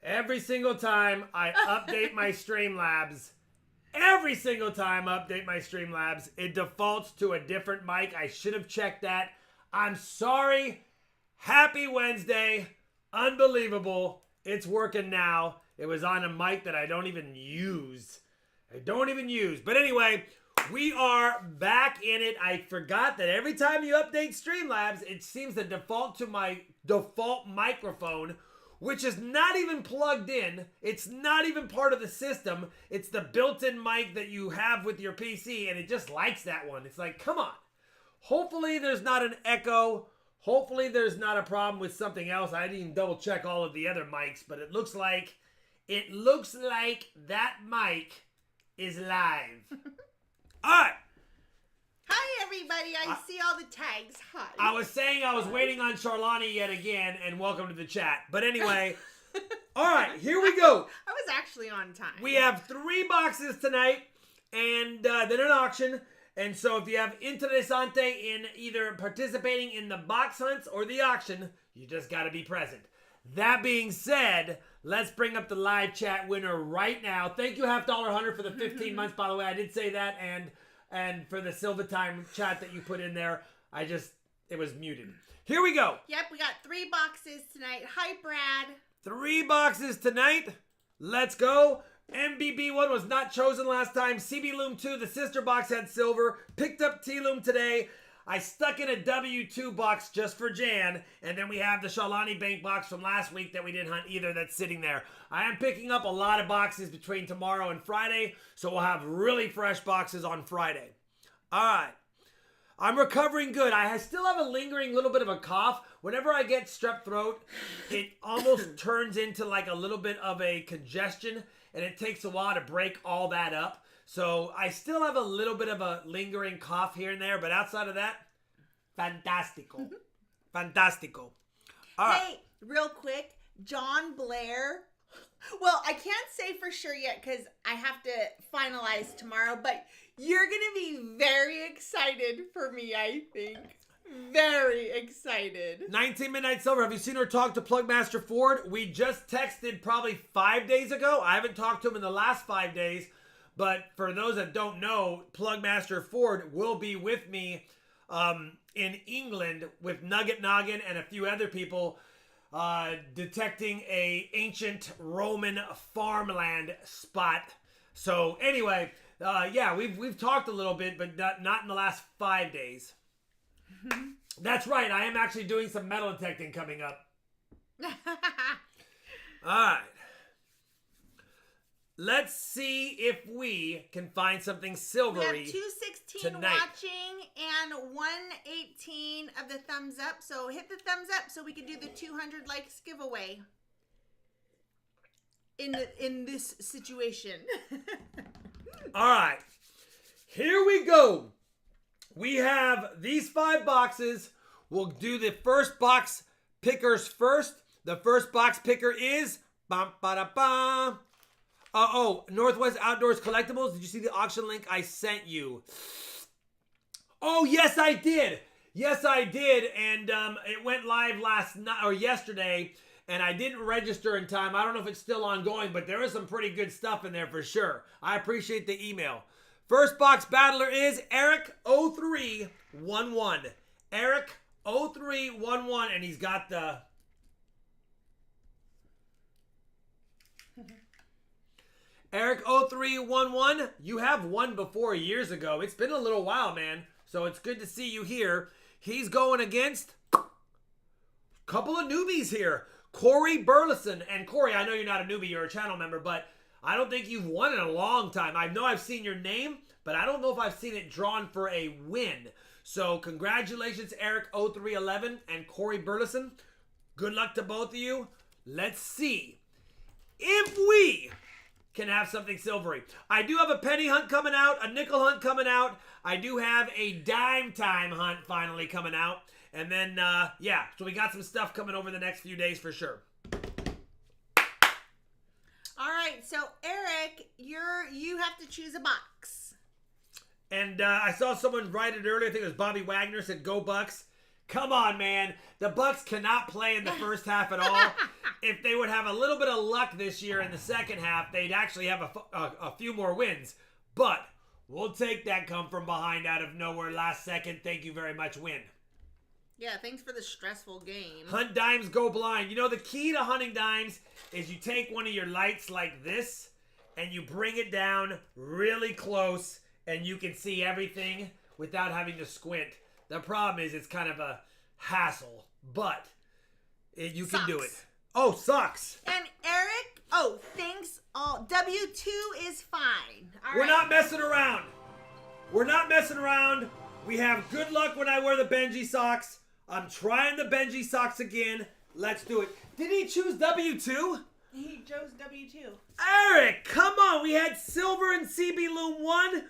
Every single time I update my Streamlabs, it defaults to a different mic. I should have checked that. I'm sorry. Happy Wednesday. Unbelievable. It's working now. It was on a mic that I don't even use. But anyway, we are back in it. I forgot that every time you update Streamlabs, it seems to default to my default microphone, which is not even plugged in. It's not even part of the system. It's the built-in mic that you have with your PC, and it just likes that one. It's like, come on. Hopefully there's not an echo. Hopefully there's not a problem with something else. I didn't even double check all of the other mics, but it looks like that mic is live. All right. Hi, everybody. I see all the tags. Hi. I was saying I was waiting on Charlani yet again, and welcome to the chat. But anyway, all right, here we go. I was actually on time. We have 3 boxes tonight, and then an auction. And so if you have interessante in either participating in the box hunts or the auction, you just got to be present. That being said, let's bring up the live chat winner right now. Thank you, $50 Hunter, for the 15 months, by the way. I did say that, and for the Silva Time chat that you put in there. It was muted. Here we go. Yep, we got 3 boxes tonight. Hi, Brad. 3 boxes tonight. Let's go. MBB1 was not chosen last time. CB Loom 2, the sister box, had silver. Picked up T-Loom today. I stuck in a W2 box just for Jan. And then we have the Shalani Bank box from last week that we didn't hunt either that's sitting there. I am picking up a lot of boxes between tomorrow and Friday. So we'll have really fresh boxes on Friday. All right. I'm recovering good. I still have a lingering little bit of a cough. Whenever I get strep throat, it almost turns into like a little bit of a congestion. And it takes a while to break all that up. So I still have a little bit of a lingering cough here and there. But outside of that, fantastico. Fantastico. All right. Hey, real quick, John Blair. Well, I can't say for sure yet because I have to finalize tomorrow. But you're going to be very excited for me, I think. Very excited. 19 Midnight Silver. Have you seen her talk to Plugmaster Ford? We just texted probably 5 days ago. I haven't talked to him in the last 5 days. But for those that don't know, Plugmaster Ford will be with me in England with Nugget Noggin and a few other people detecting a ancient Roman farmland spot. So anyway, yeah, we've talked a little bit, but not in the last 5 days. That's right. I am actually doing some metal detecting coming up. All right. Let's see if we can find something silvery. We have 216 tonight. Watching and 118 of the thumbs up. So hit the thumbs up so we can do the 200 likes giveaway in this situation. All right. Here we go. We have these 5 boxes. We'll do the first box pickers first. The first box picker is Northwest Outdoors Collectibles. Did you see the auction link I sent you? Oh, yes, I did. Yes, I did. And it went live last night or yesterday, and I didn't register in time. I don't know if it's still ongoing, but there is some pretty good stuff in there for sure. I appreciate the email. First box battler is Eric0311. Eric0311, and he's got the... Eric0311, you have won before years ago. It's been a little while, man. So it's good to see you here. He's going against a couple of newbies here. Corey Burleson. And Corey, I know you're not a newbie, you're a channel member, but I don't think you've won in a long time. I know I've seen your name, but I don't know if I've seen it drawn for a win. So congratulations, Eric0311 and Corey Burleson. Good luck to both of you. Let's see if we can have something silvery. I do have a penny hunt coming out, a nickel hunt coming out. I do have a dime time hunt finally coming out. And then, yeah, so we got some stuff coming over the next few days for sure. All right, so Eric, you have to choose a box. And I saw someone write it earlier. I think it was Bobby Wagner, said, "Go Bucks." Come on, man. The Bucks cannot play in the first half at all. if they would have a little bit of luck this year in the second half, they'd actually have a few more wins. But we'll take that come from behind out of nowhere last second. Thank you very much, win. Yeah, thanks for the stressful game. Hunt dimes, go blind. You know, the key to hunting dimes is you take one of your lights like this and you bring it down really close and you can see everything without having to squint. The problem is it's kind of a hassle, but you can do it. Oh, sucks. And Eric, thanks. W2 is fine. We're not messing around. We're not messing around. We have good luck when I wear the Benji socks. I'm trying the Benji socks again. Let's do it. Did he choose W2? He chose W2. Eric, come on. We had silver and CB Loom 1.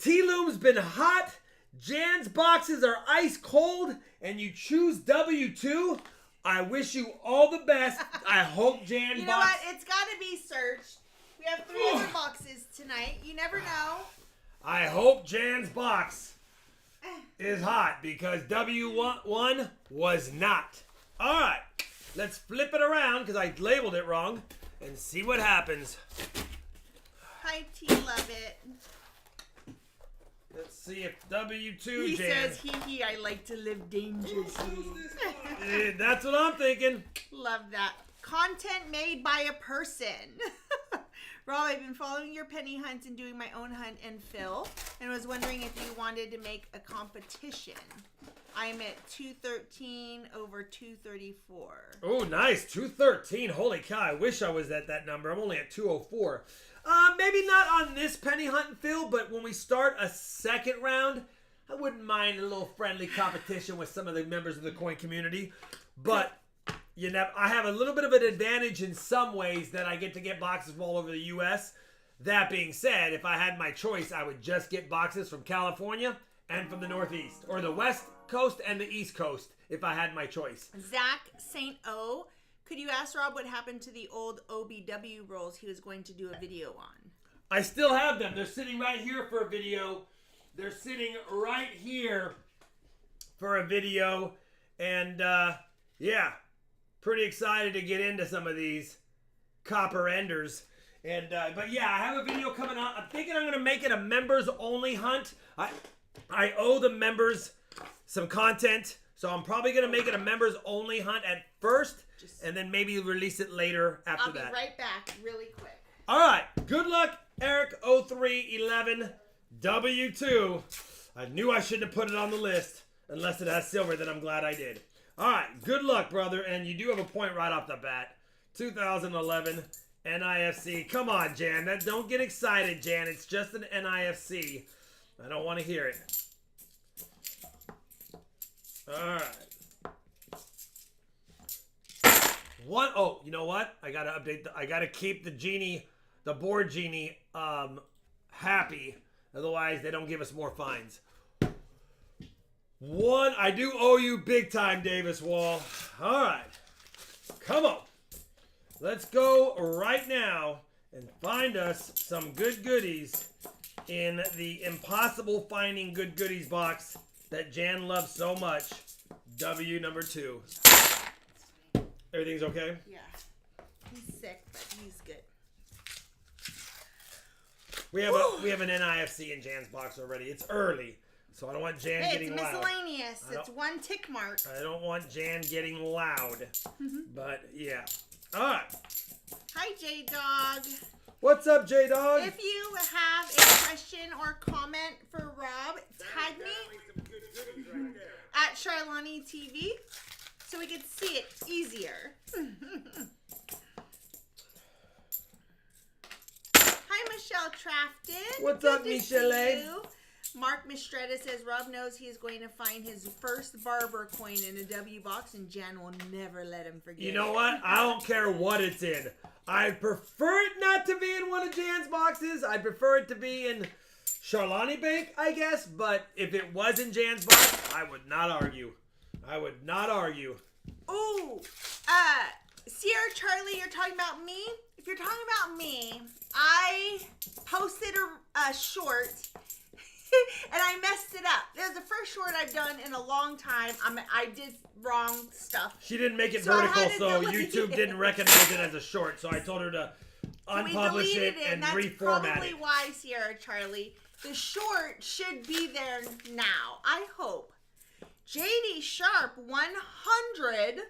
T-Loom's been hot. Jan's boxes are ice cold. And you choose W2? I wish you all the best. I hope Jan You know what? It's got to be searched. We have 3 other boxes tonight. You never know. I hope Jan's box is hot because W1 was not. All right, let's flip it around because I labeled it wrong and see what happens. Hi, T. Love it. Let's see if W2 He Jan. says, I like to live dangerously. That's what I'm thinking. Love that. Content made by a person. Rob, I've been following your penny hunts and doing my own hunt and fill, and was wondering if you wanted to make a competition. I'm at 213 over 234. Oh, nice. 213. Holy cow. I wish I was at that number. I'm only at 204. Maybe not on this penny hunt and fill, but when we start a second round, I wouldn't mind a little friendly competition with some of the members of the coin community. But you know, I have a little bit of an advantage in some ways that I get to get boxes from all over the U.S. That being said, if I had my choice, I would just get boxes from California and from the Northeast, or the West Coast and the East Coast, if I had my choice. Zach St. O, could you ask Rob what happened to the old OBW rolls he was going to do a video on? I still have them. They're sitting right here for a video. They're sitting right here for a video. And, yeah, pretty excited to get into some of these copper enders. And, but yeah, I have a video coming out. I'm thinking I'm going to make it a members-only hunt. I owe the members some content, so I'm probably going to make it a members-only hunt at first, and then maybe release it later after that. I'll be right back really quick. All right. Good luck, Eric0311 W2. I knew I shouldn't have put it on the list unless it has silver, then I'm glad I did. All right. Good luck, brother, and you do have a point right off the bat. 2011 NIFC. Come on, Jan. Don't get excited, Jan. It's just an NIFC. I don't want to hear it. All right. Oh, you know what? I gotta update. I gotta keep the genie, the board genie, happy. Otherwise, they don't give us more fines. I do owe you big time, Davis Wall. All right. Come on. Let's go right now and find us some good goodies in the impossible finding good goodies box that Jan loves so much. W number 2. Everything's okay? Yeah. He's sick, but he's good. We have an NIFC in Jan's box already. It's early, so I don't want Jan getting loud. It's miscellaneous. It's 1 tick mark. I don't want Jan getting loud. But yeah. All right. Hi, J-Dog. What's up, J-Dog? If you have a question or comment for Rob, tag me at Charlani TV so we can see it easier. Hi, Michelle Trafton. What's Good up, to Michelle? see you. Mark Mistretta says Rob knows he is going to find his first barber coin in a W box, and Jan will never let him forget. You know what? I don't care what it's in. I prefer it not to be in one of Jan's boxes. I prefer it to be in Charlani Bank, I guess. But if it was in Jan's box, I would not argue. I would not argue. Ooh, Sierra Charlie, you're talking about me? If you're talking about me, I posted a short and I messed messed it up. It was the first short I've done in a long time. I did wrong stuff. She didn't make it So I vertical, had to so delete YouTube it. didn't recognize it as a short. So I told her to We unpublish deleted it and That's reformat probably it. why, Sierra Charlie. The short should be there now. I hope. JD Sharp 100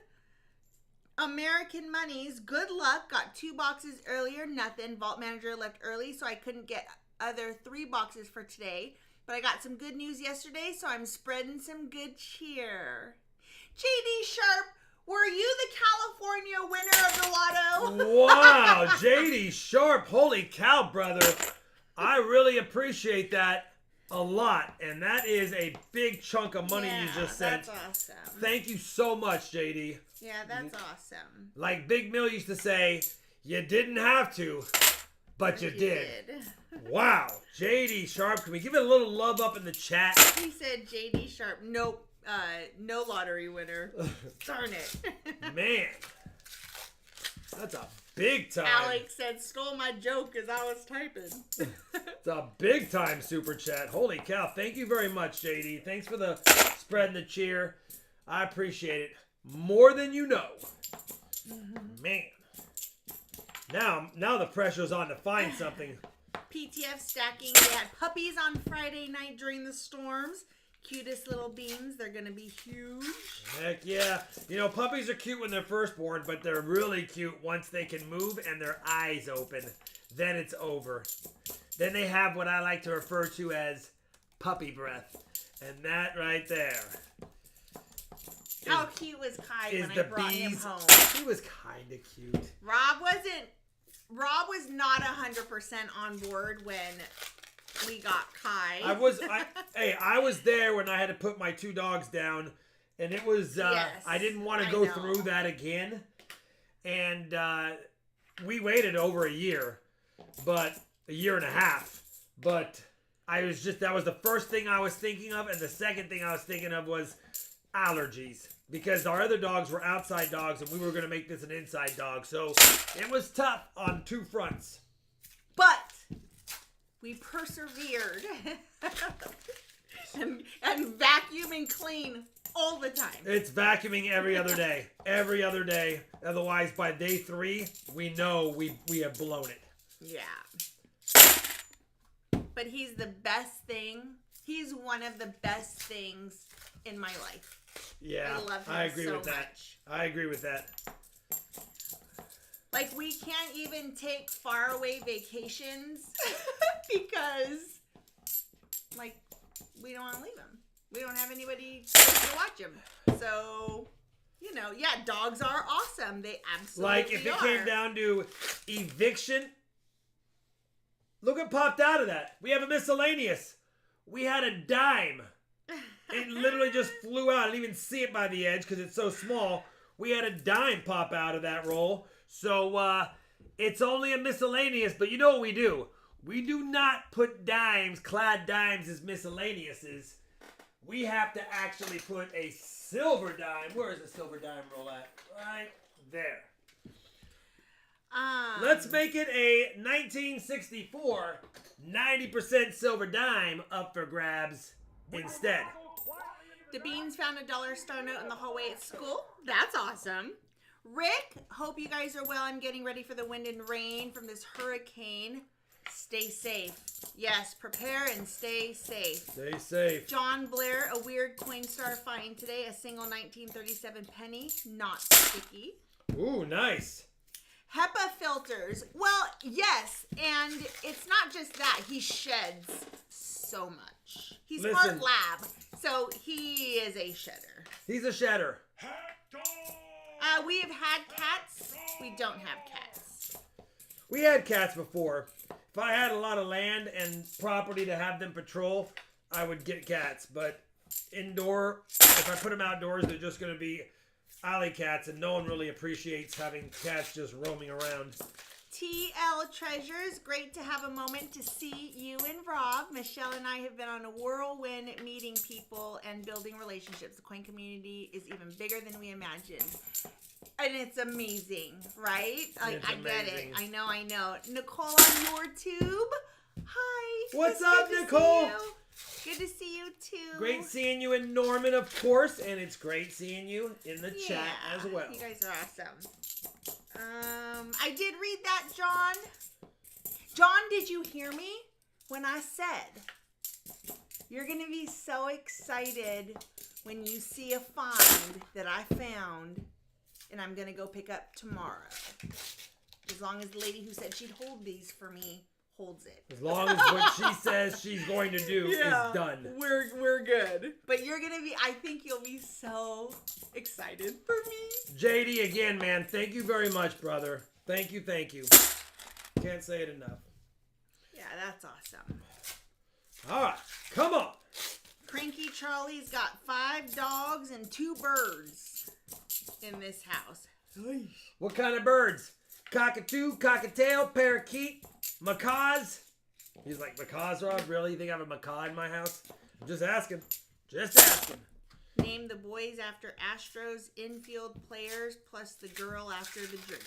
American Monies. Good luck. Got 2 boxes earlier. Nothing. Vault Manager left early, so I couldn't get other 3 boxes for today. But I got some good news yesterday, so I'm spreading some good cheer. JD Sharp, were you the California winner of the lotto? Wow, JD Sharp. Holy cow, brother. I really appreciate that a lot. And that is a big chunk of money you just sent. That's awesome. Thank you so much, JD. Yeah, that's awesome. Like Big Mill used to say, you didn't have to, but you did. Wow. JD Sharp, can we give it a little love up in the chat? He said JD Sharp, nope, no lottery winner. Darn it. Man. That's a big time. Alex said, stole my joke as I was typing. It's a big time super chat. Holy cow. Thank you very much, JD. Thanks for the spreading the cheer. I appreciate it more than you know. Man. Now the pressure's on to find something. PTF stacking. They had puppies on Friday night during the storms. Cutest little beans. They're going to be huge. Heck yeah. You know, puppies are cute when they're first born, but they're really cute once they can move and their eyes open. Then it's over. Then they have what I like to refer to as puppy breath. And that right there. How cute was Kai when I brought him home? He was kind of cute. Rob was not 100% on board when we got Kai. I was there when I had to put my 2 dogs down, and it was Yes, I didn't want to go through that again, and we waited over a year and a half, but that was the first thing I was thinking of, and the second thing I was thinking of was allergies, because our other dogs were outside dogs and we were going to make this an inside dog, so it was tough on 2 fronts. But we persevered and vacuum and clean all the time. It's vacuuming every other day. Every other day. Otherwise, by day 3, we know we have blown it. Yeah. But he's the best thing. He's one of the best things in my life. Yeah, I love him I agree so with that. much. I agree with that. Like, we can't even take faraway vacations because, like, we don't want to leave him. We don't have anybody to watch him. So, you know, yeah, dogs are awesome. They absolutely are. Like, if it came down to eviction, look what popped out of that. We have a miscellaneous. We had a dime. It literally just flew out. I didn't even see it by the edge because it's so small. We had a dime pop out of that roll. So, it's only a miscellaneous, but you know what we do? We do not put dimes, clad dimes as miscellaneouses. We have to actually put a silver dime. Where is the silver dime roll at? Right there. Let's make it a 1964 90% silver dime up for grabs instead. The Beans found a $1 note in the hallway at school. That's awesome. Rick, hope you guys are well. I'm getting ready for the wind and rain from this hurricane. Stay safe. Yes, prepare and stay safe. Stay safe. John Blair, a weird Coinstar find today. A single 1937 penny, not sticky. Ooh, nice. HEPA filters. Well, yes, and it's not just that. He sheds so much. He's part lab, so he is a shedder. He's a shedder. We have had cats. We don't have cats. We had cats before. If I had a lot of land and property to have them patrol, I would get cats. But indoor, if I put them outdoors, they're just going to be alley cats, and no one really appreciates having cats just roaming around. TL Treasures, great to have a moment to see you and Rob. Michelle and I have been on a whirlwind meeting people and building relationships. The coin community is even bigger than we imagined. And it's amazing, right? Like, I get it. I know. Nicole on your tube. Hi. What's up, Nicole? Good to see you. too. Great seeing you in Norman, of course, and it's great seeing you in the chat as well. You guys are awesome. I did read that, John. John, did you hear me when I said you're going to be so excited when you see a find that I found and I'm going to go pick up tomorrow? As long as the lady who said she'd hold these for me holds it. As long as what she says she's going to do is done. We're good. But you're going to be, I think you'll be so excited for me. JD, again, man, thank you very much, brother. Thank you, thank you. Can't say it enough. Yeah, that's awesome. All right, come on. Cranky Charlie's got 5 dogs and 2 birds in this house. What kind of birds? Cockatoo, cockatail, parakeet, macaws. He's like, macaws, Rob? Really? You think I have a macaw in my house? I'm just asking. Just asking. Name the boys after Astros infield players plus the girl after the drink.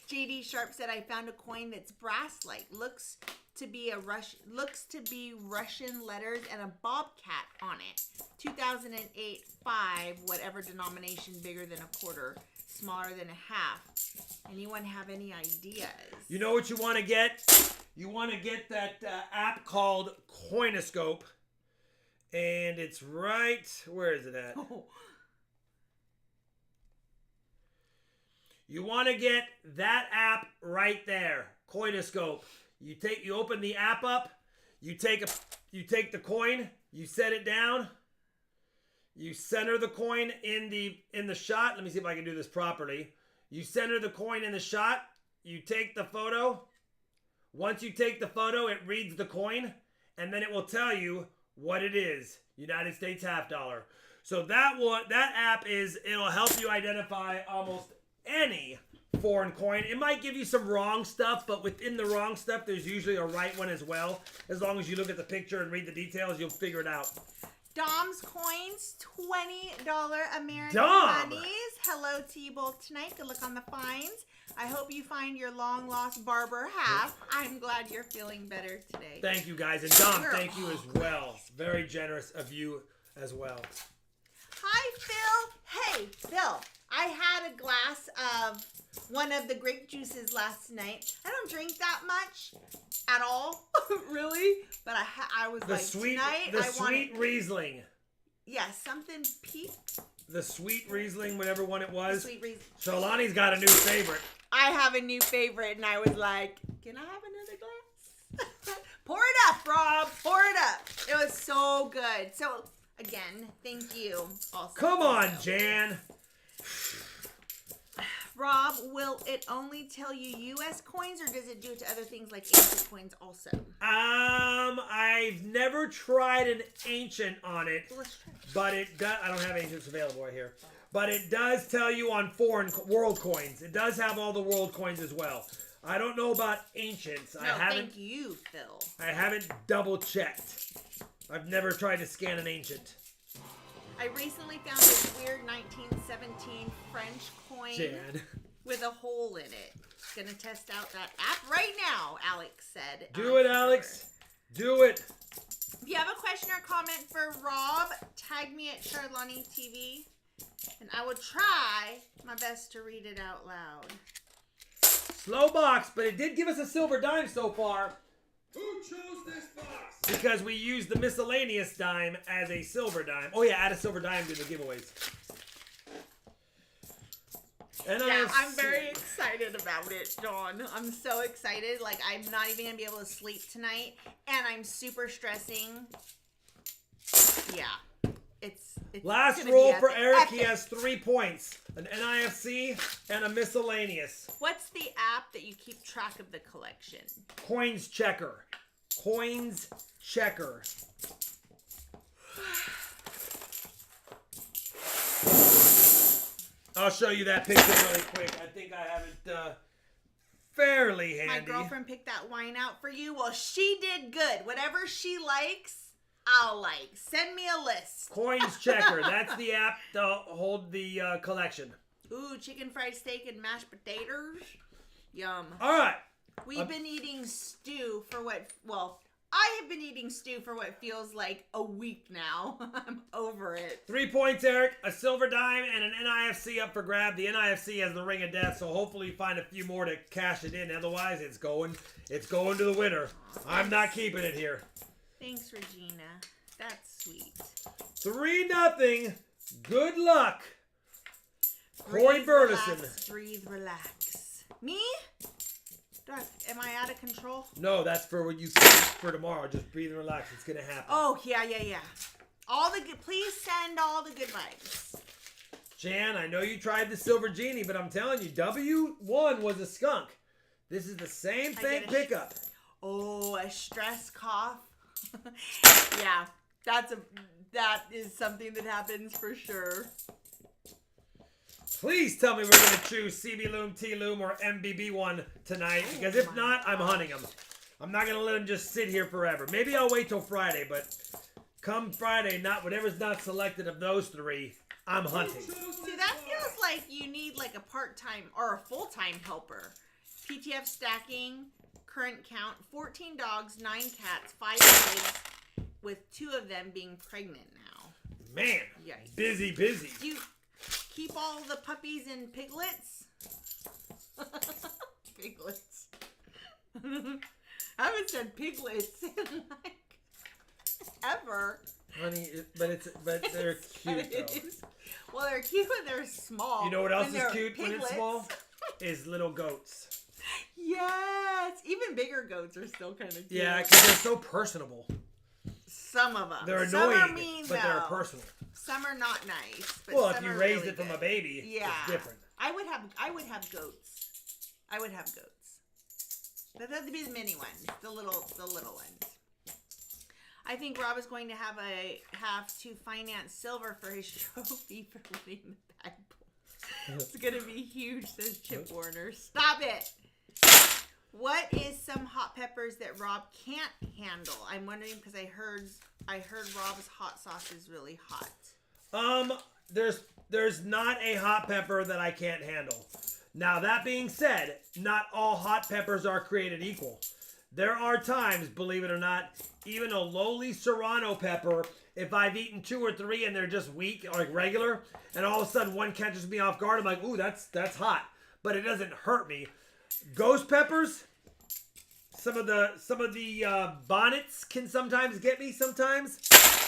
JD Sharp said, I found a coin that's brass-like. Looks to be Russian letters and a bobcat on it. 2008 5, whatever denomination, bigger than a quarter, smaller than a half. Anyone have any ideas? You know what you want to get? You want to get that app called Coinoscope. And it's right, where is it at? Oh. You want to get that app right there, Coinoscope. You open the app up, you take the coin, you set it down, you center the coin in the shot. Let me see if I can do this properly. You center the coin in the shot, you take the photo. Once you take the photo, it reads the coin, and then it will tell you what it is. United States half dollar. So that app it'll help you identify almost any foreign coin. It might give you some wrong stuff, but within the wrong stuff, there's usually a right one as well. As long as you look at the picture and read the details, you'll figure it out. Dom's Coins, $20 American Dom! monies. Hello to you both tonight. Good luck on the finds. I hope you find your long-lost barber half. I'm glad you're feeling better today. Thank you, guys. And Dom, thank you as well. Very generous of you as well. Hi, Phil. Hey, Phil. I had a glass of one of the grape juices last night. I don't drink that much at all, really. But I was like, tonight I want sweet Riesling. Yeah, something peaked. The sweet Riesling, whatever one it was. The sweet Riesling. Shalani's got a new favorite. I have a new favorite, and I was like, can I have another glass? Pour it up, Rob. Pour it up. It was so good. So, again, thank you. Also, come on, Jan. Rob, will it only tell you U.S. coins, or does it do it to other things like ancient coins also? I've never tried an ancient on it, Well, let's try. but it does. I don't have ancients available right here, but it does tell you on foreign world coins. It does have all the world coins as well. I don't know about ancients. No, thank you, Phil. I haven't double checked. I've never tried to scan an ancient. I recently found this weird 1917 French coin Jan. with a hole in it. Gonna test out that app right now, Alex said. Do it, Alex. Do it. If you have a question or comment for Rob, tag me at Chardlani TV, and I will try my best to read it out loud. Slow box, but it did give us a silver dime so far. Who chose this box? Because we used the miscellaneous dime as a silver dime. Oh yeah, add a silver dime to the giveaways. And yeah, I'm very excited about it, Dawn. I'm so excited. Like, I'm not even going to be able to sleep tonight. And I'm super stressing. Yeah. It's last roll for Eric. He has 3 points. An NIFC and a miscellaneous. What's the app that you keep track of the collection? Coins Checker. Coins Checker. I'll show you that picture really quick. I think I have it fairly handy. My girlfriend picked that wine out for you. Well, she did good. Whatever she likes, I'll like. Send me a list. Coins Checker. That's the app to hold the collection. Ooh, chicken fried steak and mashed potatoes. Yum. All right. We've been eating stew for what? Well, I have been eating stew for what feels like a week now. I'm over it. 3 points, Eric. A silver dime and an NIFC up for grab. The NIFC has the ring of death, so hopefully you find a few more to cash it in. Otherwise, it's going to the winner. I'm not keeping it here. Thanks, Regina. That's sweet. 3-0. Good luck. Corey Burleson. Breathe, relax. Me? Am I out of control? No, that's for what you said for tomorrow. Just breathe and relax. It's gonna happen. Oh yeah. Please send all the good vibes. Jan, I know you tried the Silver Genie, but I'm telling you, W1 was a skunk. This is the same thing pickup. A stress cough. Yeah, that is something that happens for sure. Please tell me we're going to choose CB Loom, T Loom, or MBB1 tonight, because if not, I'm hunting them. I'm not going to let them just sit here forever. Maybe I'll wait till Friday, but come Friday, whatever's not selected of those 3, I'm hunting. See, that feels like you need like a part-time or a full-time helper. PTF stacking, current count, 14 dogs, 9 cats, 5 pigs, with 2 of them being pregnant now. Man, yikes. Busy. Do you keep all the puppies and piglets? Piglets. I haven't said piglets in like ever. Honey, but they're cute though. Well, they're cute when they're small. You know what else When is they're cute when it's small? Is little goats. Yes, even bigger goats are still kind of cute. Yeah, because they're so personable. Some of them. They're annoying, some are mean, but though. they're personal. Some are not nice. But Well, if some you are raised really it from good. a baby, it's different. I would have goats. I would have goats. That doesn't be the mini ones, the little ones. I think Rob is going to have to finance silver for his trophy for winning the bag pull. It's gonna be huge, says Chip Warner. Stop it. What is some hot peppers that Rob can't handle? I'm wondering because I heard Rob's hot sauce is really hot. There's not a hot pepper that I can't handle. Now that being said, not all hot peppers are created equal. There are times, believe it or not, even a lowly serrano pepper, if I've eaten 2 or 3 and they're just weak or like regular, and all of a sudden one catches me off guard, I'm like, ooh, that's hot. But it doesn't hurt me. Ghost peppers, some of the bonnets can sometimes get me sometimes.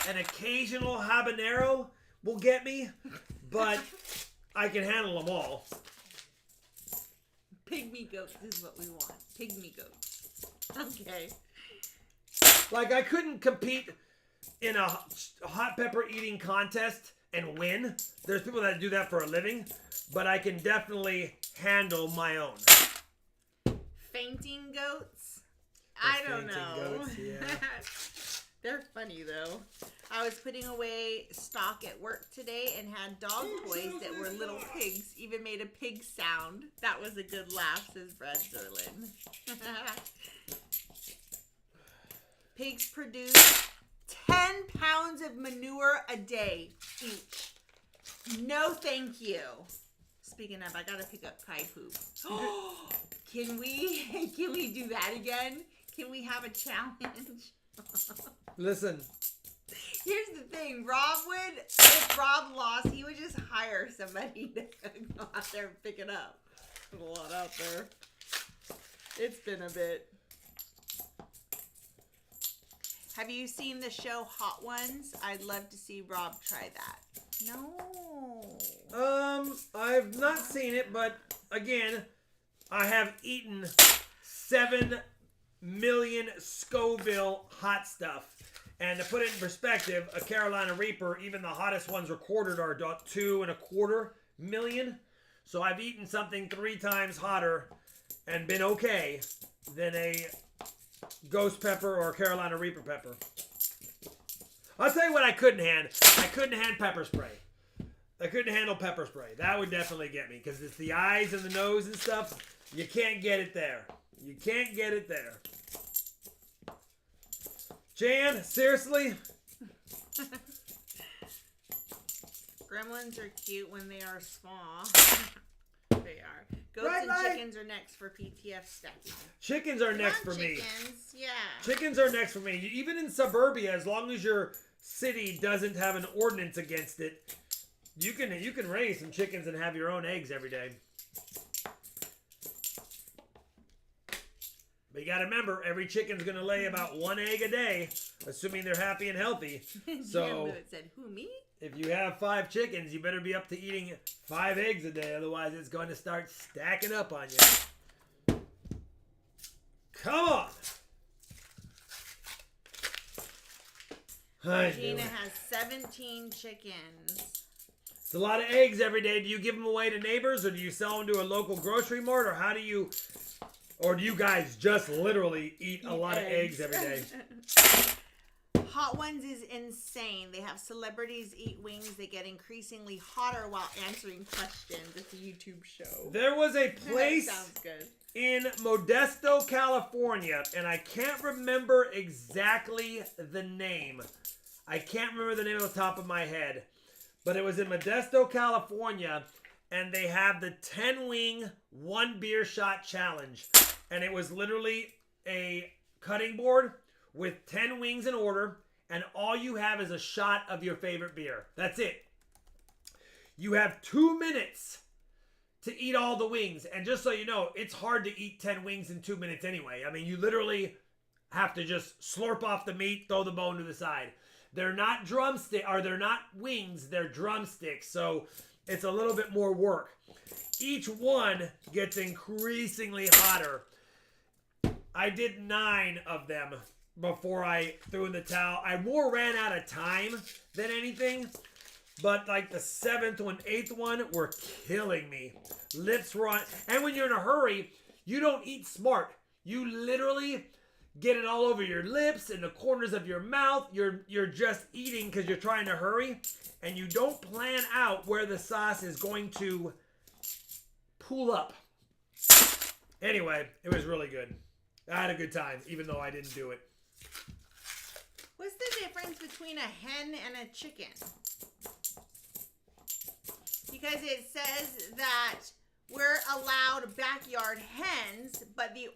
An occasional habanero will get me, but I can handle them all. Pygmy goats is what we want. Pygmy goats. Okay. Like, I couldn't compete in a hot pepper eating contest and win. There's people that do that for a living, but I can definitely handle my own. Fainting goats? I don't know. Goats, yeah. They're funny though. I was putting away stock at work today and had dog toys that were little pigs, even made a pig sound. That was a good laugh, says Brad Zerlin. Pigs produce 10 pounds of manure a day each. No thank you. Speaking of, I gotta pick up Kai poop. Can we do that again? Can we have a challenge? Listen. Here's the thing. If Rob lost, he would just hire somebody to go out there and pick it up. There's a lot out there. It's been a bit. Have you seen the show Hot Ones? I'd love to see Rob try that. No. I've not seen it, but again, I have eaten 7 million Scoville hot stuff. And to put it in perspective, a Carolina Reaper, even the hottest ones recorded are 2.25 million. So I've eaten something 3 times hotter and been okay than a Ghost Pepper or Carolina Reaper pepper. I'll tell you what I couldn't hand. I couldn't hand pepper spray. I couldn't handle pepper spray. That would definitely get me because it's the eyes and the nose and stuff. You can't get it there. You can't get it there. Jan, seriously? Gremlins are cute when they are small. They are. Goats Right, and like- chickens are next for PTF stacking. Chickens are Come next on, for me. chickens. Yeah. Chickens are next for me. Even in suburbia, as long as your city doesn't have an ordinance against it, you can raise some chickens and have your own eggs every day. But you got to remember, every chicken's going to lay about 1 egg a day, assuming they're happy and healthy. So it said, who, me? if you have 5 chickens, you better be up to eating 5 eggs a day. Otherwise, it's going to start stacking up on you. Come on. Gina has 17 chickens. It's a lot of eggs every day. Do you give them away to neighbors, or do you sell them to a local grocery mart, or how do you... Or do you guys just literally eat a lot of eggs every day? Hot Ones is insane. They have celebrities eat wings. They get increasingly hotter while answering questions. It's a YouTube show. There was a place Sounds good. in Modesto, California, and I can't remember exactly the name. I can't remember the name off the top of my head. But it was in Modesto, California, and they have the 10-wing, 1 beer shot challenge. And it was literally a cutting board with 10 wings in order, and all you have is a shot of your favorite beer. That's it. You have 2 minutes to eat all the wings. And just so you know, it's hard to eat 10 wings in 2 minutes anyway. I mean, you literally have to just slurp off the meat, throw the bone to the side. They're not they're not wings, they're drumsticks. So it's a little bit more work. Each one gets increasingly hotter. I did 9 of them before I threw in the towel. I more ran out of time than anything. But like the 7th one, 8th one were killing me. Lips were on. And when you're in a hurry, you don't eat smart. You literally get it all over your lips and the corners of your mouth. You're just eating because you're trying to hurry. And you don't plan out where the sauce is going to pool up. Anyway, it was really good. I had a good time, even though I didn't do it. What's the difference between a hen and a chicken? Because it says that we're allowed backyard hens, but the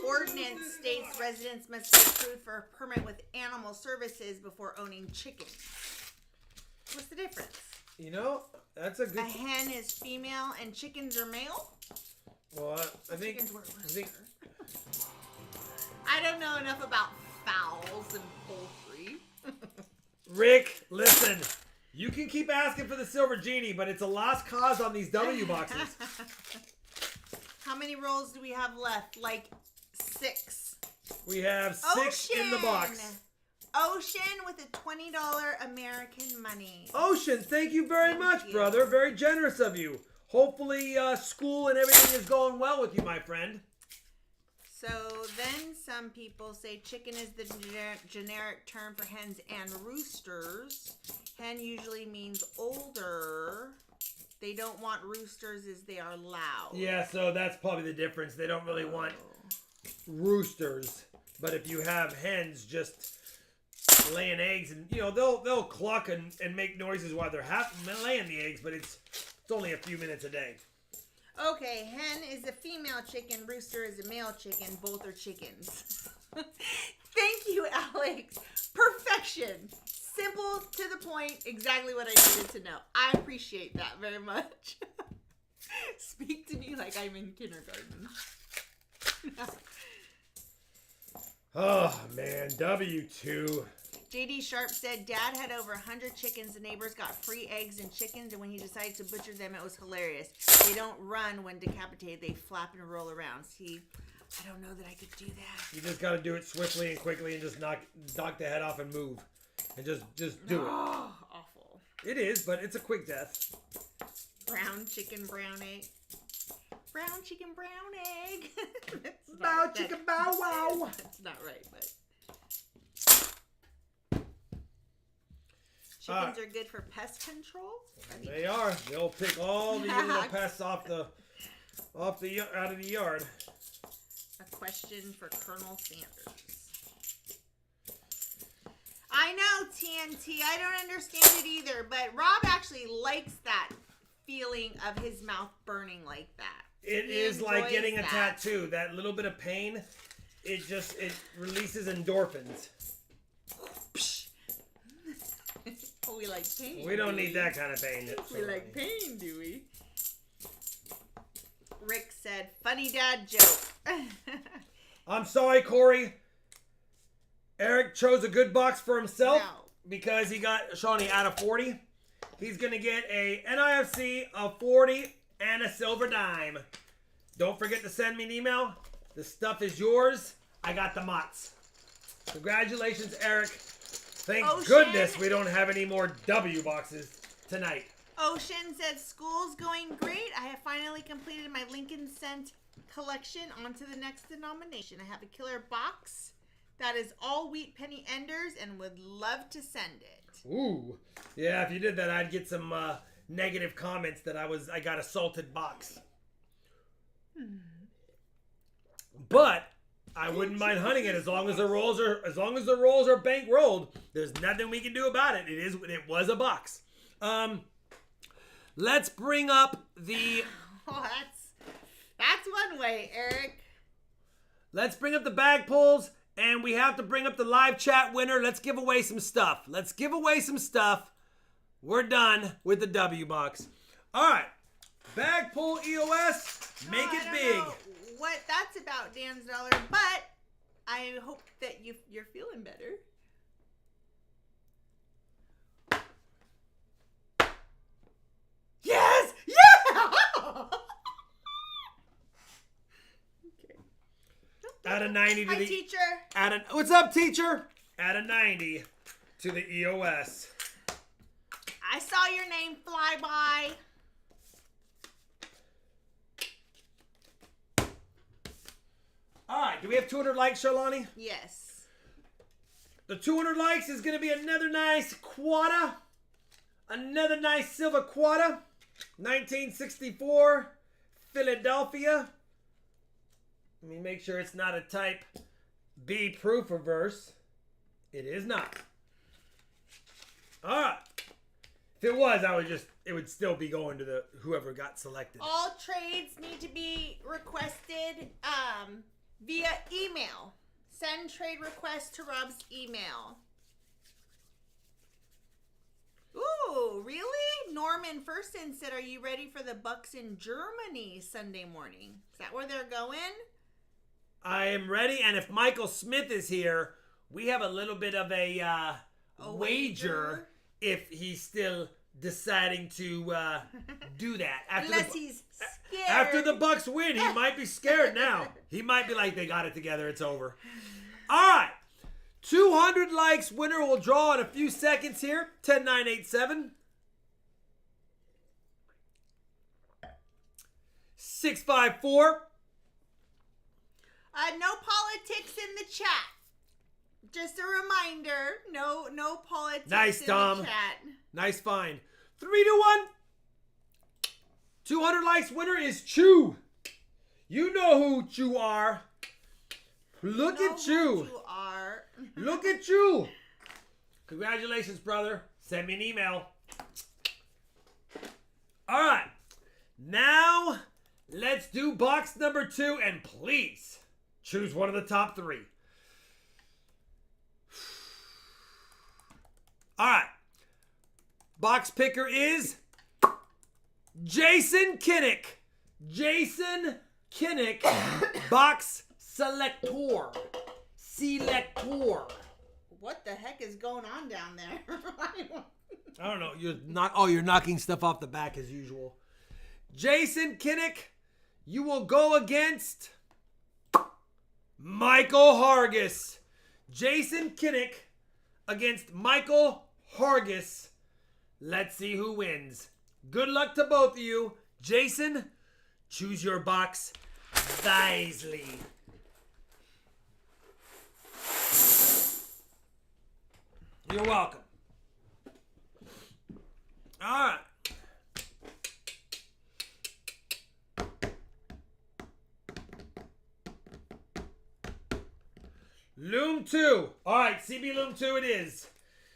ordinance states residents must be approved for a permit with animal services before owning chickens. What's the difference? You know, that's a good... A hen is female and chickens are male? Well, I think... I don't know enough about fowls and poultry. Rick, listen. You can keep asking for the silver genie, but it's a lost cause on these W boxes. How many rolls do we have left? Like 6. We have 6 in the box. Ocean with a $20 American money. Ocean, thank you very much, brother. Very generous of you. Hopefully school and everything is going well with you, my friend. So then some people say chicken is the generic term for hens and roosters. Hen usually means older. They don't want roosters as they are loud. Yeah, so that's probably the difference. They don't really want roosters. But if you have hens just laying eggs, and you know, they'll cluck and make noises while they're laying the eggs, but it's only a few minutes a day. Okay, hen is a female chicken, rooster is a male chicken. Both are chickens. Thank you, Alex. Perfection. Simple, to the point, exactly what I needed to know. I appreciate that very much. Speak to me like I'm in kindergarten. Oh, man. W2. JD Sharp said, Dad had over 100 chickens. The neighbors got free eggs and chickens, and when he decided to butcher them, it was hilarious. They don't run when decapitated. They flap and roll around. See, I don't know that I could do that. You just got to do it swiftly and quickly and just knock the head off and move. And just do it. Oh, awful. It is, but it's a quick death. Brown chicken, brown egg. Brown chicken, brown egg. Bow chicken, bow wow. That's not right, but... Chickens are good for pest control? They are. They'll pick all the little pests out of the yard. A question for Colonel Sanders. I know, TNT. I don't understand it either, but Rob actually likes that feeling of his mouth burning like that. It is like getting a tattoo. That little bit of pain, it releases endorphins. Oh, we like pain. We don't need that kind of pain. We like pain, do we? Rick said, funny dad joke. I'm sorry, Corey. Eric chose a good box for himself because he got, Shawnee, out of 40. He's going to get a NIFC, a 40, and a silver dime. Don't forget to send me an email. The stuff is yours. I got the Mott's. Congratulations, Eric. Thank goodness we don't have any more W boxes tonight. Ocean said, school's going great. I have finally completed my Lincoln Cent collection. On to the next denomination. I have a killer box that is all wheat penny enders and would love to send it. Ooh. Yeah, if you did that, I'd get some negative comments that I got a salted box. But I wouldn't mind hunting it as long as the rolls are bankrolled. There's nothing we can do about it. It was a box. Let's bring up the. Oh, that's one way, Eric. Let's bring up the bag pulls, and we have to bring up the live chat winner. Let's give away some stuff. We're done with the W box. All right, bag pull EOS. Make it big. Know what that's about, Dan's Dollar, but I hope that you're feeling better. Yes! Yeah! Okay. Out of 90 to Hi, teacher. What's up, teacher? Out of 90 to the EOS. I saw your name fly by. All right, do we have 200 likes, Charlani? Yes. The 200 likes is going to be another nice quad. Another nice silver quad. 1964, Philadelphia. Let me make sure it's not a type B proof reverse. It is not. All right. If it was, it would still be going to whoever got selected. All trades need to be requested via email. Send trade requests to Rob's email. Ooh, really? Norman Fursten said, are you ready for the Bucks in Germany Sunday morning? Is that where they're going? I am ready, and if Michael Smith is here, we have a little bit of a wager if he's still deciding to do that. Unless he's scared. After the Bucks win, he might be scared now. He might be like, they got it together, it's over. All right. 200 likes winner will draw in a few seconds here. 10987. 654. No politics in the chat. Just a reminder, no politics nice, in Tom. the chat. Nice find. 3-1. 200 likes winner is Chew. You know who you are. Look at you. You are. Look at you. Congratulations, brother. Send me an email. All right. Now, let's do box number 2, and please choose one of the top 3. All right. Box picker is Jason Kinnick. Jason Kinnick, box selector. What the heck is going on down there? I don't know. You're knocking stuff off the back as usual. Jason Kinnick, you will go against Michael Hargis. Jason Kinnick against Michael Hargis. Let's see who wins. Good luck to both of you. Jason, choose your box wisely. You're welcome. All right. Loom 2. All right, CB Loom 2 it is.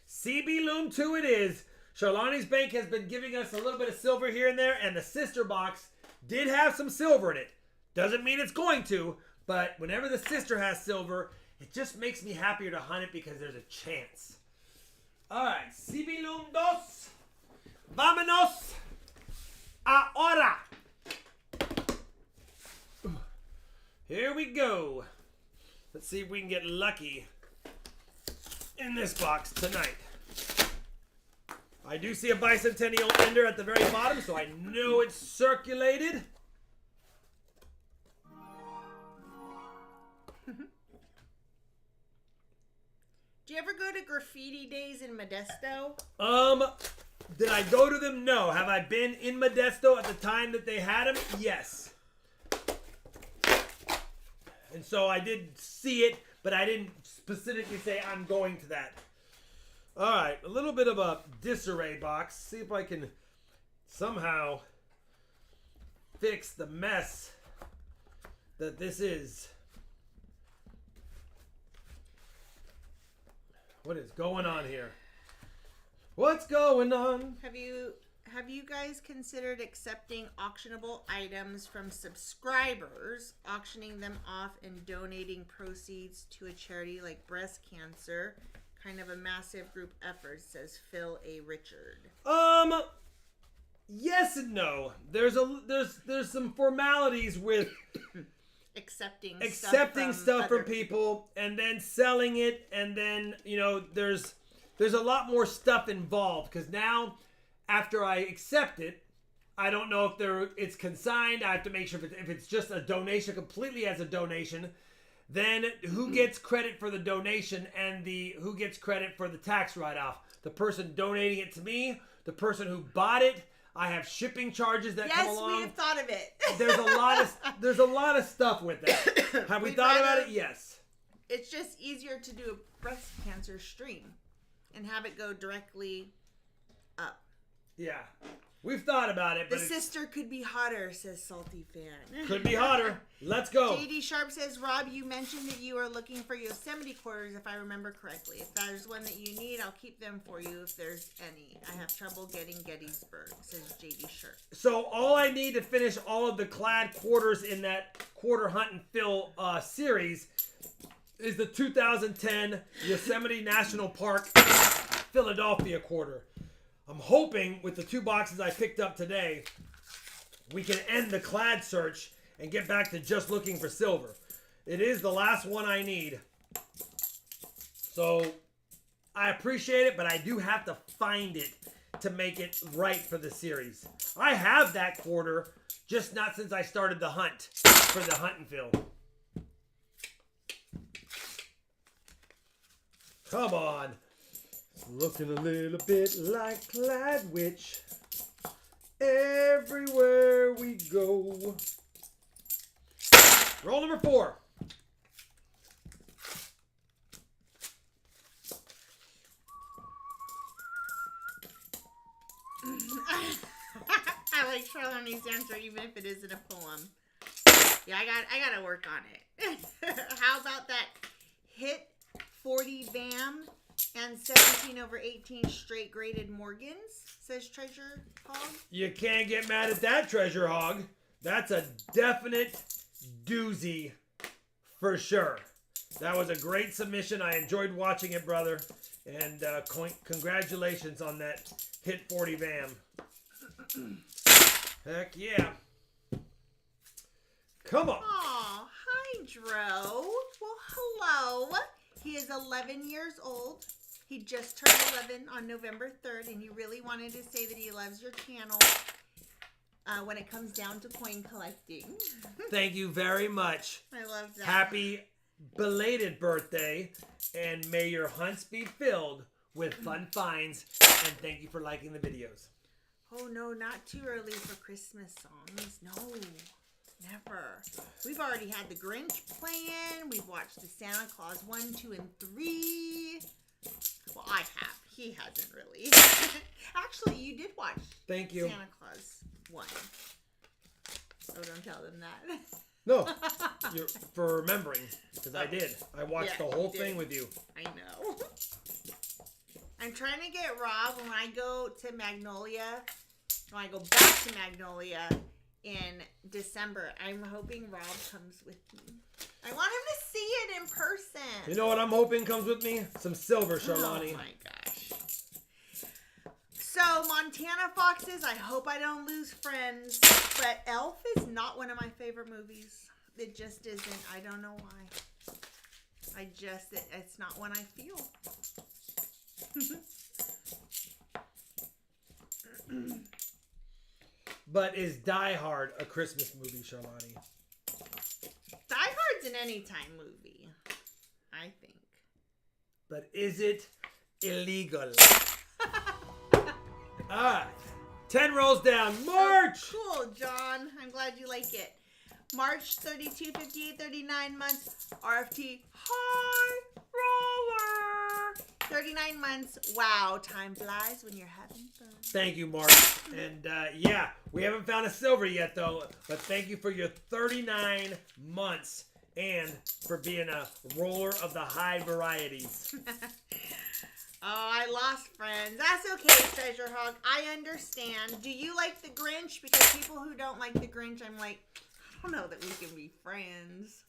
CB Loom 2 it is. Charlani's Bank has been giving us a little bit of silver here and there, and the sister box did have some silver in it. Doesn't mean it's going to, but whenever the sister has silver, it just makes me happier to hunt it because there's a chance. All right, CB Loom 2. Vámonos ahora. Here we go. Let's see if we can get lucky in this box tonight. I do see a bicentennial ender at the very bottom, so I know it's circulated. Do you ever go to graffiti days in Modesto? Did I go to them? No. Have I been in Modesto at the time that they had them? Yes. And so I did see it, but I didn't specifically say I'm going to that. All right, a little bit of a disarray box. See if I can somehow fix the mess that this is. What is going on here? What's going on? Have you guys considered accepting auctionable items from subscribers, auctioning them off and donating proceeds to a charity like breast cancer? Kind of a massive group effort, says Phil A. Richard. Yes and no. There's some formalities with accepting stuff from people and then selling it, and then there's a lot more stuff involved because now after I accept it, I don't know if it's consigned. I have to make sure if it's just a donation, completely as a donation. Then who gets credit for the donation and who gets credit for the tax write-off? The person donating it to me, the person who bought it. I have shipping charges that come along. Yes, we have thought of it. There's a lot of stuff with that. Have we thought about it? Yes. It's just easier to do a breast cancer stream and have it go directly up. Yeah. We've thought about it, but the sister could be hotter, says Salty Fan. Could be hotter. Let's go. JD Sharp says, Rob, you mentioned that you are looking for Yosemite quarters, if I remember correctly. If there's one that you need, I'll keep them for you if there's any. I have trouble getting Gettysburg, says JD Sharp. So all I need to finish all of the clad quarters in that quarter hunt and fill series is the 2010 Yosemite National Park Philadelphia quarter. I'm hoping with the 2 boxes I picked up today, we can end the clad search and get back to just looking for silver. It is the last one I need. So I appreciate it, but I do have to find it to make it right for the series. I have that quarter, just not since I started the hunt for the hunt and fill. Come on. Looking a little bit like Clad Witch everywhere we go. Roll number 4. I like Charlamagne answer, even if it isn't a poem. Yeah, I gotta work on it. How about that hit 40 BAM and 17/18 straight graded Morgans, says Treasure Hog. You can't get mad at that, Treasure Hog. That's a definite doozy for sure. That was a great submission. I enjoyed watching it, brother. And congratulations on that hit 40 BAM. Heck yeah. Come on. Aw, hi, Dro. Well, hello. He is 11 years old. He just turned 11 on November 3rd, and he really wanted to say that he loves your channel when it comes down to coin collecting. Thank you very much. I love that. Happy belated birthday, and may your hunts be filled with fun finds, and thank you for liking the videos. Oh, no, not too early for Christmas songs. No, never. We've already had the Grinch playing. We've watched the Santa Claus 1, 2, and 3. Well, I have. He hasn't really. Actually, you did watch Thank you. Santa Claus 1. Oh, don't tell them that. No, you're for remembering, because I did. I watched the whole thing with you. I know. I'm trying to get Rob when I go to Magnolia. When I go back to Magnolia in December, I'm hoping Rob comes with me. I want him to see it in person. You know what I'm hoping comes with me? Some silver, Charlani. Oh my gosh. So, Montana Foxes, I hope I don't lose friends. But Elf is not one of my favorite movies. It just isn't. I don't know why. It's not one I feel. But is Die Hard a Christmas movie, Charlani? Die Hard's an anytime movie, I think. But is it illegal? Alright. 10 rolls down. March! Oh, cool, John. I'm glad you like it. March 32, 58, 39 months. RFT High Roller. 39 months. Wow, time flies when you're having fun. Thank you, Mark. And yeah, we haven't found a silver yet, though. But thank you for your 39 months and for being a roller of the high varieties. Oh, I lost friends. That's okay, Treasure Hog. I understand. Do you like the Grinch? Because people who don't like the Grinch, I'm like, I don't know that we can be friends.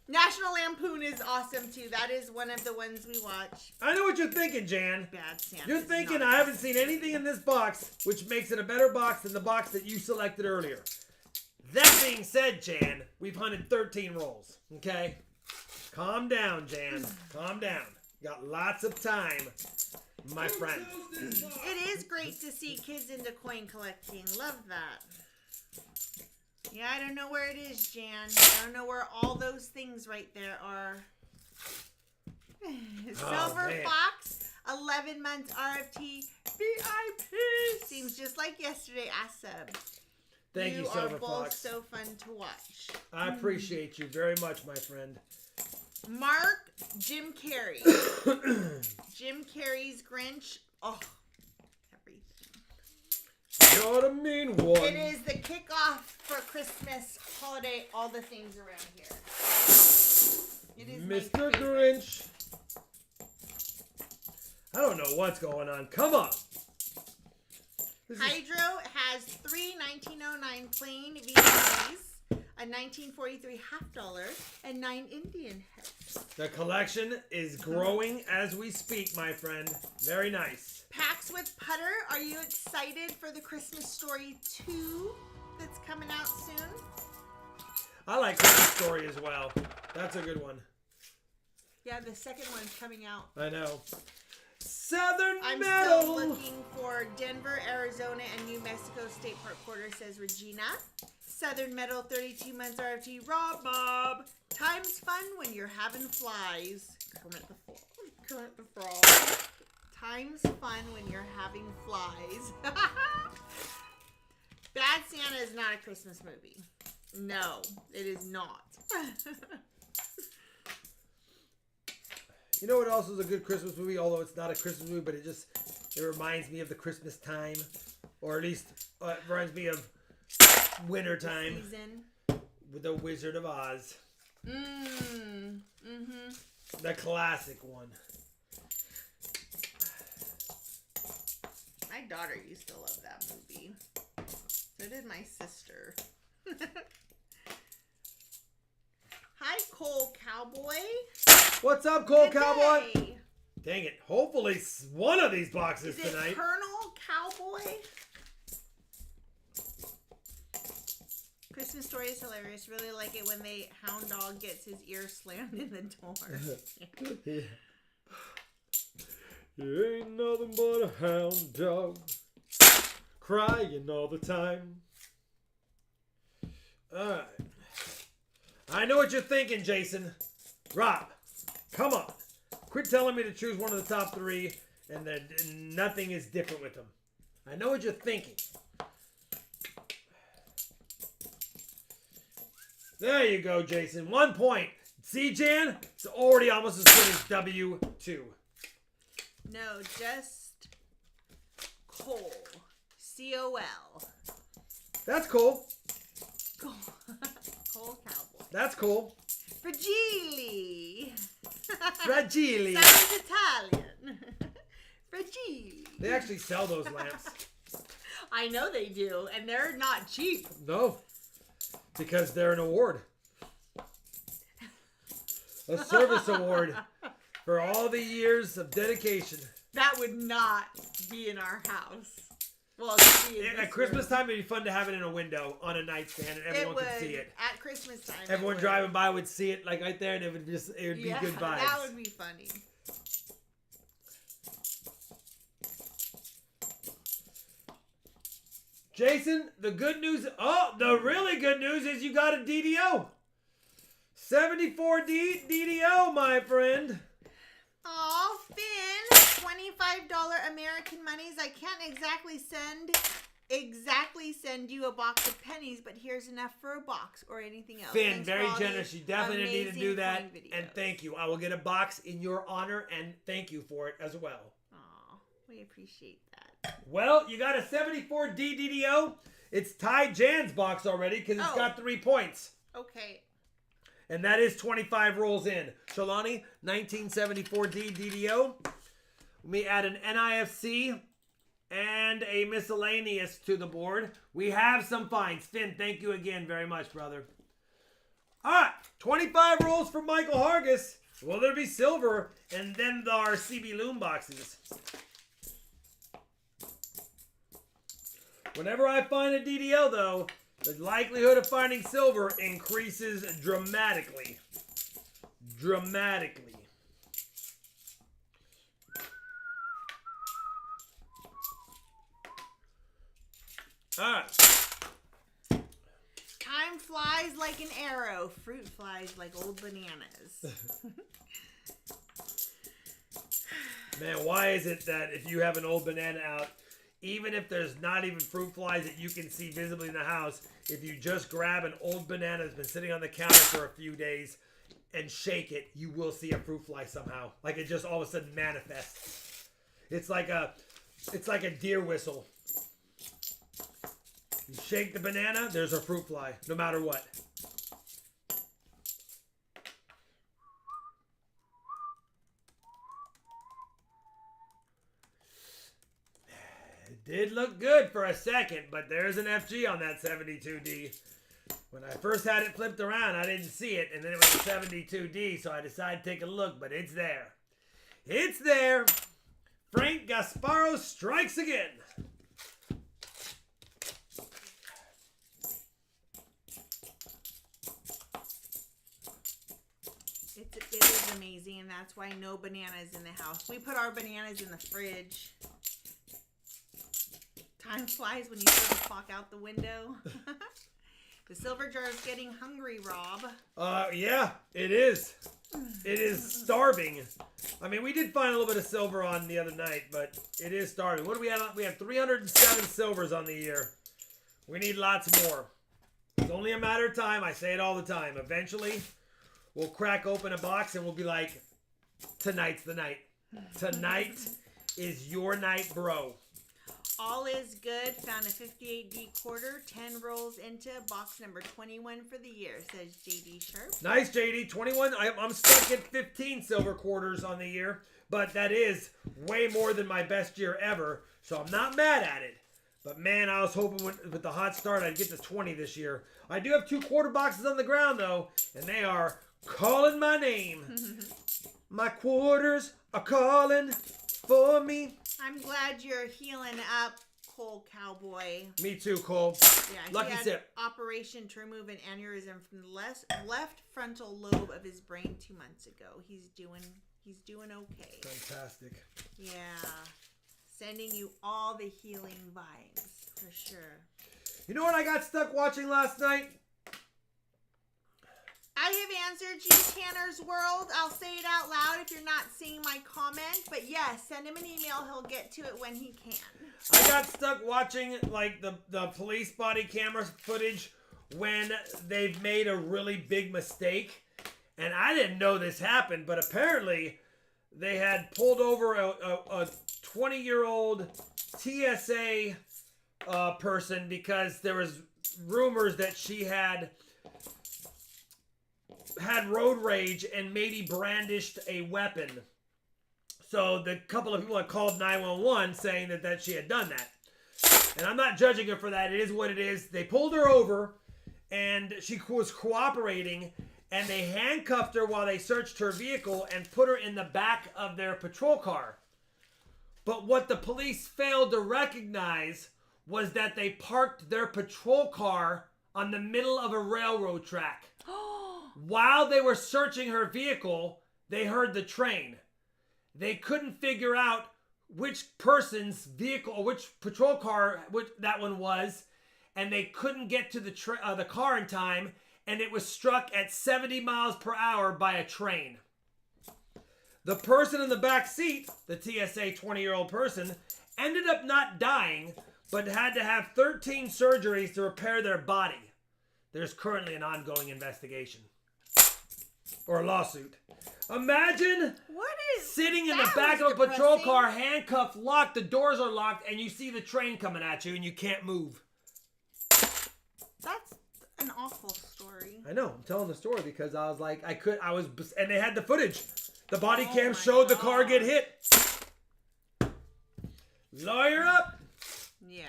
National Lampoon is awesome, too. That is one of the ones we watch. I know what you're thinking, Jan. Bad Santa. You're thinking I haven't seen anything in this box, which makes it a better box than the box that you selected earlier. That being said, Jan, we've hunted 13 rolls, okay? Calm down, Jan. Calm down. Got lots of time, my friend. It is great to see kids into coin collecting. Love that. Yeah, I don't know where it is, Jan. I don't know where all those things right there are. Silver Fox, 11 months RFT, VIP. Seems just like yesterday, Asub. Thank you, Silver Fox. You are both Fox. so fun to watch. I appreciate you very much, my friend. Mark, Jim Carrey. Jim Carrey's Grinch. Oh, everything. You're the mean one. It is the kickoff for Christmas, holiday, all the things around here. It is Mr. Grinch. I don't know what's going on. Come on. Hydro has 3 1909 plain VCs, a 1943 $half, and 9 Indian heads. The collection is growing as we speak, my friend. Very nice. Packs with Putter. Are you excited for the Christmas Story 2 that's coming out soon? I like Christmas Story as well. That's a good one. Yeah, the second one's coming out. I know. Southern I'm Metal. still looking for Denver, Arizona, and New Mexico State Park Quarter, says Regina. Southern Metal, 32 months RFT, Raw Bob. Time's fun when you're having flies. Kermit the Frog. Time's fun when you're having flies. Bad Santa is not a Christmas movie. No, it is not. You know what also is a good Christmas movie, although it's not a Christmas movie, but it reminds me of the Christmas time, or at least it reminds me of winter time. Season. With the Wizard of Oz. Mm-hmm. The classic one. My daughter used to love that movie. So did my sister. Hi, Cole Cowboy. What's up, Cole Good Cowboy? day. Dang it. Hopefully one of these boxes Is it tonight. Colonel Cowboy? Christmas Story is hilarious. Really like it when the hound dog gets his ear slammed in the door. Yeah. You ain't nothing but a hound dog crying all the time. Alright. I know what you're thinking, Jason. Rob, come on. Quit telling me to choose one of the top 3 and that nothing is different with them. I know what you're thinking. There you go, Jason. 1 point. See, Jan? It's already almost as good as W2. No, just Cole. C-O-L. That's cool. Cole. Cole Cowboy. That's cool. Fragile. Fragile. Sounds Italian. Fragile. They actually sell those lamps. I know they do, and they're not cheap. No, because they're an award. A service award for all the years of dedication. That would not be in our house. Well, At Christmas time, it'd be fun to have it in a window on a nightstand, and everyone could see it. At Christmas time, everyone driving by would see it like right there, and it would be good vibes. That would be funny. Jason, the good news. Oh, the really good news is you got a DDO. 74D DDO, my friend. Aw, Finn, $25 American monies. I can't exactly send you a box of pennies, but here's enough for a box or anything else. Finn, very generous. You definitely need to do that. And thank you. I will get a box in your honor, and thank you for it as well. Aw, we appreciate that. Well, you got a 74D DDO. It's tied Jan's box already because it's got 3 points. Okay. And that is 25 rolls in. Shalani, 1974D DDO. Let me add an NIFC and a miscellaneous to the board. We have some finds. Finn, thank you again very much, brother. All right, 25 rolls for Michael Hargis. Will there be silver? And then our CB Loom boxes. Whenever I find a DDO, though, the likelihood of finding silver increases dramatically. Dramatically. All right. Time flies like an arrow. Fruit flies like old bananas. Man, why is it that if you have an old banana out, even if there's not even fruit flies that you can see visibly in the house, if you just grab an old banana that's been sitting on the counter for a few days and shake it, you will see a fruit fly somehow. Like it just all of a sudden manifests. It's like a deer whistle. You shake the banana, there's a fruit fly, no matter what. It did look good for a second, but there's an FG on that 72D. When I first had it flipped around, I didn't see it, and then it was a 72D, so I decided to take a look, but it's there. It's there. Frank Gasparo strikes again. It is amazing, and that's why no bananas in the house. We put our bananas in the fridge. Time flies when you throw the clock out the window. The silver jar is getting hungry, Rob. Yeah, it is. It is starving. I mean, we did find a little bit of silver on the other night, but it is starving. What do we have? We have 307 silvers on the year. We need lots more. It's only a matter of time. I say it all the time. Eventually, we'll crack open a box and we'll be like, tonight's the night. Tonight is your night, bro. All is good. Found a 58D quarter. 10 rolls into box number 21 for the year, says JD Sharp. Nice, JD. 21. I'm stuck at 15 silver quarters on the year, but that is way more than my best year ever, so I'm not mad at it. But man, I was hoping with the hot start I'd get to 20 this year. I do have 2 quarter boxes on the ground, though, and they are calling my name. My quarters are calling for me. I'm glad you're healing up, Cole Cowboy. Me too, Cole. Yeah, Lucky he had sip. operation to remove an aneurysm from the left frontal lobe of his brain 2 months ago. He's doing okay. Fantastic. Yeah. Sending you all the healing vibes, for sure. You know what I got stuck watching last night? I have answered you, Tanner's World. I'll say it out loud if you're not seeing my comment. But yes, send him an email. He'll get to it when he can. I got stuck watching like the police body camera footage when they've made a really big mistake. And I didn't know this happened, but apparently they had pulled over a 20-year-old TSA person because there was rumors that she had had road rage and maybe brandished a weapon. So the couple of people had called 911 saying that she had done that. And I'm not judging her for that. It is what it is. They pulled her over and she was cooperating, and they handcuffed her while they searched her vehicle and put her in the back of their patrol car. But what the police failed to recognize was that they parked their patrol car on the middle of a railroad track. While they were searching her vehicle, they heard the train. They couldn't figure out which person's vehicle or which patrol car that one was, and they couldn't get to the car in time, and it was struck at 70 miles per hour by a train. The person in the back seat, the TSA 20-year-old person, ended up not dying, but had to have 13 surgeries to repair their body. There's currently an ongoing investigation. Or a lawsuit. Imagine sitting in the back of a patrol car, handcuffed, locked, the doors are locked, and you see the train coming at you and you can't move. That's an awful story. I know. I'm telling the story because I was like, and they had the footage. The body cam showed the car get hit. Lawyer up. Yeah.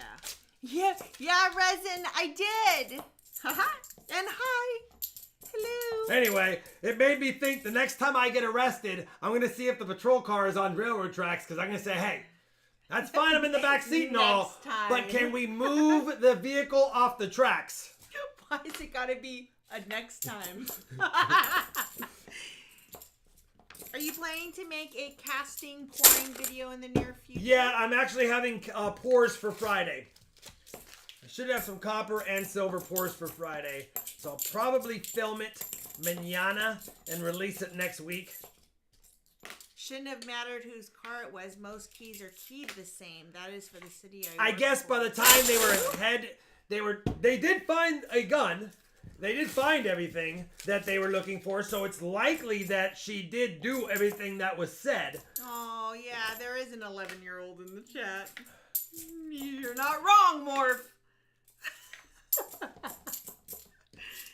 Yeah, Resin, I did. Haha. And hi. Hello. Anyway, it made me think the next time I get arrested, I'm going to see if the patrol car is on railroad tracks, because I'm going to say, hey, that's fine, I'm in the back seat and all, but can we move the vehicle off the tracks? Why has it got to be a next time? Are you planning to make a casting pouring video in the near future? Yeah, I'm actually having pours for Friday. I should have some copper and silver pours for Friday. So I'll probably film it mañana and release it next week. Shouldn't have mattered whose car it was. Most keys are keyed the same. That is for the city I guess by the time they did find a gun. They did find everything that they were looking for, so it's likely that she did do everything that was said. Oh, yeah, there is an 11-year-old in the chat. You're not wrong, Morph.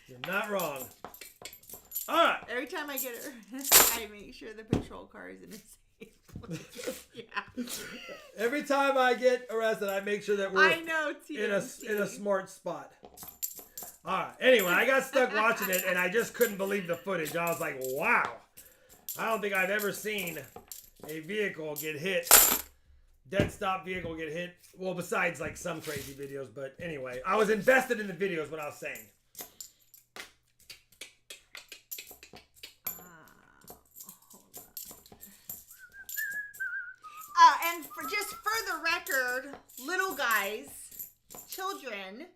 You're not wrong. All right. Every time I get her, I make sure the patrol car is in a safe place. Yeah. Every time I get arrested, I make sure that we're in a smart spot. All right. Anyway, I got stuck watching it, and I just couldn't believe the footage. I was like, wow. I don't think I've ever seen a vehicle get hit. Dead stop vehicle get hit. Well, besides like some crazy videos. But anyway, I was invested in the videos, what I was saying. And just for the record, little guys, children,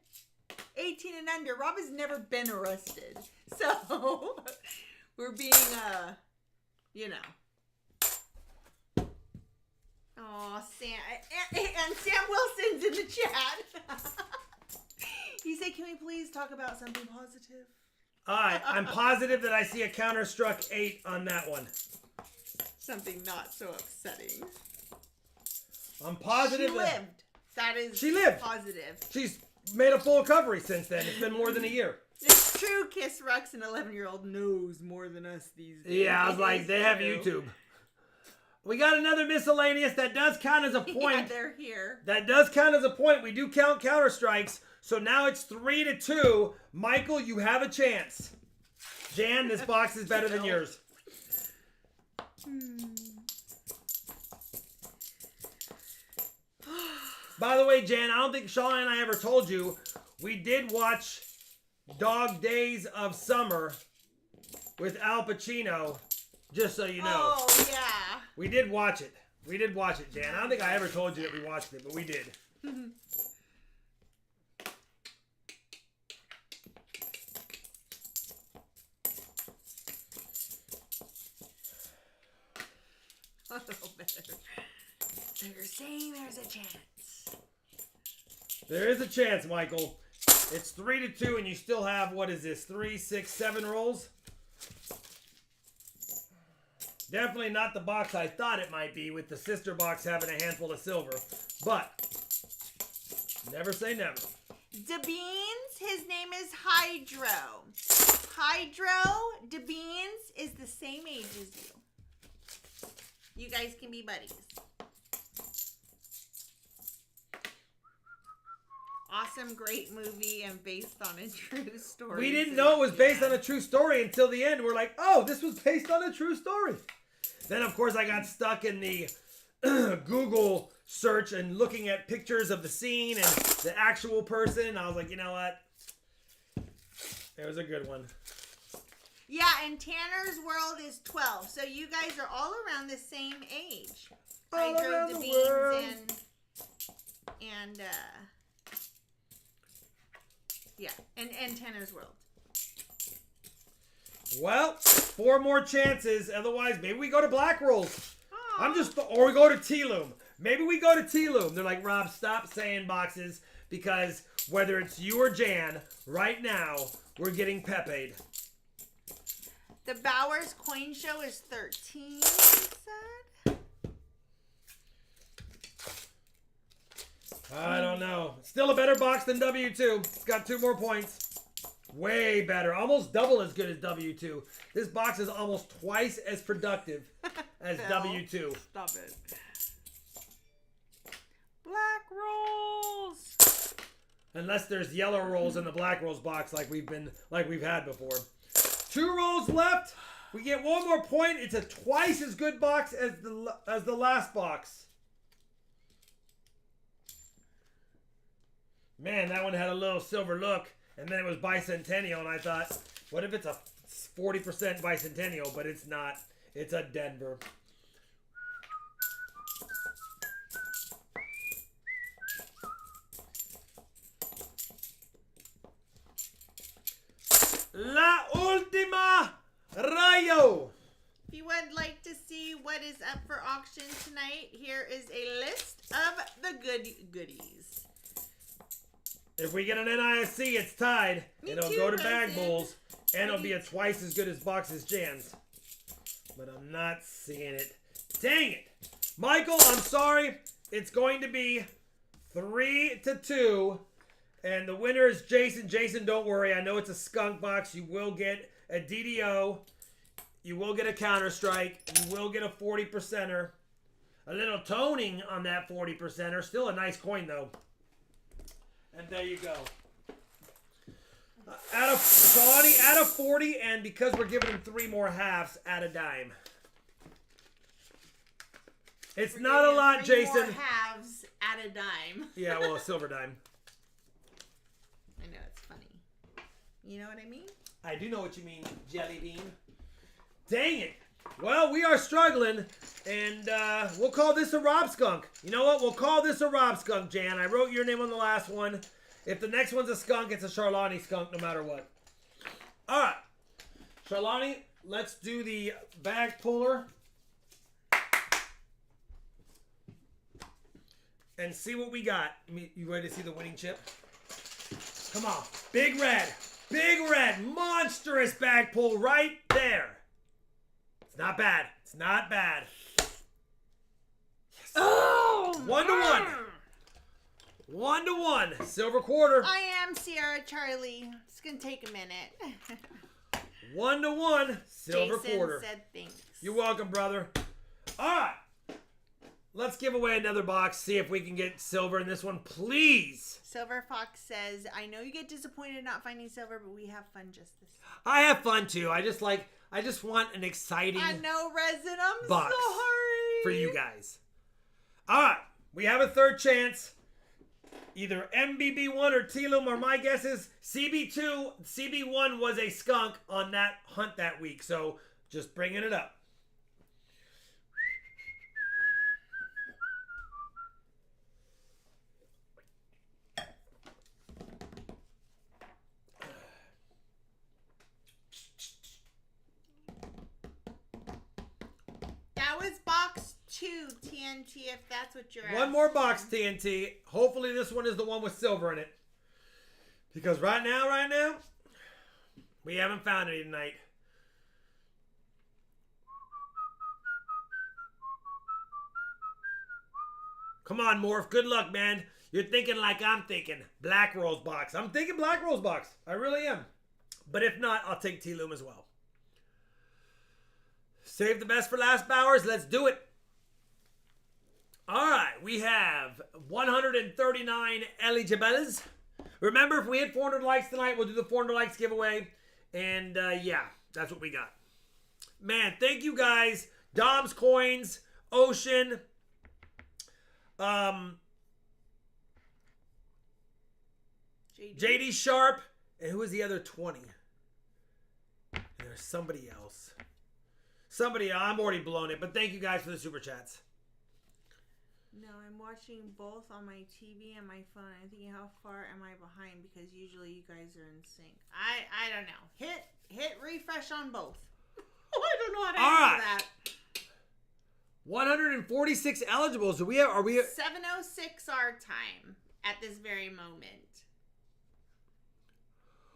18 and under, Rob has never been arrested. So, we're being, Oh, Sam. And Sam Wilson's in the chat. He said, can we please talk about something positive? All right. I'm positive that I see a Counter-Struck 8 on that one. Something not so upsetting. I'm positive she lived. That is she lived. Positive. She's made a full recovery since then. It's been more than a year. It's true. Kiss Rux, an 11-year-old, knows more than us these days. Yeah, I was like, they have YouTube. We got another miscellaneous that does count as a point. Yeah, they're here. That does count as a point. We do count counter strikes. So now it's 3-2. Michael, you have a chance. Jan, this box is better than yours. By the way, Jan, I don't think Sean and I ever told you, we did watch Dog Days of Summer with Al Pacino, just so you know. Oh, yeah. We did watch it. We did watch it, Jan. I don't think I ever told you that we watched it, but we did. A little better. So you're saying there's a chance. There is a chance, Michael. It's 3-2, and you still have, what is this, 3, 6, 7 rolls? Definitely not the box I thought it might be, with the sister box having a handful of silver. But, never say never. DeBeans, his name is Hydro. Hydro, DeBeans is the same age as you. You guys can be buddies. Awesome, great movie and based on a true story. We didn't know it was based on a true story until the end. We're like, oh, this was based on a true story. Then, of course, I got stuck in the Google search and looking at pictures of the scene and the actual person. I was like, you know what? It was a good one. Yeah, and Tanner's world is 12. So you guys are all around the same age. All around the world. And Tanner's world. Well, 4 more chances. Otherwise, maybe we go to Black Rolls. Aww. Or we go to T-Loom. Maybe we go to T-Loom. They're like, Rob, stop saying boxes because whether it's you or Jan, right now, we're getting Pepe'd. The Bowers coin show is 13, you said? I don't know. Still a better box than W2. It's got 2 more points. Way better. Almost double as good as W2. This box is almost twice as productive as W2. Stop it. Black rolls. Unless there's yellow rolls in the Black Rolls box like we've had before. 2 rolls left. We get 1 more point. It's a twice as good box as the last box. Man, that one had a little silver look. And then it was Bicentennial, and I thought, what if it's a 40% Bicentennial? But it's not. It's a Denver. La Última Rayo. If you would like to see what is up for auction tonight, here is a list of the goodies. If we get an NISC, it's tied. It'll go to Bag Bulls, and it'll be a twice as good as box as Jan's. But I'm not seeing it. Dang it. Michael, I'm sorry. It's going to be 3-2. And the winner is Jason. Jason, don't worry. I know it's a skunk box. You will get a DDO. You will get a Counter-Strike. You will get a 40%er. A little toning on that 40%er. Still a nice coin, though. And there you go. Out of 40, and because we're giving him 3 more halves, add a dime. It's not a lot, Jason. 3 more halves at a dime. Yeah, well, a silver dime. I know, it's funny. You know what I mean? I do know what you mean, Jelly Bean. Dang it. Well, we are struggling, and we'll call this a Rob Skunk. You know what? We'll call this a Rob Skunk, Jan. I wrote your name on the last one. If the next one's a skunk, it's a Charlani skunk no matter what. All right. Charlani, let's do the bag puller. And see what we got. You ready to see the winning chip? Come on. Big red. Big red. Monstrous bag pull right there. It's not bad. It's not bad. Yes. Oh! 1-1. 1-1. Silver quarter. I am Sierra Charlie. It's going to take a minute. 1-1. Silver Jason quarter. Said thanks. You're welcome, brother. All right. Let's give away another box. See if we can get silver in this one, please. Silver Fox says, I know you get disappointed not finding silver, but we have fun just this time. I have fun too. I just want an exciting I know, Resin. I'm box so sorry. for you guys. All right. We have a third chance. Either MBB1 or T-Loom, or my guess is CB2. CB1 was a skunk on that hunt that week. So just bringing it up. That was box 2 TNT, if that's what you're asking. One more box TNT. Hopefully this one is the one with silver in it. Because right now, we haven't found any tonight. Come on, Morph. Good luck, man. You're thinking like I'm thinking. Black Rolls box. I'm thinking Black Rolls box. I really am. But if not, I'll take T-Loom as well. Save the best for last, Bowers. Let's do it. All right. We have 139 eligibles. Remember, if we hit 400 likes tonight, we'll do the 400 likes giveaway. And yeah, that's what we got. Man, thank you guys. Dom's Coins, Ocean, JD Sharp, and who was the other 20? And there's somebody else. I'm already blown it, but thank you guys for the super chats. No, I'm watching both on my TV and my phone. I'm thinking, how far am I behind? Because usually you guys are in sync. I don't know. Hit refresh on both. Oh, I don't know how to do that. 146 eligibles. Are we 7:06 our time at this very moment.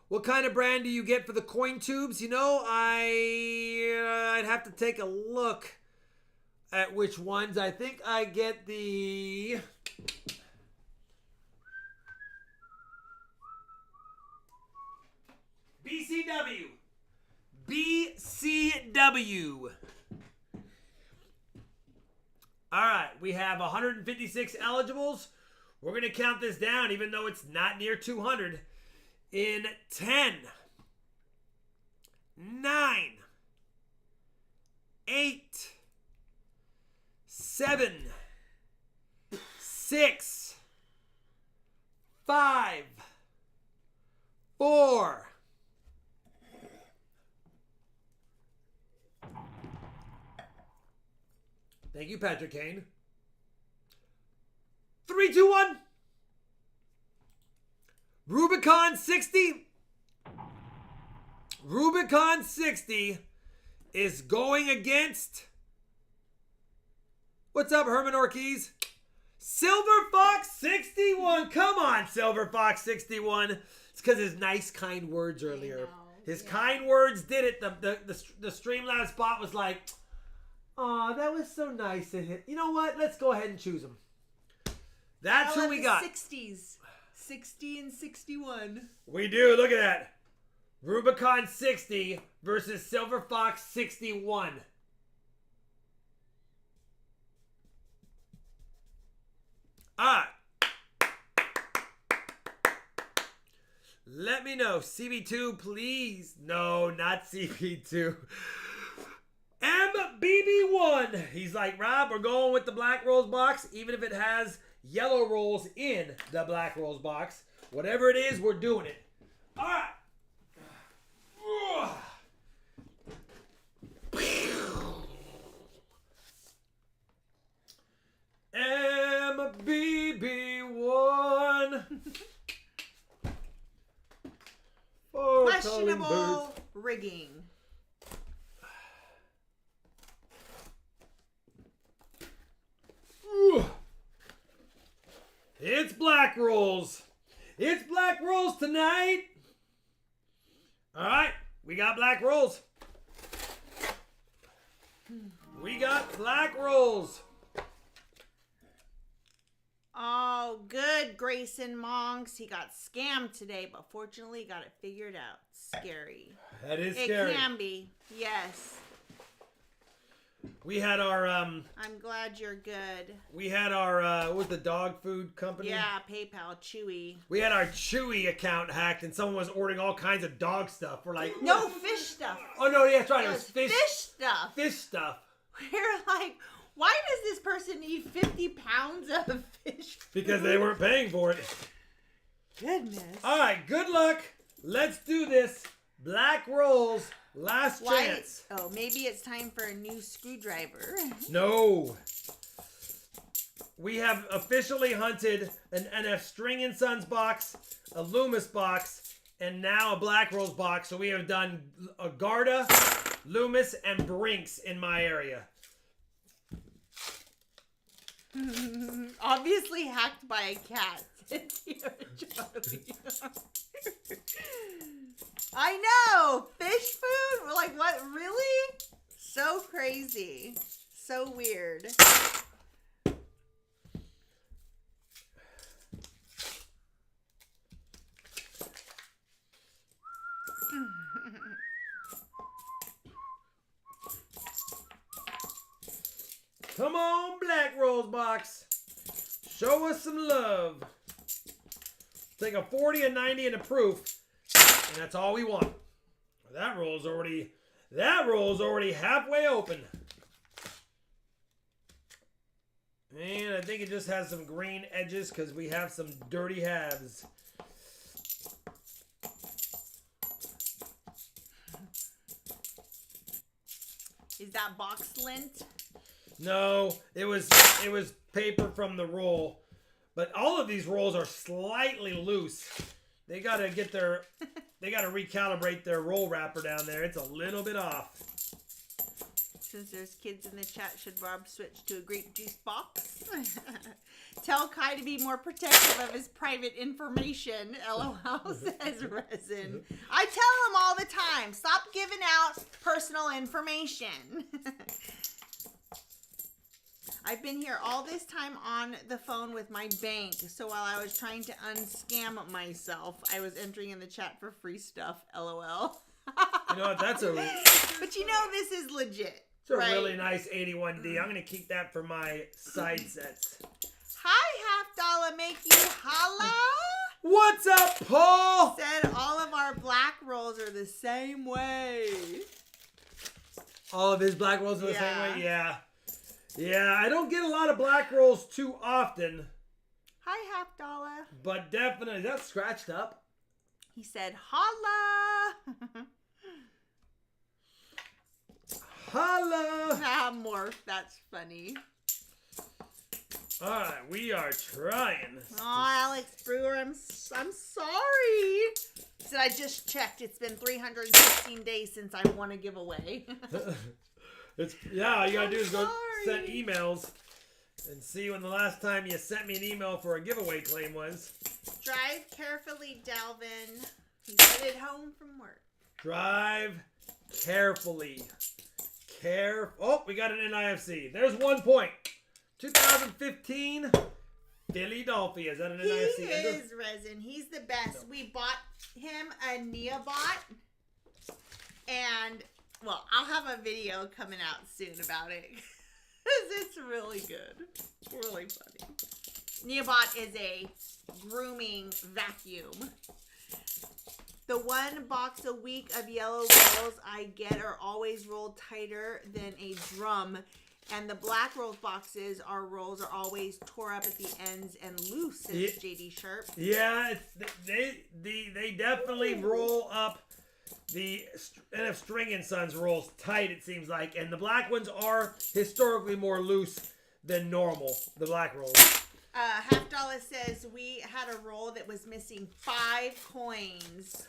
What kind of brand do you get for the coin tubes? You know, I'd have to take a look at which ones. I think I get the BCW. All right, we have 156 eligibles. We're going to count this down, even though it's not near 200. In 10, 9, 8, 7, 6, 5, 4, 3. Thank you, Patrick Kane. 3, 2, 1. Rubicon 60. Rubicon 60 is going against. What's up, Herman Ortiz? Silver Fox 61. Come on, Silver Fox 61. It's because his nice, kind words earlier. His kind words did it. The Streamlabs spot was like, "Aw, that was so nice to hit." You know what? Let's go ahead and choose him. That's who we got. 60s. 60 and 61. We do. Look at that. Rubicon 60 versus Silver Fox 61. All right. Let me know. CB2, please. No, not CB2. MBB1. He's like, Rob, we're going with the Black Rolls box, even if it has yellow rolls in the Black Rolls box. Whatever it is, we're doing it. All right. MBB1. Questionable rigging. It's Black Rolls. It's Black Rolls tonight. All right, we got Black Rolls. We got Black Rolls. Oh, good, Grayson Monks. He got scammed today, but fortunately got it figured out. Scary. That is scary. It can be, yes. We had our I'm glad you're good. We had our what was the dog food company? Yeah, PayPal, Chewy. We had our Chewy account hacked, and someone was ordering all kinds of dog stuff. We're like, no, fish stuff. Oh no, yeah, that's right. It was fish stuff. Fish stuff. We're like, why does this person need 50 pounds of fish food? Because they weren't paying for it. Goodness. All right, good luck. Let's do this. Black Rolls, last chance. Oh, maybe it's time for a new screwdriver. No. We have officially hunted an NF String & Sons box, a Loomis box, and now a Black Rolls box. So we have done a Garda, Loomis, and Brinks in my area. Obviously hacked by a cat. I know! Fish food? We're like, what? Really? So crazy. So weird. Come on, Black Rolls box. Show us some love. Take a 40, a 90, and a proof. And that's all we want. That roll's already halfway open. And I think it just has some green edges because we have some dirty halves. Is that box lint? No, it was paper from the roll. But all of these rolls are slightly loose. They gotta recalibrate their roll wrapper down there. It's a little bit off. Since there's kids in the chat, should Rob switch to a grape juice box? Tell Kai to be more protective of his private information. LOL, says Resin. I tell him all the time, stop giving out personal information. I've been here all this time on the phone with my bank, so while I was trying to unscam myself, I was entering in the chat for free stuff. LOL. You know what? But you know this is legit. It's a really nice 81D. I'm gonna keep that for my side sets. Hi, $50 make you holla. What's up, Paul? Said all of our black rolls are the same way. All of his black rolls are the same way? Yeah. Yeah, I don't get a lot of black rolls too often. Hi, $50. But definitely, that's scratched up. He said, holla. Holla. Ah, Morph, that's funny. All right, we are trying. Oh, Alex Brewer, I'm sorry. Said I just checked. It's been 316 days since I won a giveaway. You gotta do is go send emails and see when the last time you sent me an email for a giveaway claim was. Drive carefully, Dalvin. He's headed home from work. Drive carefully. Oh, we got an NIFC. There's 1 point. 2015 Philadelphia. Is that an NIFC? He is Resin. He's the best. No. We bought him a Neobot. And, well, I'll have a video coming out soon about it. Because it's really good. Really funny. Neobot is a grooming vacuum. The one box a week of yellow rolls I get are always rolled tighter than a drum. And the black roll boxes, our rolls are always tore up at the ends and loose, says JD Sharp. Yeah, they definitely roll up. The NF String & Sons rolls tight, it seems like. And the black ones are historically more loose than normal, the black rolls. $50 says we had a roll that was missing 5 coins.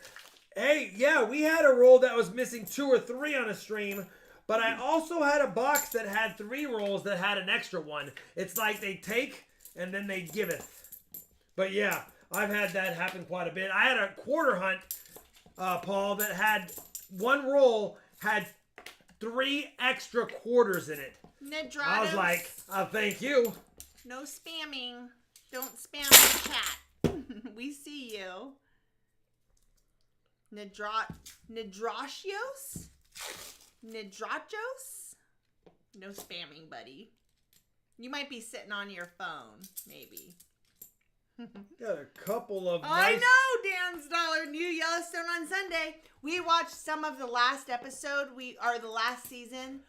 Hey, yeah, we had a roll that was missing 2 or 3 on a stream. But I also had a box that had 3 rolls that had an extra one. It's like they take and then they giveth. But yeah, I've had that happen quite a bit. I had a quarter hunt, Paul, that had 1 roll had 3 extra quarters in it. Nedrados. I was like, thank you. No spamming. Don't spam the chat. We see you. Nedrachios? Nidrachos? No spamming, buddy. You might be sitting on your phone, maybe. Got a couple of I know, Dan's Dollar, new Yellowstone on Sunday. We watched some of the last episode, the last season.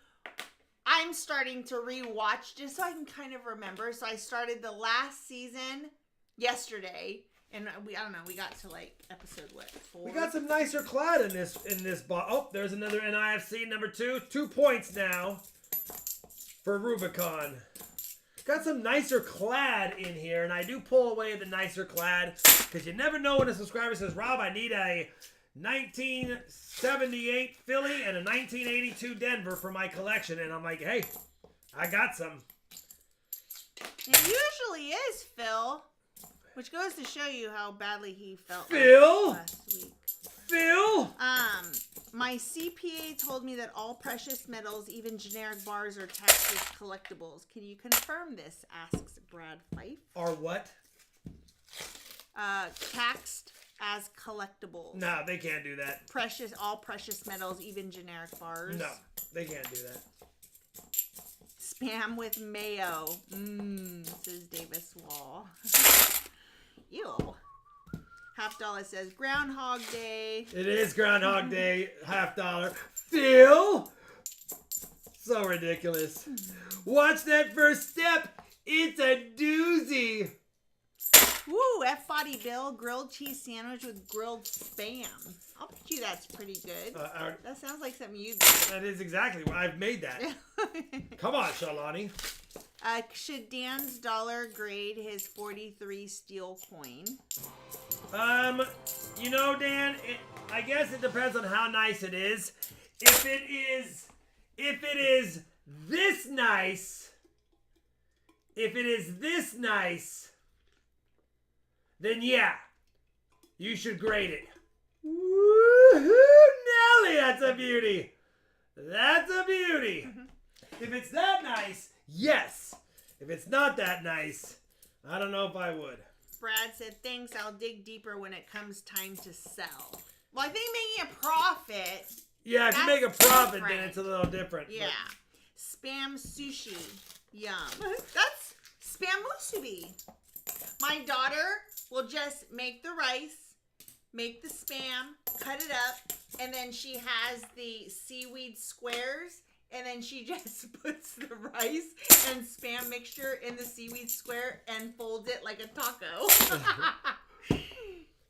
I'm starting to rewatch just so I can kind of remember. So I started the last season yesterday. And I don't know, we got to like episode 4? We got some nicer clad in this box. Oh, there's another NIFC number 2. 2 points now for Rubicon. Got some nicer clad in here, and I do pull away the nicer clad because you never know when a subscriber says, Rob, I need a 1978 Philly and a 1982 Denver for my collection. And I'm like, hey, I got some. It usually is, Phil. Which goes to show you how badly he felt Phil? last week. Phil? My CPA told me that all precious metals, even generic bars, are taxed as collectibles. Can you confirm this? Asks Brad Fife. Are what? Taxed as collectibles. No, they can't do that. All precious metals, even generic bars. No, they can't do that. Spam with mayo. Says Davis Wall. Ew. $50 says Groundhog Day. It is Groundhog Day. $50. Phil. So ridiculous. Watch that first step. It's a doozy. Woo, F-Body Bill, grilled cheese sandwich with grilled Spam. I'll bet you that's pretty good. That sounds like something you'd do. That is exactly what I've made that. Come on, Shalani. Should Dan's dollar grade his 43 steel coin? You know, Dan, I guess it depends on how nice it is. If it is this nice, then yeah, you should grade it. Woohoo, Nelly, that's a beauty. That's a beauty. If it's that nice, yes. If it's not that nice, I don't know if I would. Brad said, thanks, I'll dig deeper when it comes time to sell. Well, I think making a profit. Yeah, if you make a profit, different. then it's a little different. Yeah. Spam sushi. Yum. That's spam musubi. My daughter will just make the rice, make the spam, cut it up, and then she has the seaweed squares, and then she just puts the rice and spam mixture in the seaweed square and folds it like a taco.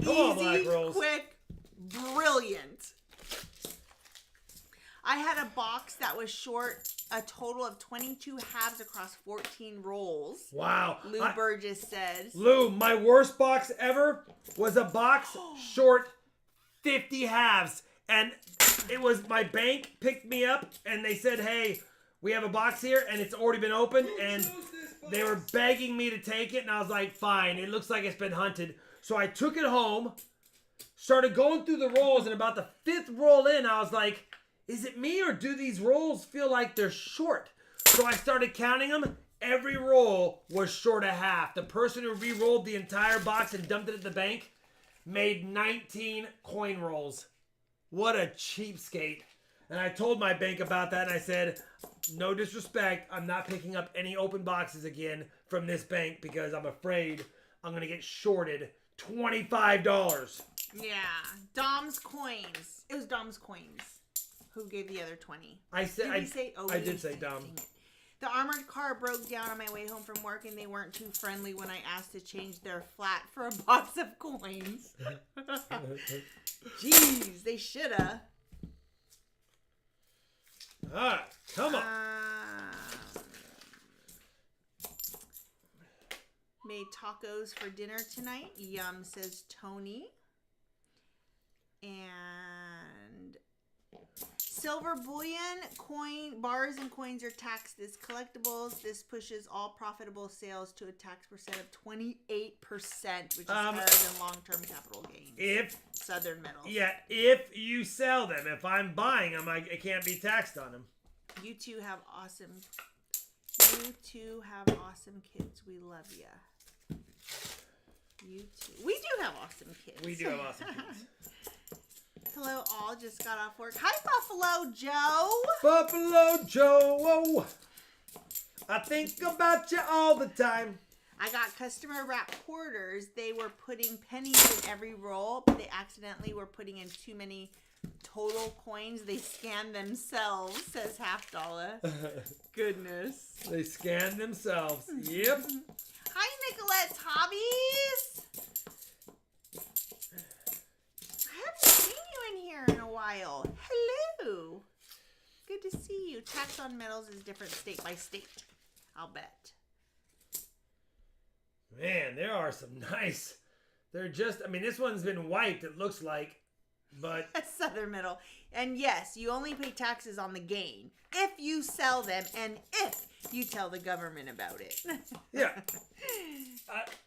Come on, Black Rolls. Quick, brilliant. I had a box that was short a total of 22 halves across 14 rolls. Wow. Lou Burgess says. Lou, my worst box ever was a box short 50 halves. And it was my bank picked me up and they said, hey, we have a box here and it's already been opened. And they were begging me to take it. And I was like, fine, it looks like it's been hunted. So I took it home, started going through the rolls, and about the 5th roll in, I was like, is it me or do these rolls feel like they're short? So I started counting them. Every roll was short a half. The person who re-rolled the entire box and dumped it at the bank made 19 coin rolls. What a cheapskate. And I told my bank about that and I said, no disrespect, I'm not picking up any open boxes again from this bank because I'm afraid I'm going to get shorted $25. Yeah. Dom's coins. It was Dom's coins. Who gave the other 20? I said did I did say Dom. The armored car broke down on my way home from work and they weren't too friendly when I asked to change their flat for a box of coins. Jeez, they shoulda. Alright, come on. Made tacos for dinner tonight. Yum, says Tony. And silver bullion, bars and coins are taxed as collectibles. This pushes all profitable sales to a tax percent of 28%, which is higher than long-term capital gains. Southern Metal. Yeah, if you sell them. If I'm buying them, I can't be taxed on them. You two have awesome kids. We love ya. You two. We do have awesome kids. We do have awesome kids. Hello, all. Just got off work. Hi, Buffalo Joe. Buffalo Joe. I think about you all the time. I got customer wrap quarters. They were putting pennies in every roll, but they accidentally were putting in too many total coins. They scanned themselves, says $50. Goodness. They scanned themselves. Yep. Hi, Nicolette's Hobbies. I haven't seen you in here in a while. Hello. Good to see you. Tax on metals is different state by state. I'll bet. Man, there are some nice. They're just, this one's been wiped, it looks like. But Southern Metal. And yes, you only pay taxes on the gain if you sell them and if you tell the government about it. Yeah.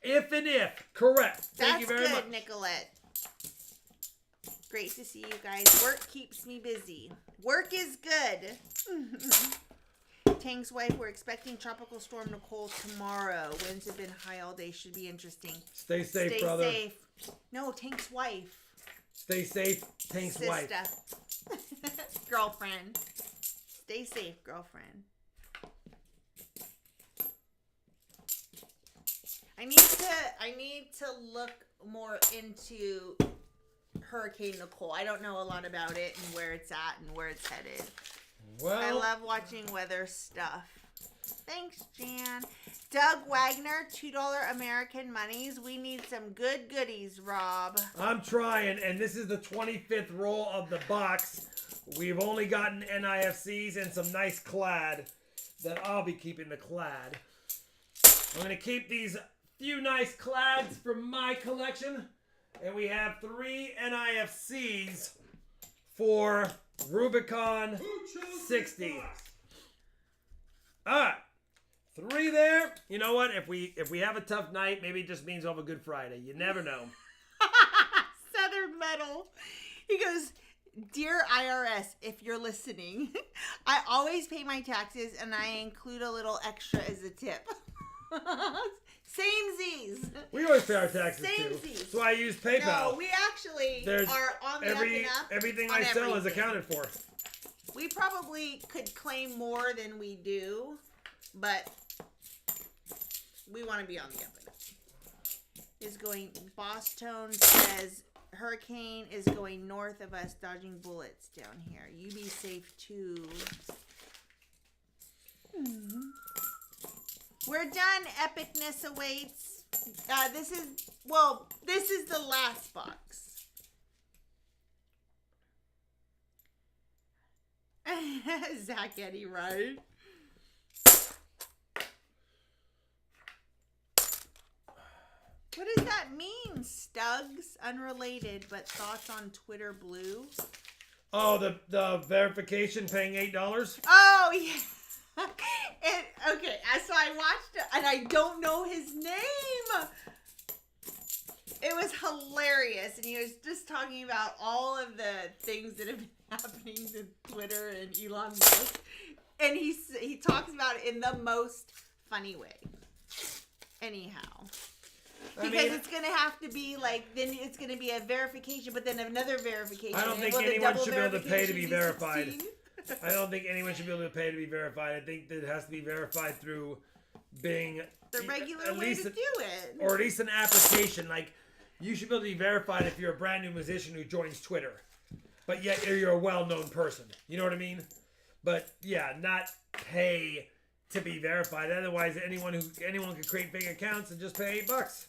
If and if. Correct. Thank you very much. That's good, Nicolette. Great to see you guys. Work keeps me busy. Work is good. Tang's wife, we're expecting Tropical Storm Nicole tomorrow. Winds have been high all day. Should be interesting. Stay safe, brother. Stay safe. No, Tank's wife. Stay safe, Tank's wife. Girlfriend. Stay safe, girlfriend. I need to look more into Hurricane Nicole. I don't know a lot about it and where it's at and where it's headed. Well, I love watching weather stuff. Thanks, Jan. Doug Wagner, $2 American monies. We need some good goodies, Rob. I'm trying, and this is the 25th roll of the box. We've only gotten NIFCs and some nice clad that I'll be keeping the clad. I'm going to keep these few nice clads from my collection. And we have 3 NIFCs for Rubicon 60. Alright. 3 there. You know what? If we have a tough night, maybe it just means we'll have a good Friday. You never know. Southern Metal. He goes, Dear IRS, if you're listening, I always pay my taxes and I include a little extra as a tip. Samesies. We always pay our taxes Samesies. too. So I use PayPal. No, we actually are on the up and up. Everything on I sell is everything. accounted for. We probably could claim more than we do, but we want to be on the up and up. Is going, Boss Tone says, Hurricane is going north of us, dodging bullets down here. You be safe too. We're done. Epicness awaits. This is the last box. Zach Eddie, right? What does that mean, Stugs? Unrelated, but thoughts on Twitter Blue? Oh, the verification paying $8? Oh, yeah. Okay, so I watched it, and I don't know his name. It was hilarious, and he was just talking about all of the things that have been happening to Twitter and Elon Musk, and he talks about it in the most funny way. Anyhow. Because it's going to have to be like, then it's going to be a verification, but then another verification. I don't think anyone should be able to pay to be verified. I don't think anyone should be able to pay to be verified. I think that it has to be verified through being the regular way to do it. Or at least an application. Like, you should be able to be verified if you're a brand new musician who joins Twitter. But yet you're a well-known person. You know what I mean? But yeah, not pay to be verified. Otherwise, anyone can create fake accounts and just pay $8.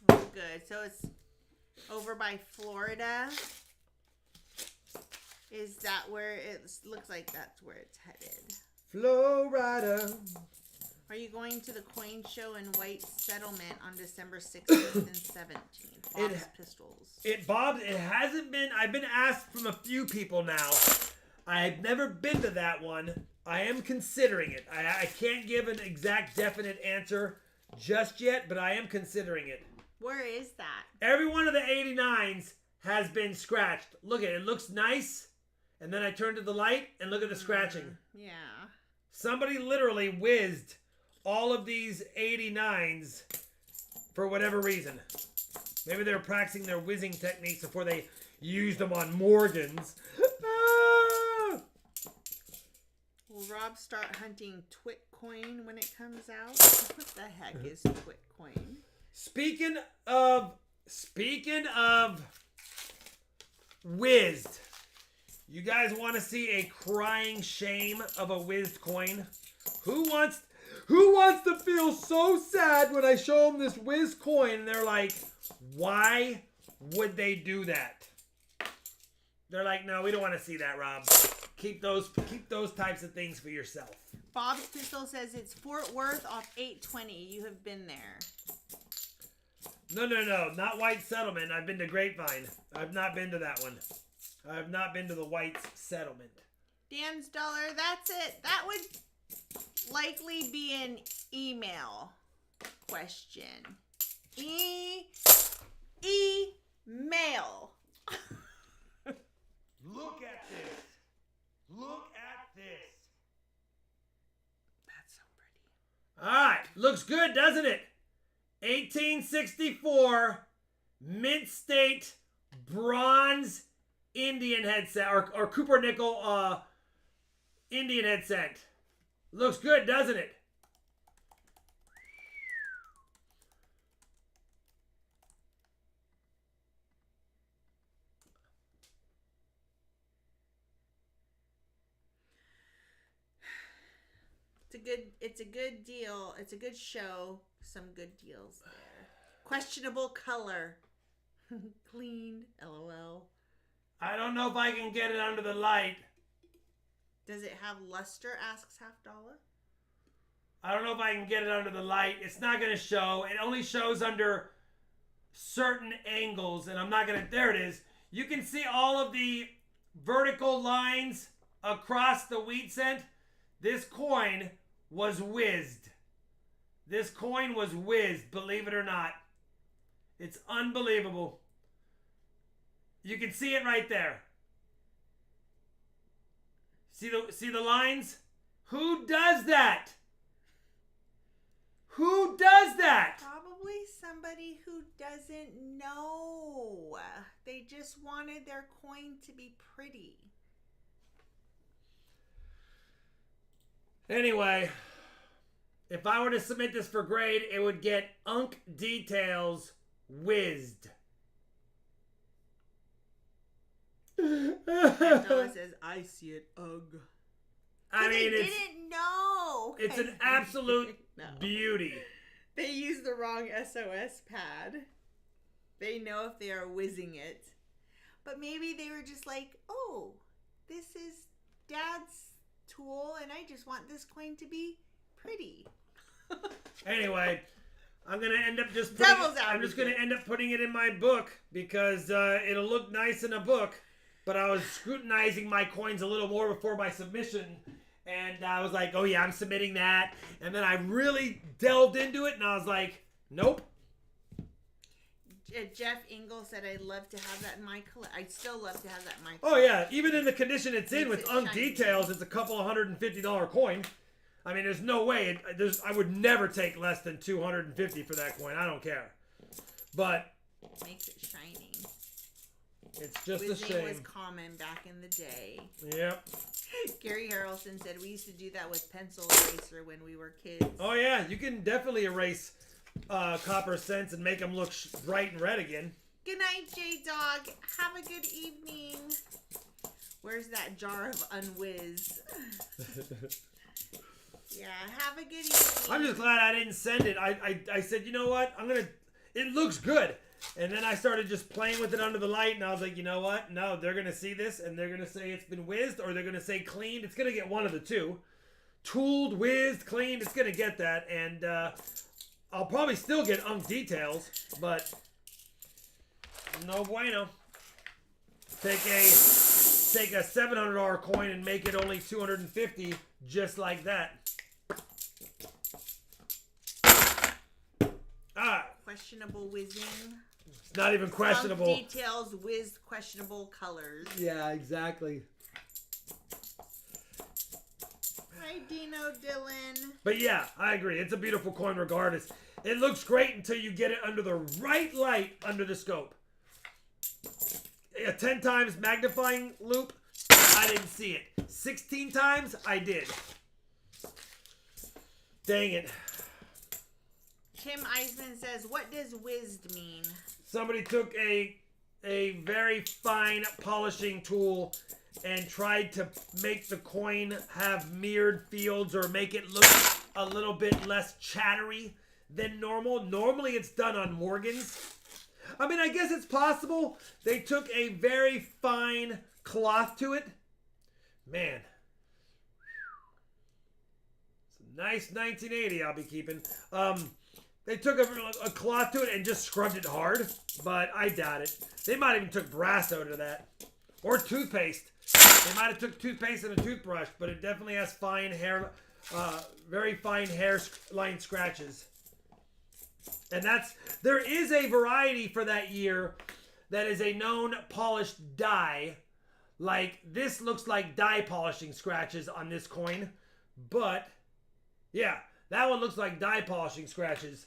Oh, good. So it's over by Florida. Is that where it looks like that's where it's headed? Florida. Are you going to the coin show in White Settlement on December 16th and 17th? Bob's Pistols. It hasn't been. I've been asked from a few people now. I've never been to that one. I am considering it. I can't give an exact definite answer just yet, but I am considering it. Where is that? Every one of the 89s has been scratched. Look at it. It looks nice. And then I turn to the light and look at the scratching. Yeah. Somebody literally whizzed all of these 89s for whatever reason. Maybe they were practicing their whizzing techniques before they used them on Morgans. Will Rob start hunting Twitcoin when it comes out? What the heck is Twitcoin? Speaking of whizzed, you guys want to see a crying shame of a whizzed coin? Who wants to feel so sad when I show them this whizzed coin and they're like, why would they do that? They're like, no, we don't want to see that, Rob. Keep those types of things for yourself. Bob's Pistol says it's Fort Worth off 820. You have been there. No, not White Settlement. I've been to Grapevine. I've not been to that one. I have not been to the White Settlement. Dan's Dollar, that's it. That would likely be an email question. Email. Look at this. Look at this. That's so pretty. All right. Looks good, doesn't it? 1864 Mint State Bronze Indian had sent, or Cooper Nickel Indian had sent. Looks good, doesn't it? It's a good deal. It's a good show. Some good deals there. Questionable color. Clean. LOL. I don't know if I can get it under the light. Does it have luster? Asks Half Dollar. I don't know if I can get it under the light. It's not going to show. It only shows under certain angles, and I'm not going to... There it is. You can see all of the vertical lines across the wheat cent. This coin was whizzed. This coin was whizzed, believe it or not. It's unbelievable. You can see it right there. See the lines? Who does that? Who does that? Probably somebody who doesn't know. They just wanted their coin to be pretty. Anyway, if I were to submit this for grade, it would get Unk Details whizzed. Dollar says, I see it. Ugh. I mean, they didn't know. It's an absolute beauty. They used the wrong SOS pad. They know if they are whizzing it. But maybe they were just like, oh, this is Dad's tool, and I just want this coin to be pretty. Anyway, I'm gonna end up just gonna end up putting it in my book because it'll look nice in a book. But I was scrutinizing my coins a little more before my submission, and I was like, oh yeah, I'm submitting that. And then I really delved into it, and I was like, nope. Jeff Engel said, I'd love to have that in my collection. I'd still love to have that in my collection. Oh yeah, even in the condition it's in with Unk Details, it's a couple $150 coin. I mean, there's no way. I would never take less than $250 for that coin. I don't care. But makes it shiny. It's just Whizzing a shame. was common back in the day. Yep. Gary Harrelson said we used to do that with pencil eraser when we were kids. Oh yeah, you can definitely erase copper cents and make them look bright and red again. Good night, J-Dog. Have a good evening. Where's that jar of unwhiz? Yeah, have a good evening. I'm just glad I didn't send it. I said, you know what? It looks good. And then I started just playing with it under the light, and I was like, you know what? No, they're going to see this, and they're going to say it's been whizzed, or they're going to say cleaned. It's going to get one of the two. Tooled, whizzed, cleaned, it's going to get that. And I'll probably still get Unk Details, but no bueno. Take a $700 coin and make it only $250, just like that. Questionable whizzing. It's not even questionable. Unk Details with questionable colors. Yeah, exactly. Hi, Dino Dylan. But yeah, I agree. It's a beautiful coin regardless. It looks great until you get it under the right light under the scope. A 10 times magnifying loop, I didn't see it. 16 times, I did. Dang it. Tim Eisman says, what does whizzed mean? Somebody took a very fine polishing tool and tried to make the coin have mirrored fields or make it look a little bit less chattery than normal. Normally it's done on Morgans. I mean, I guess it's possible. They took a very fine cloth to it. Man. It's a nice 1980 I'll be keeping. They took a cloth to it and just scrubbed it hard, but I doubt it. They might even took brass out of that. Or toothpaste. They might have took toothpaste and a toothbrush, but it definitely has fine hair, very fine hairline scratches. And there is a variety for that year that is a known polished die. Like, this looks like die polishing scratches on this coin. But, yeah, that one looks like die polishing scratches.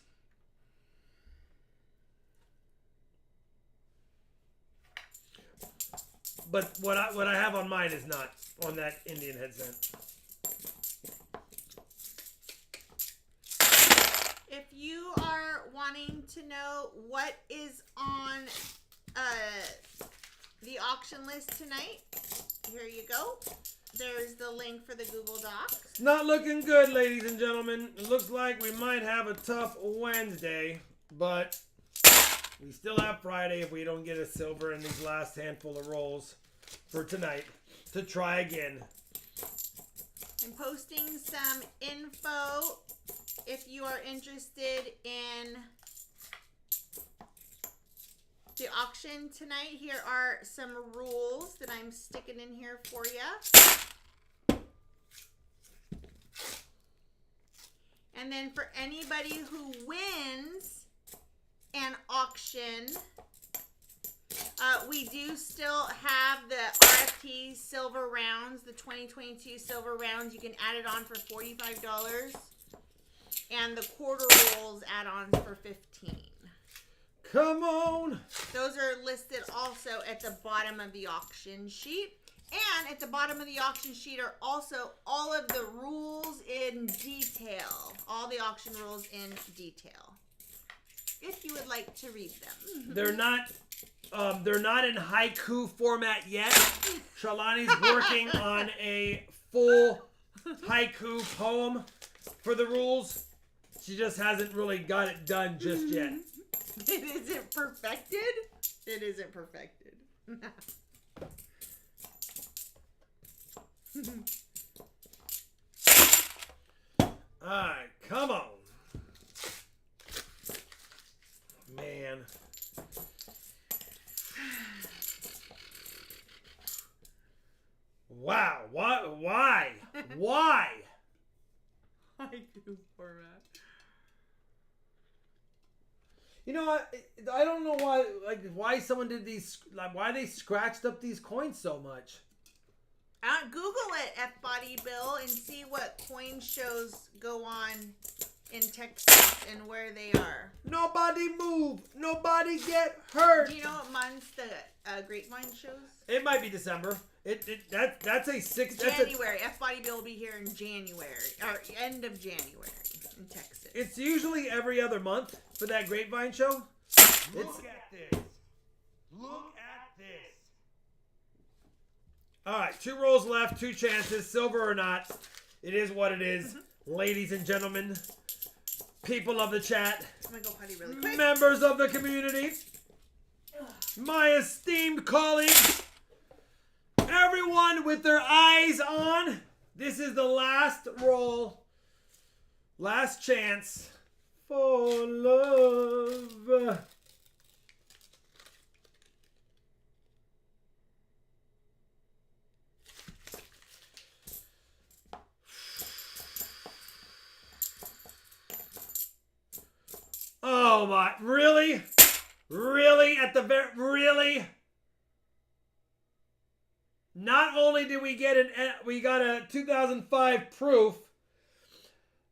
but what I have on mine is not on that Indian headset. If you are wanting to know what is on the auction list tonight, here you go. There's the link for the Google Docs. It's not looking good, ladies and gentlemen. It looks like we might have a tough Wednesday, but we still have Friday if we don't get a silver in these last handful of rolls for tonight to try again. I'm posting some info if you are interested in the auction tonight. Here are some rules that I'm sticking in here for you. And then for anybody who wins an auction, we do still have the RFT silver rounds, the 2022 silver rounds. You can add it on for $45. And the quarter rolls add-ons for $15. Come on! Those are listed also at the bottom of the auction sheet. And at the bottom of the auction sheet are also all of the rules in detail. All the auction rules in detail. If you would like to read them. They're not in haiku format yet. Charlani's working on a full haiku poem for the rules. She just hasn't really got it done just yet. It isn't perfected. It isn't perfected. Alright, come on. Man. Wow. Why? Why? Haiku format. You know, I don't know why someone did these, why they scratched up these coins so much. Google it, F-Body Bill, and see what coin shows go on in Texas and where they are. Nobody move. Nobody get hurt. Do you know what month the Grapevine shows? It might be December. That's a six. January. F-Body Bill will be here in January, or end of January in Texas. It's usually every other month for that Grapevine show. Look at this. Look at this. All right, 2 rolls left, 2 chances, silver or not. It is what it is, ladies and gentlemen, people of the chat, I'm gonna go potty really quick. members of the community, my esteemed colleagues, everyone with their eyes on. This is the last roll, last chance for love. Oh my, really? Really? Really? Not only did we get we got a 2005 proof,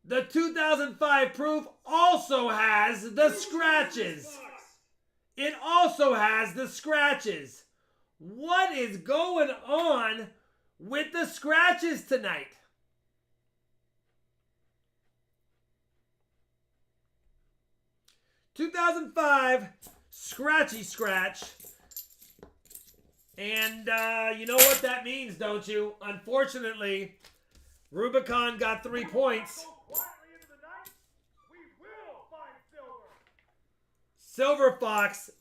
the 2005 proof also has the scratches. It also has the scratches. What is going on with the scratches tonight? $2005 scratchy scratch. And you know what that means, don't you? Unfortunately, Rubicon got 3 points. Silver Fox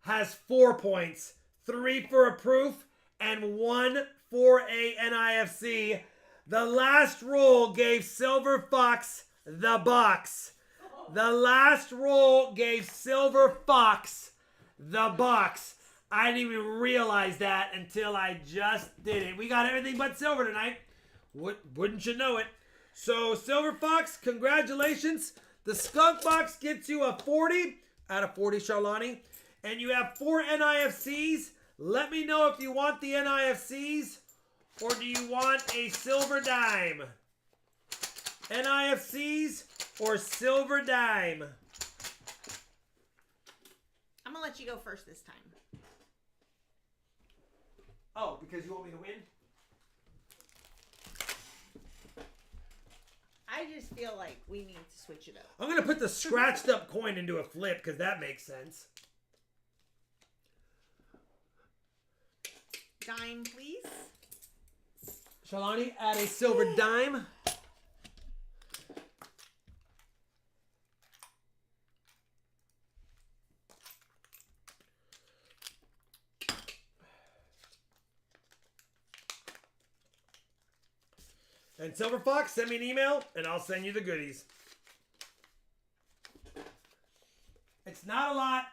has 4 points. 3 for a proof and 1 for a NIFC. The last roll gave Silver Fox the box. The last roll gave Silver Fox the box. I didn't even realize that until I just did it. We got everything but silver tonight. Wouldn't you know it? So, Silver Fox, congratulations. The Skunk Box gets you a 40 out of 40, Charlani. And you have 4 NIFCs. Let me know if you want the NIFCs or do you want a silver dime. NIFCs or silver dime. I'm going to let you go first this time. Oh, because you want me to win? I just feel like we need to switch it up. I'm going to put the scratched up coin into a flip because that makes sense. Dime, please. Shalani, add a silver dime. And Silver Fox, send me an email and I'll send you the goodies. It's not a lot,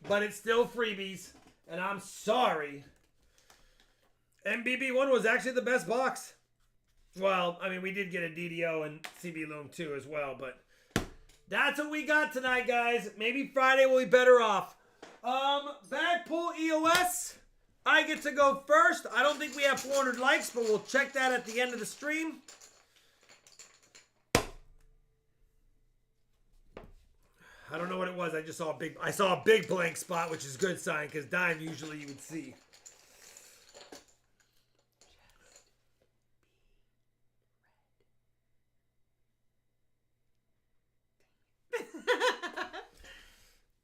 but it's still freebies. And I'm sorry. MBB1 was actually the best box. Well, I mean, we did get a DDO and CB Loom 2 as well, but that's what we got tonight, guys. Maybe Friday will be better off. Bag pull EOS. I get to go first. I don't think we have 400 likes, but we'll check that at the end of the stream. I don't know what it was. I just saw a big blank spot, which is a good sign because dime usually you would see.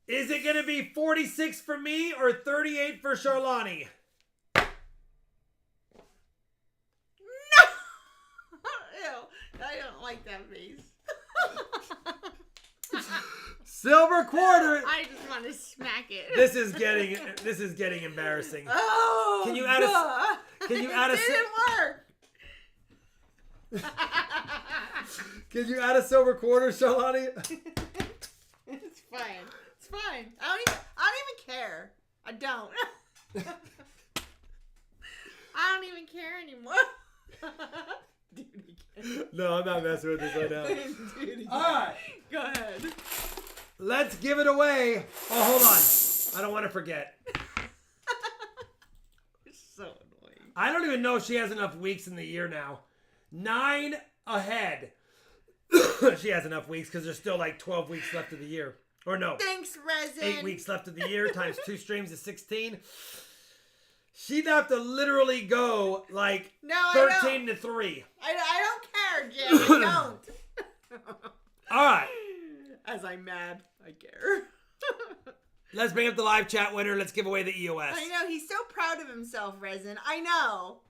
Is it going to be 46 for me or 38 for Charlani? No! Ew, I don't like that face. Silver quarter. I just want to smack it. This is getting embarrassing. Oh, Can you add a it didn't work. Can you add a silver quarter, Shalani? It's fine. It's fine. I don't even care. I don't. I don't even care anymore. Do it again. No, I'm not messing with this right now. Do it again. All right. Go ahead. Let's give it away. Oh, hold on. I don't want to forget. It's so annoying. I don't even know if she has enough weeks in the year now. 9 ahead. She has enough weeks because there's still like 12 weeks left of the year. Or no. Thanks, Resin. 8 weeks left of the year times 2 streams is 16. She'd have to literally go like 13 to 3. I don't care, Jim. I don't. All right. As I'm mad, I care. Let's bring up the live chat winner. Let's give away the EOS. I know. He's so proud of himself, Resin. I know.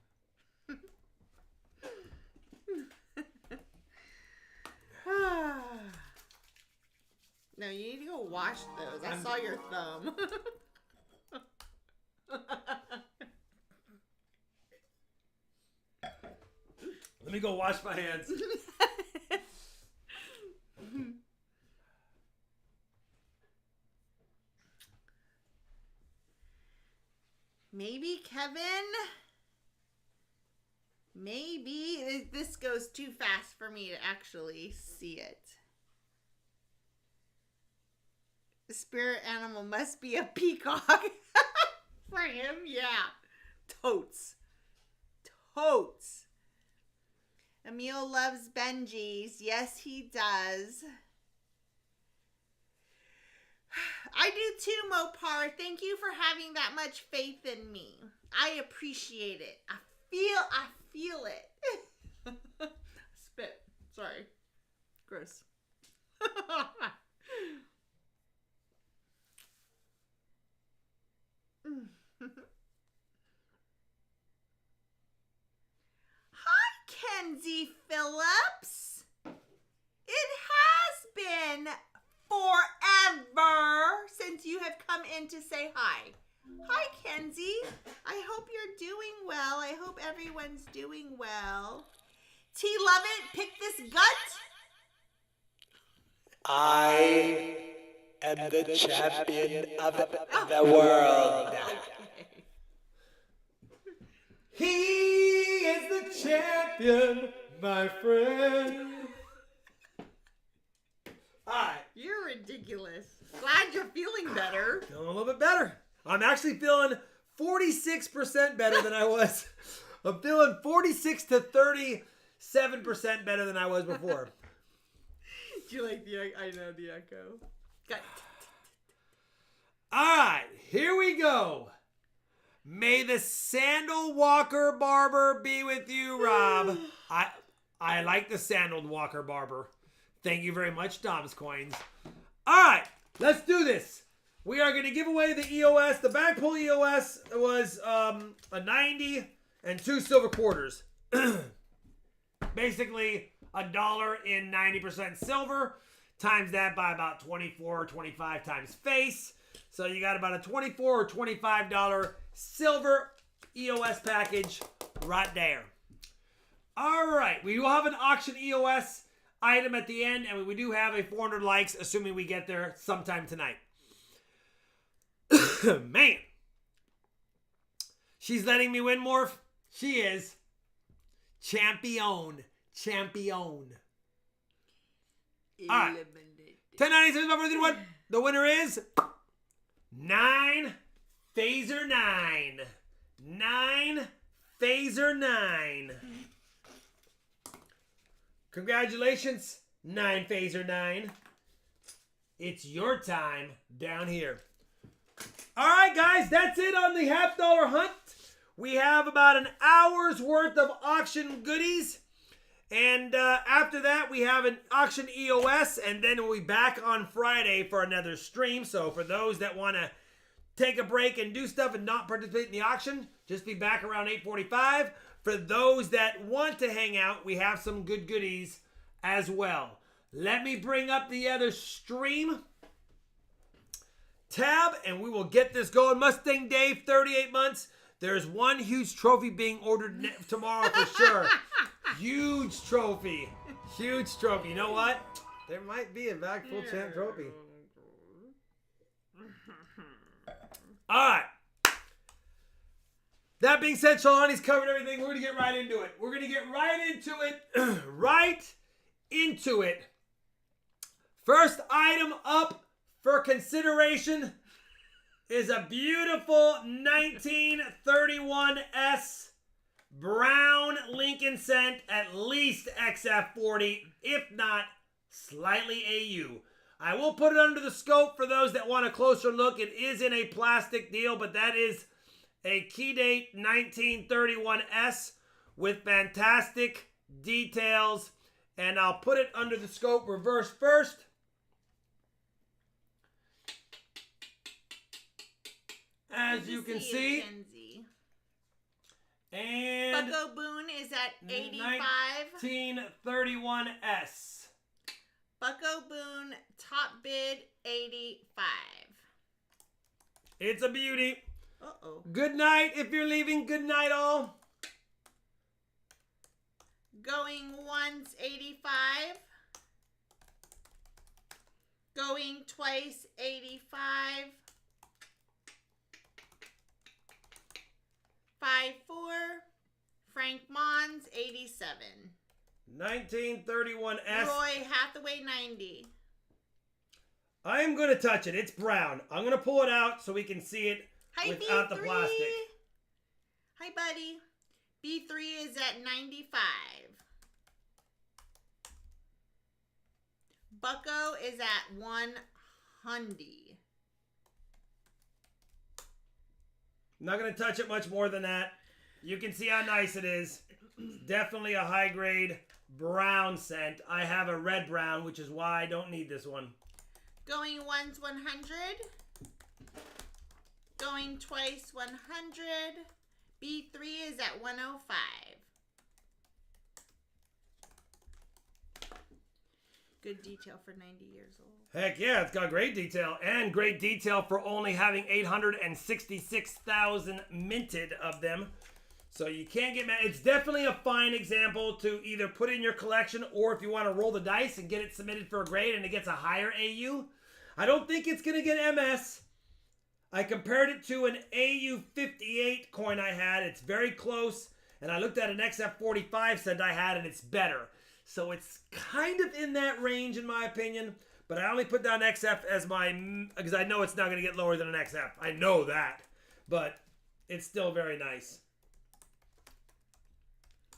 No, you need to go wash those. I saw your thumb. Let me go wash my hands. Maybe, Kevin? Maybe. This goes too fast for me to actually see it. The spirit animal must be a peacock. For him, yeah. Totes. Totes. Emil loves Benji's. Yes, he does. I do too, Mopar. Thank you for having that much faith in me. I appreciate it. I feel it. Spit. Sorry. Gross. Hi, Kenzie Phillips. It has been forever since you have come in to say hi. Hi, Kenzie. I hope you're doing well. I hope everyone's doing well. T-Lovett, pick this gut. I am the champion of the world. He is the champion, my friend. Alright. You're ridiculous. Glad you're feeling better. Feeling a little bit better. I'm actually feeling 46% better than I was. I'm feeling 46 to 37% better than I was before. Do you like the, I know the echo. Alright, here we go. May the Sandal Walker Barber be with you, Rob. I like the Sandal Walker Barber. Thank you very much, Dom's Coins. All right, let's do this. We are going to give away the EOS. The back pull EOS was a 90 and 2 silver quarters. Basically, $1 in 90% silver. Times that by about 24 or 25 times face. So you got about a $24 or $25 silver EOS package right there. All right, we will have an auction EOS item at the end, and we do have a 400 likes, assuming we get there sometime tonight. Man. She's letting me win, Morph. She is. Champion. All right. 1096, the winner is 9 Phaser 9. 9 Phaser 9. Congratulations, 9 Phaser 9. It's your time down here. All right, guys, that's it on the $50 hunt. We have about an hour's worth of auction goodies. And after that, we have an auction EOS, and then we'll be back on Friday for another stream. So for those that want to take a break and do stuff and not participate in the auction, just be back around 8:45. For those that want to hang out, we have some good goodies as well. Let me bring up the other stream tab, and we will get this going. Mustang Dave, 38 months. There's one huge trophy being ordered tomorrow for sure. Huge trophy. Huge trophy. You know what? There might be a back full champ trophy. All right. That being said, Shalani's covered everything. We're going to get right into it. We're going to get right into it. Right into it. First item up for consideration is a beautiful 1931S brown Lincoln Cent, at least XF40, if not slightly AU. I will put it under the scope for those that want a closer look. It is in a plastic deal, but that is a key date 1931S with fantastic details. And I'll put it under the scope reverse first. As you can see. And Bucko Boone is at 85. 1931S. Bucko Boone top bid 85. It's a beauty. Uh-oh. Good night if you're leaving. Good night all. Going once 85. Going twice 85. 5-4. Frank Mons 87. 1931S. Roy Hathaway 90. I am going to touch it. It's brown. I'm going to pull it out so we can see it without the plastic. Hi, buddy. B3 is at 95. Bucko is at 100. I'm not going to touch it much more than that. You can see how nice it is. It's definitely a high-grade brown scent. I have a red brown, which is why I don't need this one. Going once 100. Going twice 100. B3 is at 105. Good detail for 90 years old. Heck yeah, it's got great detail. And great detail for only having 866,000 minted of them. So you can't get mad. It's definitely a fine example to either put in your collection, or if you want to roll the dice and get it submitted for a grade and it gets a higher AU. I don't think it's going to get MS. I compared it to an AU58 coin I had. It's very close. And I looked at an XF45 cent I had, and it's better. So it's kind of in that range in my opinion. But I only put down XF as my, because I know it's not going to get lower than an XF. I know that. But it's still very nice.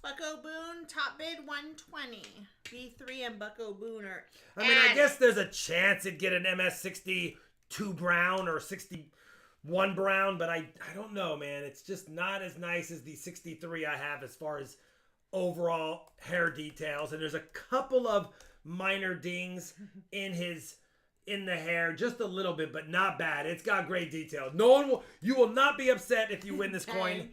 Bucko Boone, top bid 120. B3 and Bucko Boone are I mean, I guess there's a chance it'd get an MS62 brown or 61 one brown, but I don't know, man. It's just not as nice as the 63 I have as far as overall hair details. And there's a couple of minor dings in the hair, just a little bit, but not bad. It's got great detail. You will not be upset if you win this coin.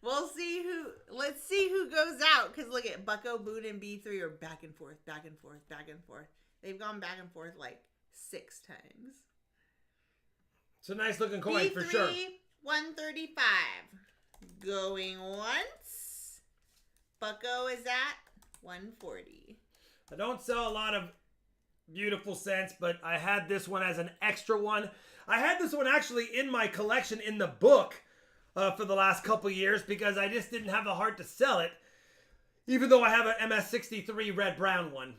Let's see who goes out. Because look at Bucko, Boone, and B3 are back and forth, back and forth, back and forth. They've gone back and forth like 6 times. It's a nice looking coin B3, for sure. 135. Going once. Bucko is at 140. I don't sell a lot of beautiful scents, but I had this one as an extra one. I had this one actually in my collection in the book for the last couple years because I just didn't have the heart to sell it, even though I have an MS63 red-brown one.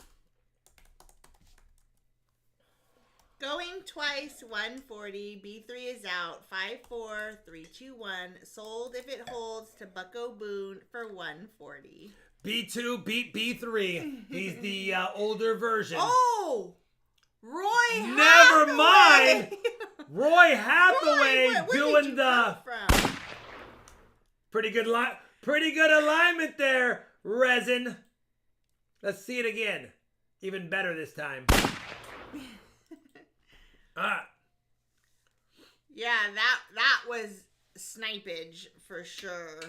Going twice, 140. B3 is out. 5-4, 3-2-1. Sold if it holds to Bucko Boone for 140. B2 beat B3. He's the older version. Oh! Roy Never Hathaway. mind! Roy Hathaway Roy, where doing did you the... come from? Pretty good alignment there, Resin. Let's see it again. Even better this time. Yeah, that was snipage for sure.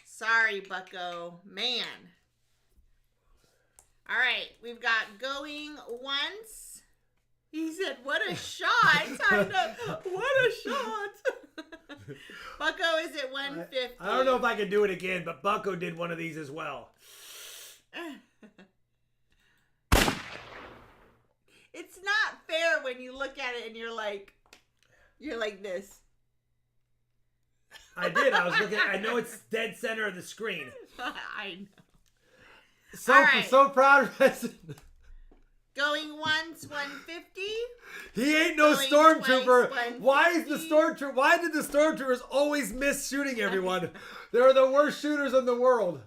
Sorry, Bucko. Man. All right, we've got going once. He said, what a shot. Time to, what a shot. Bucko is at 150. I don't know if I can do it again, but Bucko did one of these as well. It's not fair when you look at it and you're like this. I did. I was looking. I know it's dead center of the screen. I know. So All right. so proud of Resin. Going once, 150. He ain't no Going stormtrooper. twice, Why did the stormtroopers always miss shooting everyone? They're the worst shooters in the world.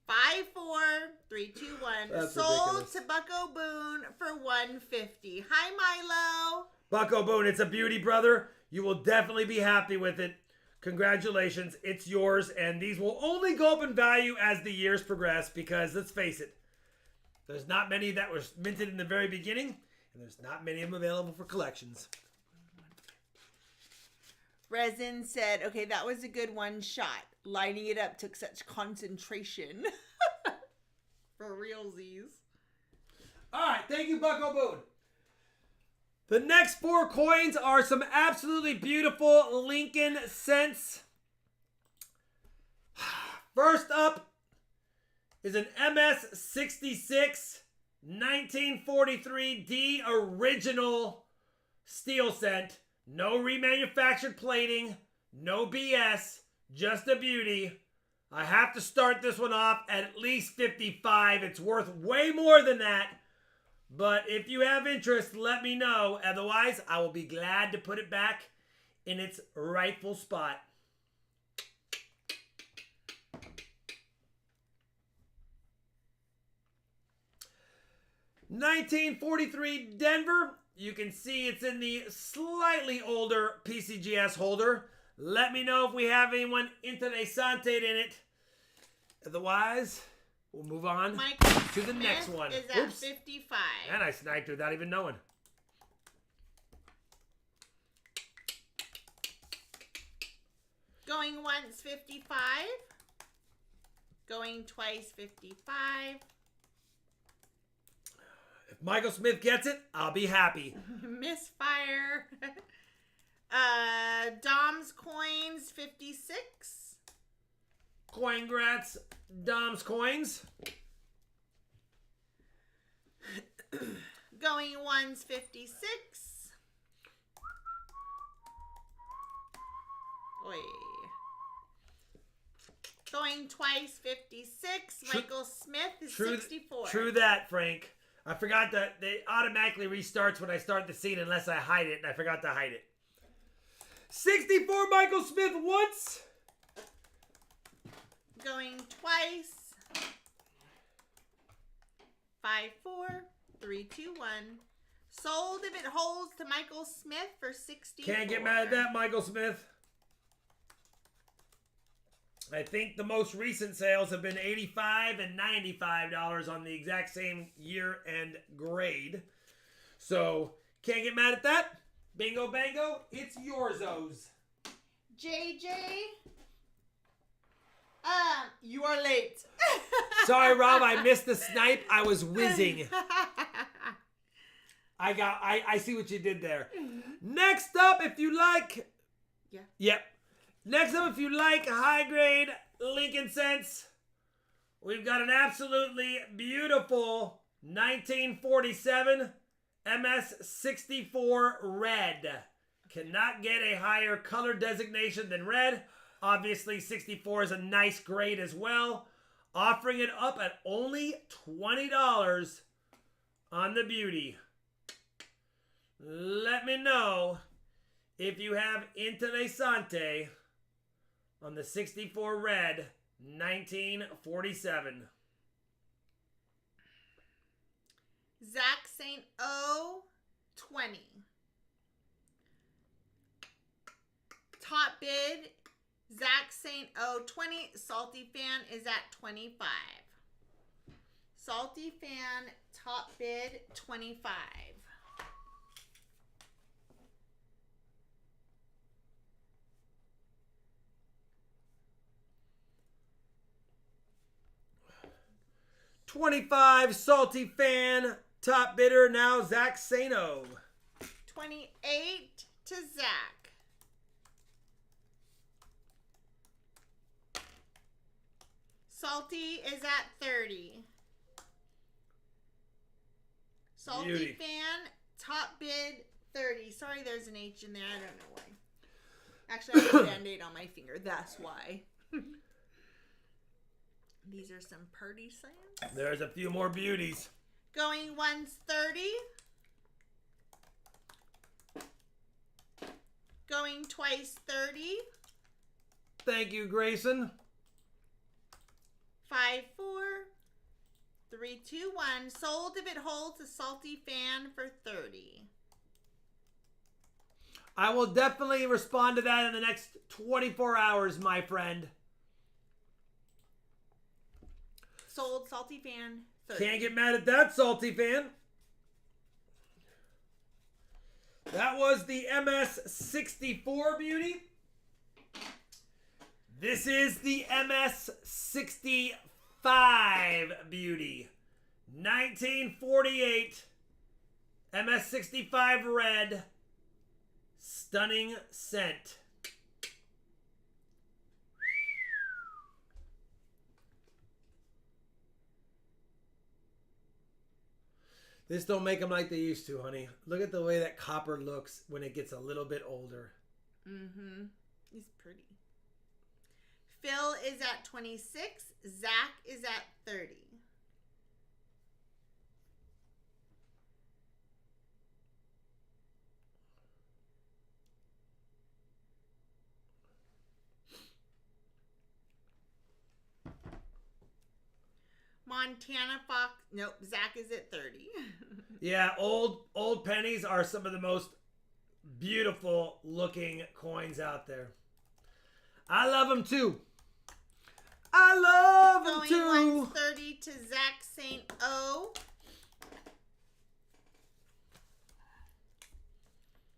5-4, 3-2-1. That's Sold ridiculous. to Bucko Boone for 150. Hi, Milo. Bucko Boone, it's a beauty, brother. You will definitely be happy with it. Congratulations, it's yours, and these will only go up in value as the years progress because, let's face it, there's not many that were minted in the very beginning, and there's not many of them available for collections. Resin said, okay, that was a good one shot. Lining it up took such concentration. For realsies. All right, thank you, Bucko Boone. The next 4 coins are some absolutely beautiful Lincoln cents. First up is an MS66 1943D original steel cent. No remanufactured plating, no BS, just a beauty. I have to start this one off at least 55. It's worth way more than that. But if you have interest, let me know. Otherwise, I will be glad to put it back in its rightful spot. $1943 Denver. You can see it's in the slightly older PCGS holder. Let me know if we have anyone interesante in it. Otherwise, we'll move on to the next one. Is at 55. And I sniped without even knowing. Going once, 55. Going twice, 55. If Michael Smith gets it, I'll be happy. Misfire. Dom's coins, 56. Congrats, Dom's coins. Going once, 56. Oi. Going twice, 56. Michael Smith is 64. True that, Frank. I forgot that it automatically restarts when I start the scene unless I hide it, and I forgot to hide it. 64 Michael Smith once. Going twice. 5-4, 3-2-1. Sold if it holds to Michael Smith for $64. Can't get mad at that, Michael Smith. I think the most recent sales have been $85 and $95 on the exact same year and grade. So, can't get mad at that. Bingo bango, it's yours-os. JJ, you are late. Sorry, Rob, I missed the snipe. I was whizzing. I see what you did there. Next up, if you like... Yeah. Yep. Next up, if you like high-grade Lincoln Cents, we've got an absolutely beautiful 1947 MS64 Red. Cannot get a higher color designation than red. Obviously, 64 is a nice grade as well. Offering it up at only $20 on the beauty. Let me know if you have Interessante on the 64 Red 1947. Zach St. O, 20. Top bid, Zach St. O, 20. Salty Fan is at 25. Salty Fan, top bid, 25. $25 Salty Fan, top bidder now Zach Sano. 28 to Zach. Salty is at 30. Salty Beauty. Fan, top bid, 30. Sorry, there's an H in there. I don't know why. Actually, I have a Band-Aid on my finger. That's why. These are some purdy slams. There's a few more beauties. Going once 30. Going twice 30. Thank you, Grayson. 5, 4, 3, 2, 1. Sold if it holds a Salty Fan for 30. I will definitely respond to that in the next 24 hours, my friend. Sold Salty Fan 30. Can't get mad at that, Salty Fan. That was the MS64 beauty. This is the MS65 beauty. 1948 MS65 red. Stunning scent. This don't make them like they used to, honey. Look at the way that copper looks when it gets a little bit older. Mm-hmm. He's pretty. Phil is at 26. Zach is at 30. Montana Fox. Nope, Zach is at 30. Yeah, old pennies are some of the most beautiful looking coins out there. I love them too. I love them Going too. 130 to Zach St. O.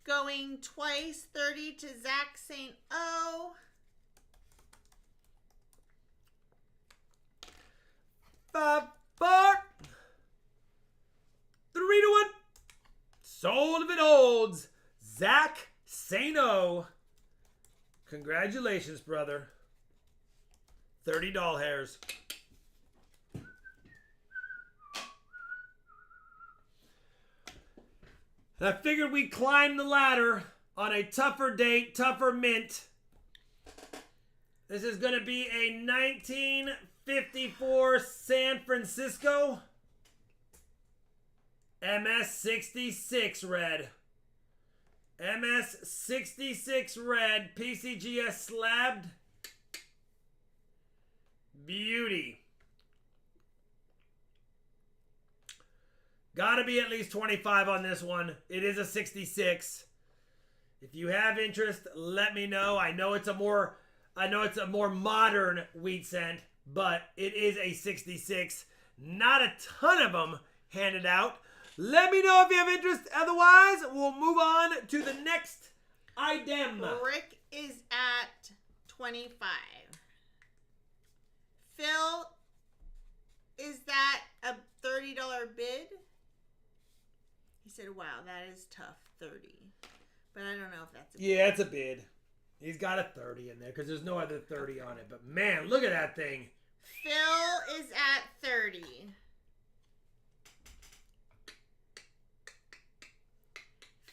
Going twice 30 to Zach St. O. 5, 4, 3 to 1. Sold if it holds. Zach Sano. Congratulations, brother. 30 doll hairs. And I figured we'd climb the ladder on a tougher date, tougher mint. This is going to be a 1954 San Francisco MS66 red. MS66 red PCGS slabbed. Beauty. Gotta be at least 25 on this one. It is a 66. If you have interest, let me know. I know it's a more modern wheat cent, but it is a 66. Not a ton of them handed out. Let me know if you have interest. Otherwise, we'll move on to the next item. Rick is at 25. Phil, is that a $30 bid? He said, wow, that is tough, 30. But I don't know if that's a bid. Yeah, it's a bid. He's got a 30 in there because there's no other 30 on it. But man, look at that thing. Phil is at 30.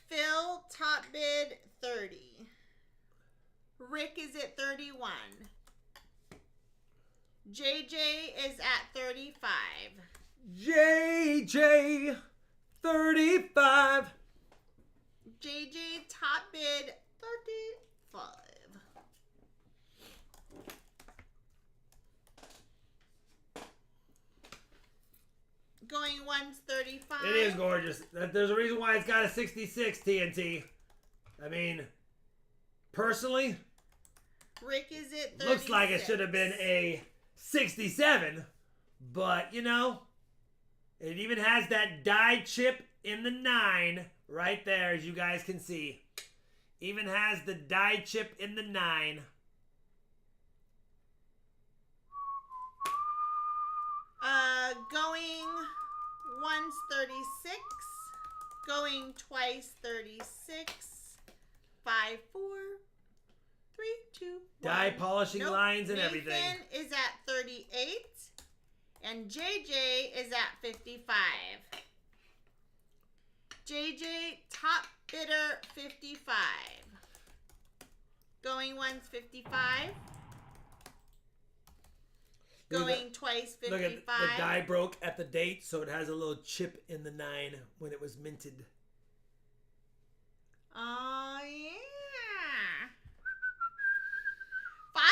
Phil, top bid, 30. Rick is at 31. JJ is at 35. JJ, 35. JJ, top bid, 35. Going once, 35. It is gorgeous. There's a reason why it's got a 66 TNT. I mean, personally, Rick is at 36. looks like it should have been a 67, but you know, it even has that die chip in the 9 right there, as you guys can see. Even has the die chip in the 9. Going once, 36. Going twice, 36. 5, 4, 3, 2, 1. Die polishing lines and everything. Nathan is at 38. And JJ is at 55. JJ, top bidder, 55. Going once, 55. Going twice, 55. Look at the die broke at the date, so it has a little chip in the 9 when it was minted. Oh, yeah. 5,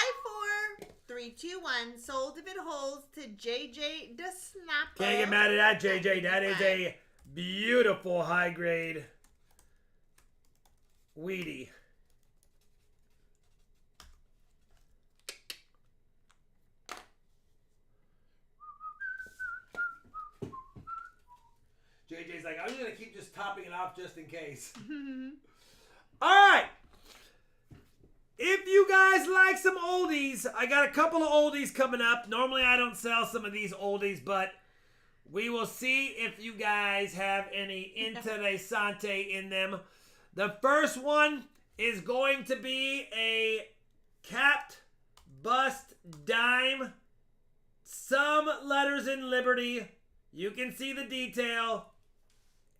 4, 3, 2, 1. Sold if it holds to JJ the Snapper. Can't get mad at that, JJ. That is a beautiful high grade Wheatie. JJ's like, I'm just going to keep just topping it off just in case. All right. If you guys like some oldies, I got a couple of oldies coming up. Normally I don't sell some of these oldies, but we will see if you guys have any interessante in them. The first one is going to be a capped bust dime. Some letters in Liberty. You can see the detail.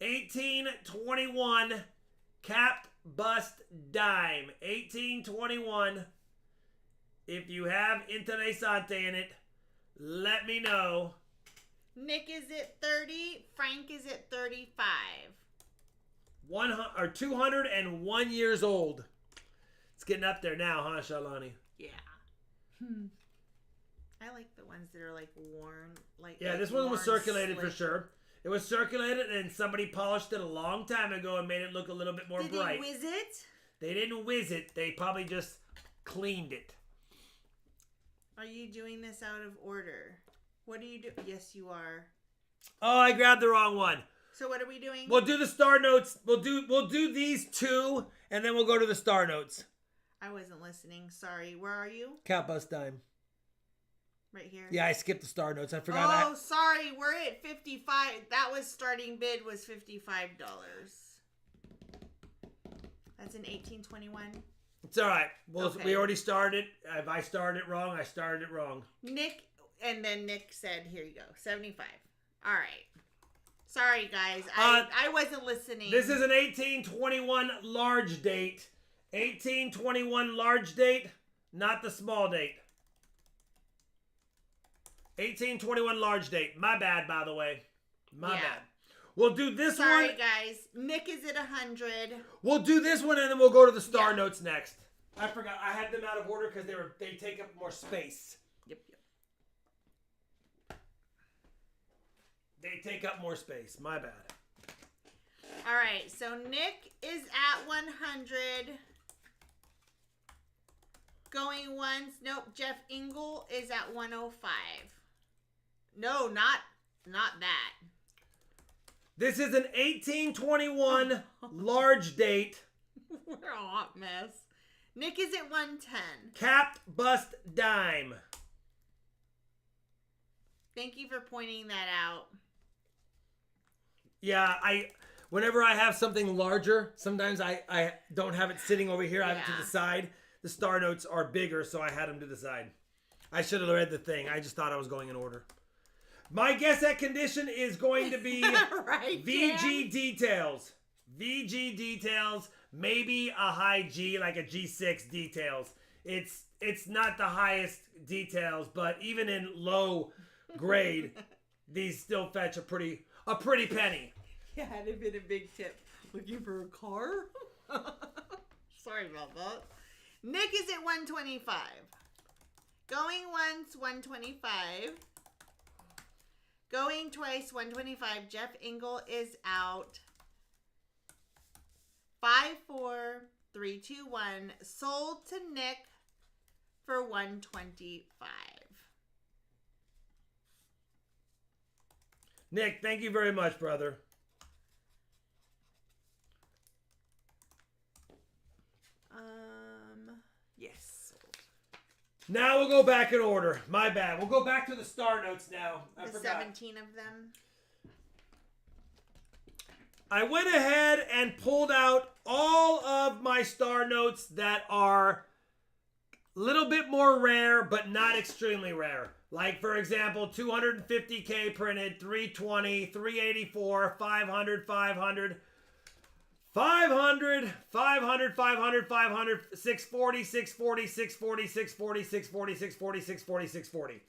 1821 capped bust dime. 1821. If you have interessante in it, let me know. Nick is at 30. Frank is at 35. 201 years old. It's getting up there now, huh, Shalani? Yeah. I like the ones that are like worn. Yeah, this one was circulated for sure. It was circulated and somebody polished it a long time ago and made it look a little bit more bright. Did they whiz it? They didn't whiz it. They probably just cleaned it. Are you doing this out of order? What do you do? Yes, you are. Oh, I grabbed the wrong one. So what are we doing? We'll do the star notes. We'll do these two, and then we'll go to the star notes. I wasn't listening. Sorry. Where are you? Cap bust dime. Right here. Yeah, I skipped the star notes. I forgot. Oh, sorry. We're at 55. That was starting bid was $55. That's an 1821. It's all right. Well, Okay. we already started. If I started it wrong, I started it wrong. Nick, and then Nick said, here you go, 75. All right. Sorry, guys. I wasn't listening. This is an 1821 large date. 1821 large date, not the small date. 1821 large date. My bad, by the way. My bad. We'll do this one. Sorry, guys. Nick is at 100. We'll do this one, and then we'll go to the star notes next. I forgot. I had them out of order because they take up more space. Yep. They take up more space. My bad. All right, so Nick is at 100. Going once. Nope, Jeff Engel is at 105. No, not that. This is an 1821 large date. We're a hot mess. Nick is at 110. Capped bust dime. Thank you for pointing that out. Yeah, whenever I have something larger, sometimes I don't have it sitting over here. I have it to the side. The star notes are bigger, so I had them to the side. I should have read the thing. I just thought I was going in order. My guess at condition is going to be right, VG details. VG details, maybe a high G, like a G6 details. It's not the highest details, but even in low grade, these still fetch a pretty penny. Yeah, it'd have been a big tip. Looking for a car? Sorry about that. Nick is at 125. Going once, 125. Going twice, 125. Jeff Engel is out. 5, 4, 3, 2, 1. Sold to Nick for 125. Nick, thank you very much, brother. Yes. Now we'll go back in order. My bad. We'll go back to the star notes now. I forgot. 17 of them. I went ahead and pulled out all of my star notes that are a little bit more rare, but not extremely rare. Like, for example, 250K printed, 320, 384, 500, 500, 500, 500, 500, 500, 640, 640, 640, 640, 640, 640, 640, 640.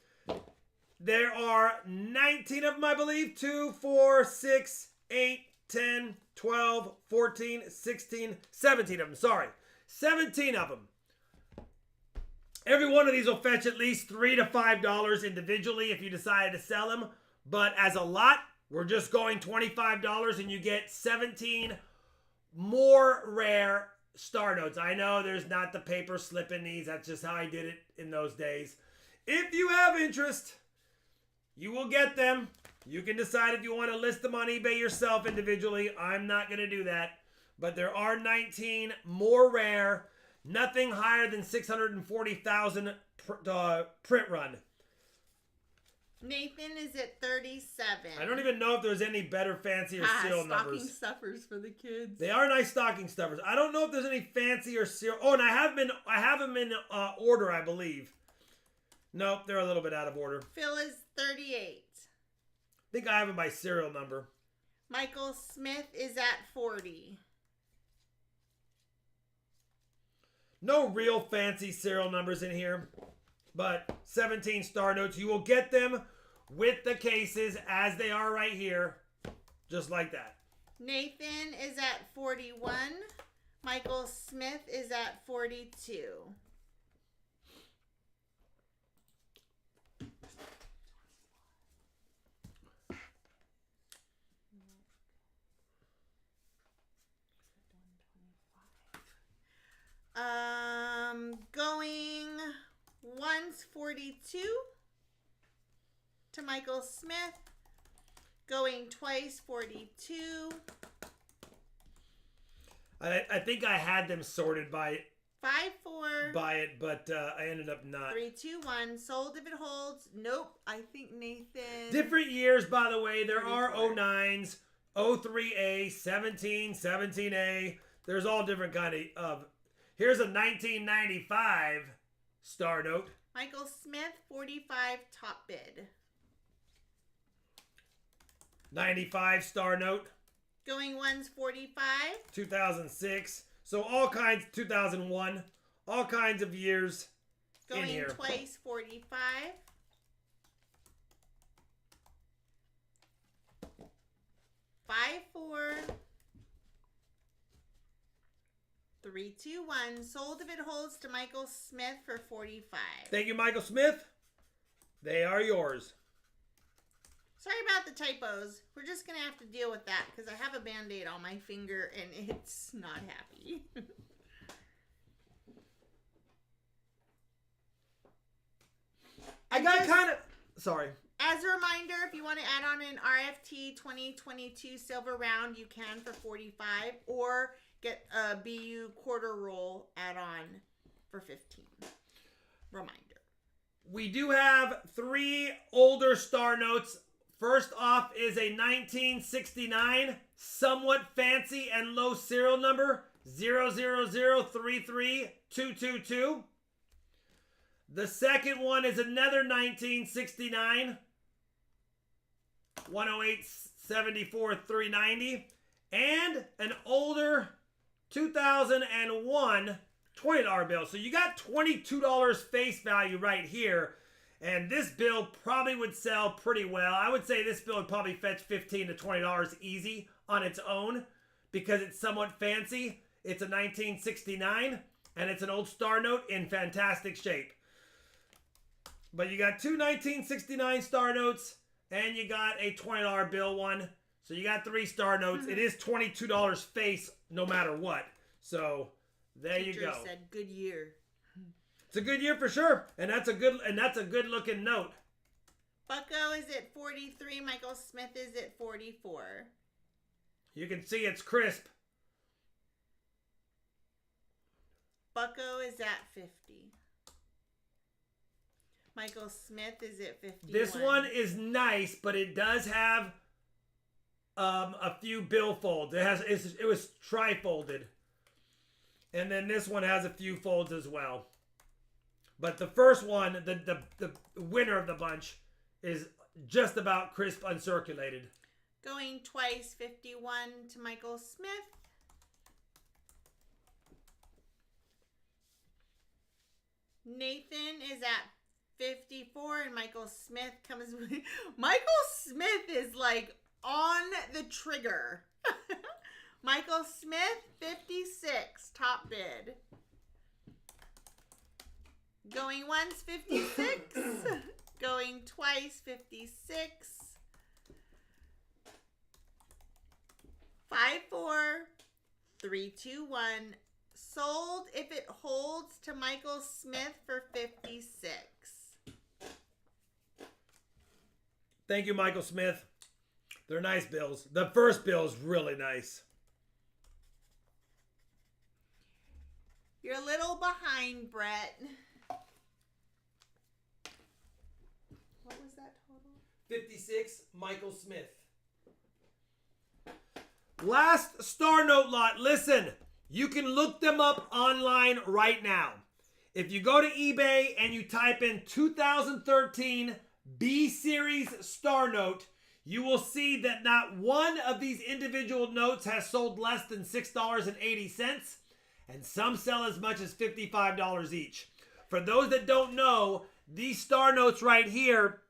There are 19 of them, I believe. 2, 4, 6, 8, 10, 12, 14, 16, 17 of them. Sorry. 17 of them. Every one of these will fetch at least $3 to $5 individually if you decide to sell them. But as a lot, we're just going $25 and you get 17 more rare star notes. I know there's not the paper slip in these. That's just how I did it in those days. If you have interest, you will get them. You can decide if you want to list them on eBay yourself individually. I'm not going to do that. But there are 19 more rare. Nothing higher than 640,000 print run. Nathan is at 37. I don't even know if there's any better, fancier serial numbers. Stocking stuffers for the kids. They are nice stocking stuffers. I don't know if there's any fancier serial. Oh, and I have them in order, I believe. Nope, they're a little bit out of order. Phil is 38. I think I have them by serial number. Michael Smith is at 40. No real fancy serial numbers in here, but 17 star notes. You will get them with the cases as they are right here, just like that. Nathan is at 41. Michael Smith is at 42. Going once 42 to Michael Smith. Going twice 42. I think I had them sorted by 5, 4. By it, but I ended up not. 3, 2, 1. Sold if it holds. Nope. I think Nathan. Different years, by the way. There 34. are 09s, 03A, 17, 17A. There's all different kind of. Here's a 1995 star note. Michael Smith, 45 top bid. 95 star note. Going once 45. 2006. So all kinds, 2001. All kinds of years Going in here. twice 45. 5, 4. 3, 2, 1. Sold if it holds to Michael Smith for 45. Thank you, Michael Smith. They are yours. Sorry about the typos. We're just going to have to deal with that because I have a Band-Aid on my finger and it's not happy. I got kind of... Sorry. As a reminder, if you want to add on an RFT 2022 silver round, you can for $45, or get a BU quarter roll add-on for $15. Reminder. We do have 3 older star notes. First off is a 1969, somewhat fancy and low serial number, 000332222. The second one is another 1969, 108-74-390, and an older 2001 $20 bill. So you got $22 face value right here. And this bill probably would sell pretty well. I would say this bill would probably fetch $15 to $20 easy on its own because it's somewhat fancy. It's a 1969 and it's an old star note in fantastic shape. But you got 2 1969 star notes and you got a $20 bill one. So you got 3 star notes. It is $22 face no matter what. So there you go. Said good year. It's a good year for sure, and that's a good looking note. Bucko is at 43. Michael Smith is at 44. You can see it's crisp. Bucko is at 50. Michael Smith is at 51. This one is nice, but it does have a few bill folds. It was tri-folded, and then this one has a few folds as well. But the first one, the winner of the bunch, is just about crisp uncirculated. Going twice, 51 to Michael Smith. Nathan is at 54 and Michael Smith comes with... Michael Smith is like on the trigger. Michael Smith, 56, top bid. Going once, 56. Going twice, 56. 5, 4, 3, 2, 1. Sold if it holds to Michael Smith for 56. Thank you, Michael Smith. They're nice bills. The first bill is really nice. You're a little behind, Brett. What was that total? 56, Michael Smith. Last star note lot. Listen, you can look them up online right now. If you go to eBay and you type in 2013 B Series star note, you will see that not one of these individual notes has sold less than $6.80, and some sell as much as $55 each. For those that don't know, these star notes right here,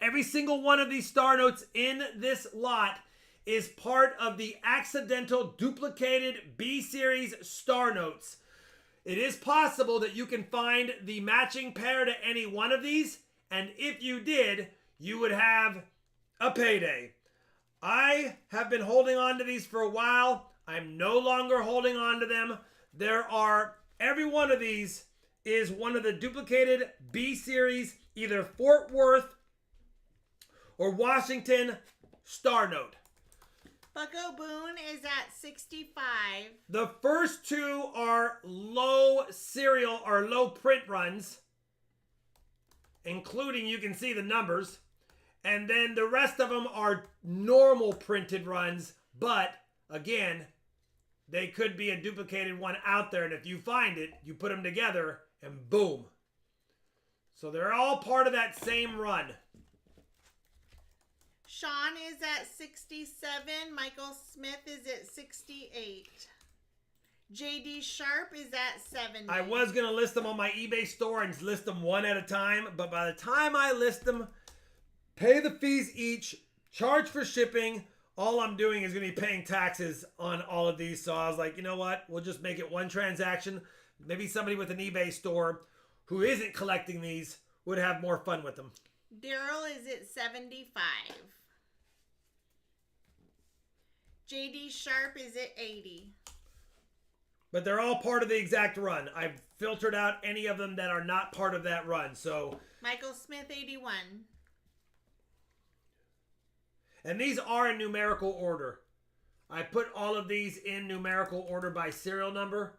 every single one of these star notes in this lot is part of the accidental duplicated B Series star notes. It is possible that you can find the matching pair to any one of these, and if you did, you would have a payday. I have been holding on to these for a while. I'm no longer holding on to them. Every one of these is one of the duplicated B Series, either Fort Worth or Washington star note. Bucko Boone is at 65. The first 2 are low serial or low print runs, including, you can see the numbers. And then the rest of them are normal printed runs, but again, they could be a duplicated one out there. And if you find it, you put them together and boom. So they're all part of that same run. Sean is at 67. Michael Smith is at 68. JD Sharp is at 70. I was going to list them on my eBay store and list them one at a time, but by the time I list them, pay the fees each, charge for shipping, all I'm doing is going to be paying taxes on all of these. So I was like, you know what? We'll just make it one transaction. Maybe somebody with an eBay store who isn't collecting these would have more fun with them. Daryl is at 75. JD Sharp is at 80. But they're all part of the exact run. I've filtered out any of them that are not part of that run. So Michael Smith, 81. And these are in numerical order. I put all of these in numerical order by serial number,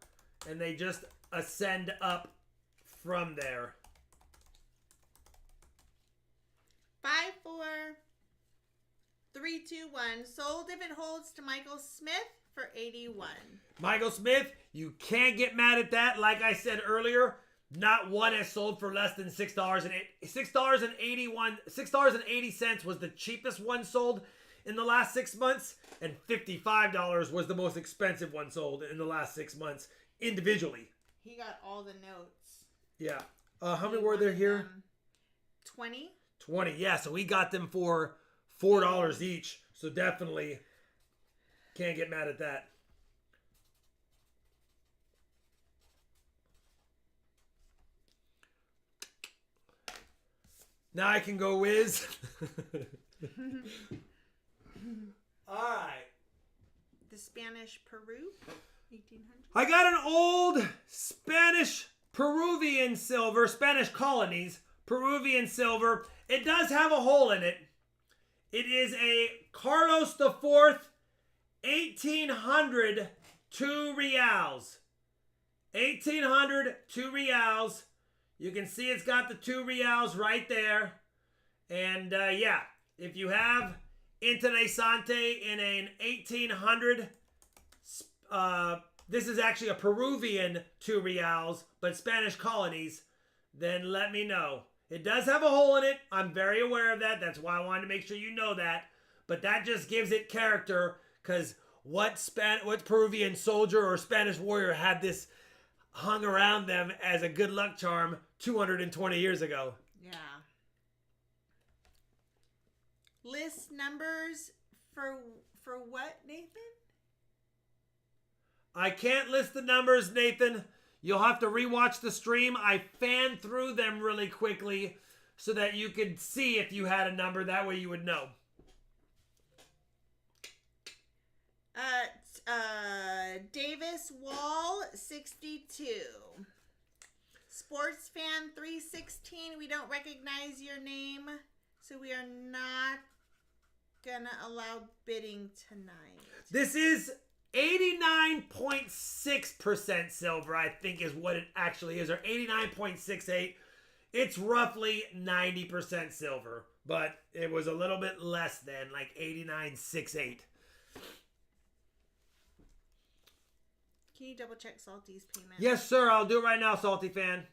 and they just ascend up from there. 5, 4, 3, 2, 1. Sold if it holds to Michael Smith for 81. Michael Smith, you can't get mad at that. Like I said earlier, not one has sold for less than $6.80 was the cheapest one sold in the last 6 months, and $55 was the most expensive one sold in the last 6 months individually. He got all the notes. Yeah. How many were there here? 20. 20. Yeah, so we got them for $4 each. So definitely can't get mad at that. Now I can go whiz. All right. The Spanish Peru, 1800. I got an old Spanish Peruvian silver, Spanish colonies, Peruvian silver. It does have a hole in it. It is a Carlos IV 1800 2 reals. 1800 2 reals. You can see it's got the 2 reals right there. And yeah, if you have Interesante in an 1800, this is actually a Peruvian 2 reals, but Spanish colonies, then let me know. It does have a hole in it. I'm very aware of that. That's why I wanted to make sure you know that. But that just gives it character, because what Peruvian soldier or Spanish warrior had this hung around them as a good luck charm 220 years ago? Yeah. List numbers for what, Nathan? I can't list the numbers, Nathan. You'll have to rewatch the stream. I fanned through them really quickly so that you could see if you had a number. That way you would know. Davis Wall, 62. Sports Fan 316, we don't recognize your name, so we are not gonna allow bidding tonight. This is 89.6% silver, I think is what it actually is, or 89.68. It's roughly 90% silver, but it was a little bit less than, like 89.68. Can you double check Salty's payment? Yes, sir. I'll do it right now, Salty Fan.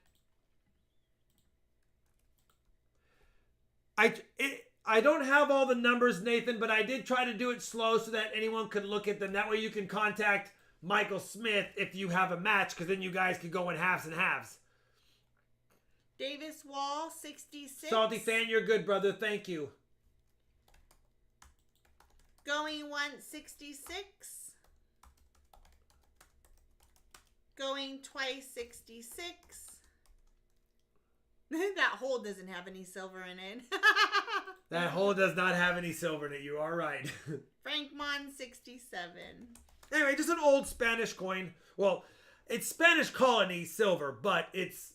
I don't have all the numbers, Nathan, but I did try to do it slow so that anyone could look at them. That way you can contact Michael Smith if you have a match, because then you guys could go in halves and halves. Davis Wall, 66. Salty Fan, you're good, brother. Thank you. Going once, 66. Going twice, 66. That hole doesn't have any silver in it. That hole does not have any silver in it. You are right. Frank Mon, 67. Anyway, just an old Spanish coin. Well, it's Spanish colony silver, but it's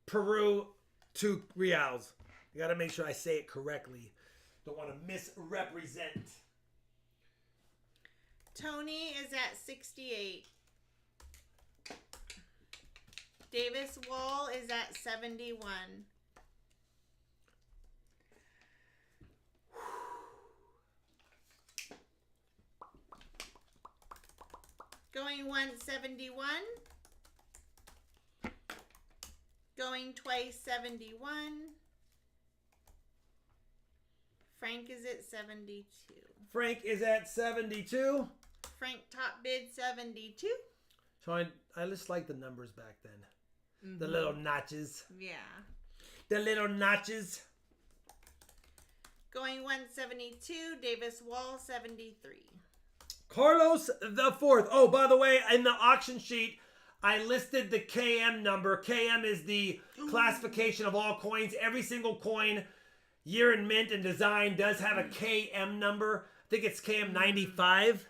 Peru 2 reals. You got to make sure I say it correctly. Don't want to misrepresent. Tony is at 68. Davis Wall is at 71. Going once, 71. Going twice, 71. Frank is at 72. Frank is at 72. Frank top bid 72. So I just like the numbers back then. Mm-hmm. The little notches. Yeah. The little notches. Going 172. Davis Wall 73. Carlos the Fourth. Oh, by the way, in the auction sheet, I listed the KM number. KM is the classification of all coins. Every single coin, year in mint and design does have a KM number. I think it's KM95.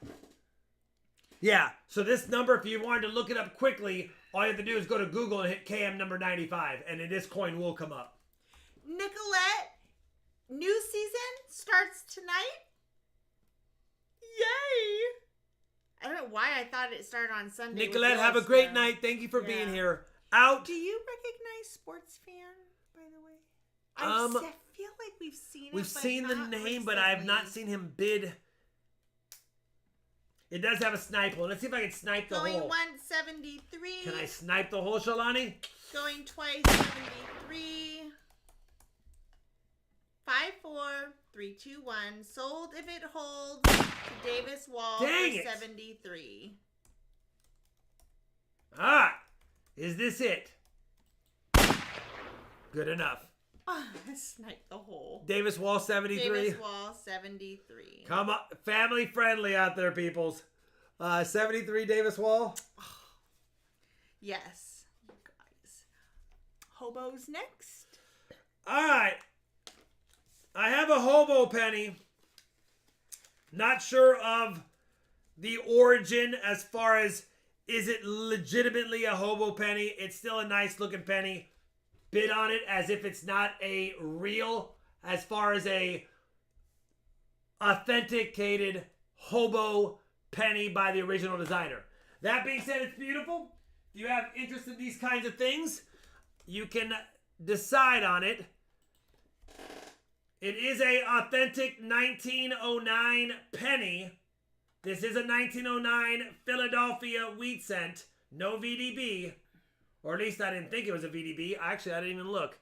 Yeah, so this number, if you wanted to look it up quickly, all you have to do is go to Google and hit KM number 95, and this coin will come up. Nicolette, new season starts tonight. Yay! I don't know why I thought it started on Sunday. Nicolette, have a great night. Thank you for being here. Out. Do you recognize Sports Fan, by the way? I feel like we've seen it. We've seen the name, but I have not seen him bid. It does have a snipe hole. Let's see if I can snipe the hole. Going 173. Can I snipe the hole, Shalani? Going twice, 73. 5, 4, 3, 2, 1. Sold if it holds to Davis Wall Dang for it. 73. Is this it? Good enough. Snipe the hole. Davis Wall 73. Davis Wall 73. Come on, family friendly out there, peoples. 73 Davis Wall. Yes, you guys. Hobo's next. All right. I have a hobo penny. Not sure of the origin as far as is it legitimately a hobo penny. It's still a nice looking penny. Bid on it as if it's not a real, as far as a authenticated hobo penny by the original designer. That being said, it's beautiful. If you have interest in these kinds of things, you can decide on it. It is a authentic 1909 penny. This is a 1909 Philadelphia wheat cent. No VDB. Or at least I didn't think it was a VDB. Actually, I didn't even look.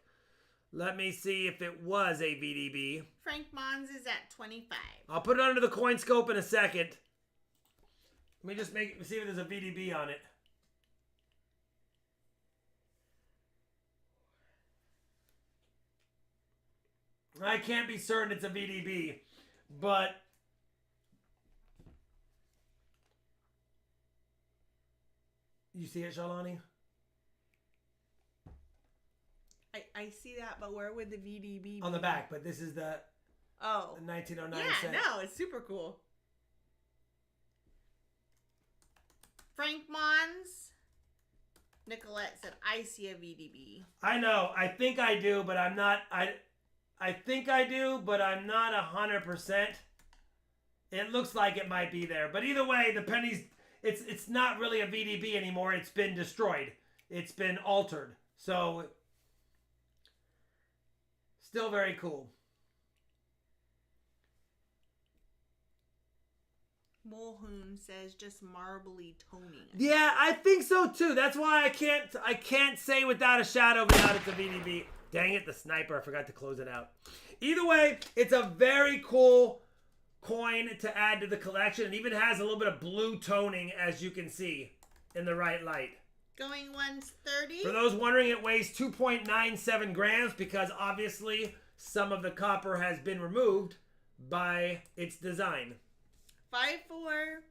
Let me see if it was a VDB. Frank Mons is at 25. I'll put it under the coin scope in a second. Let me just see if there's a VDB on it. I can't be certain it's a VDB, but you see it, Shalani? I see that, but where would the VDB be? On the back, but this is the 1909 cent. No, it's super cool. Frank Mons. Nicolette said, I see a VDB. I know. I think I do, but I'm not. I think I do, but I'm not 100%. It looks like it might be there. But either way, the penny's, it's not really a VDB anymore. It's been destroyed. It's been altered. So, still very cool. Mulhoon says just marbly toning. Yeah, I think so too. That's why I can't say without a shadow of a doubt it's a VDB. Dang it, the sniper, I forgot to close it out. Either way, it's a very cool coin to add to the collection. It even has a little bit of blue toning, as you can see in the right light. Going 130. For those wondering, it weighs 2.97 grams because obviously some of the copper has been removed by its design. 5-4.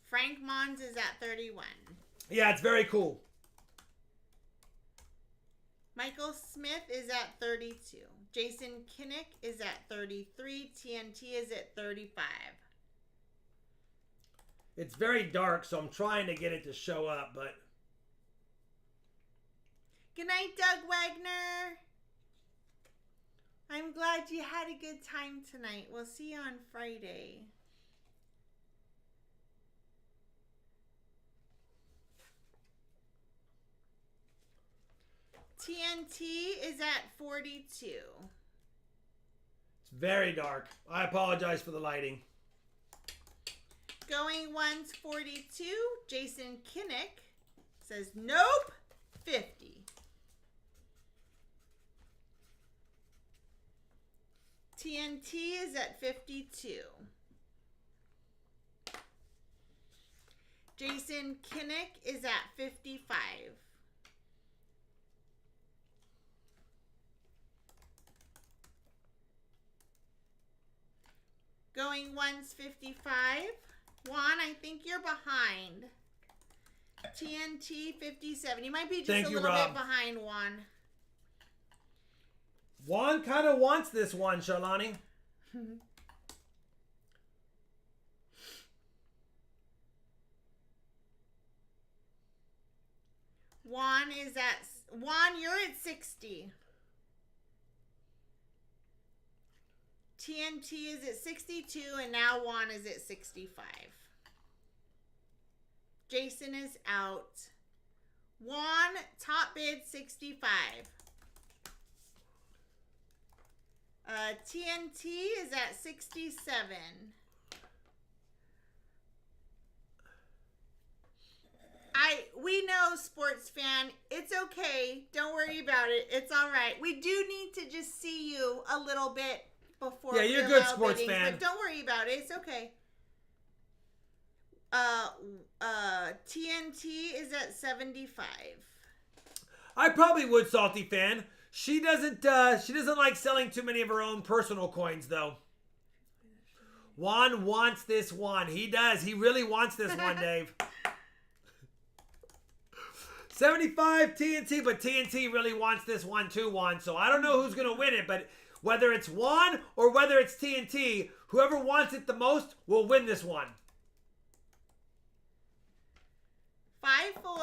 Frank Mons is at 31. Yeah, it's very cool. Michael Smith is at 32. Jason Kinnick is at 33. TNT is at 35. It's very dark, so I'm trying to get it to show up, but... Good night, Doug Wagner. I'm glad you had a good time tonight. We'll see you on Friday. TNT is at 42. It's very dark. I apologize for the lighting. Going once 42. Jason Kinnick says nope. 50. TNT is at 52. Jason Kinnick is at 55. Going once 55. Juan, I think you're behind. TNT 57. You might be just a little bit behind, Juan. Juan kind of wants this one, Shalani. Juan, you're at 60. TNT is at 62, and now Juan is at 65. Jason is out. Juan, top bid 65. TNT is at 67. We know, sports fan, it's okay. Don't worry about it. It's all right. We do need to just see you a little bit before. Yeah, you're a good sports fan. But don't worry about it. It's okay. TNT is at 75. I probably would, Salty fan. She doesn't like selling too many of her own personal coins, though. Juan wants this one. He does. He really wants this one, Dave. 75 TNT, but TNT really wants this one too, Juan. So I don't know who's going to win it, but whether it's Juan or whether it's TNT, whoever wants it the most will win this one. 5, 4,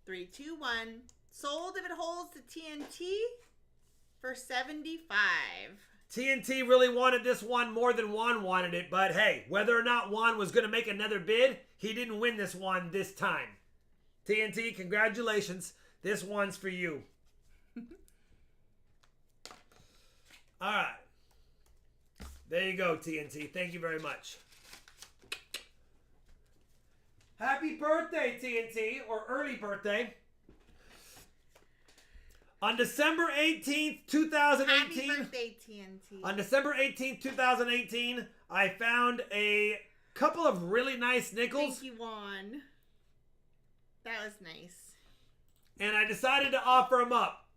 3, 2, 1. Sold if it holds to TNT for 75. TNT really wanted this one more than Juan wanted it, but hey, whether or not Juan was going to make another bid, he didn't win this one this time. TNT, congratulations. This one's for you. All right. There you go, TNT. Thank you very much. Happy birthday, TNT, or early birthday. On December 18th, 2018. Happy birthday, TNT. On December 18th, 2018, I found a couple of really nice nickels. Thank you, Juan. That was nice. And I decided to offer them up.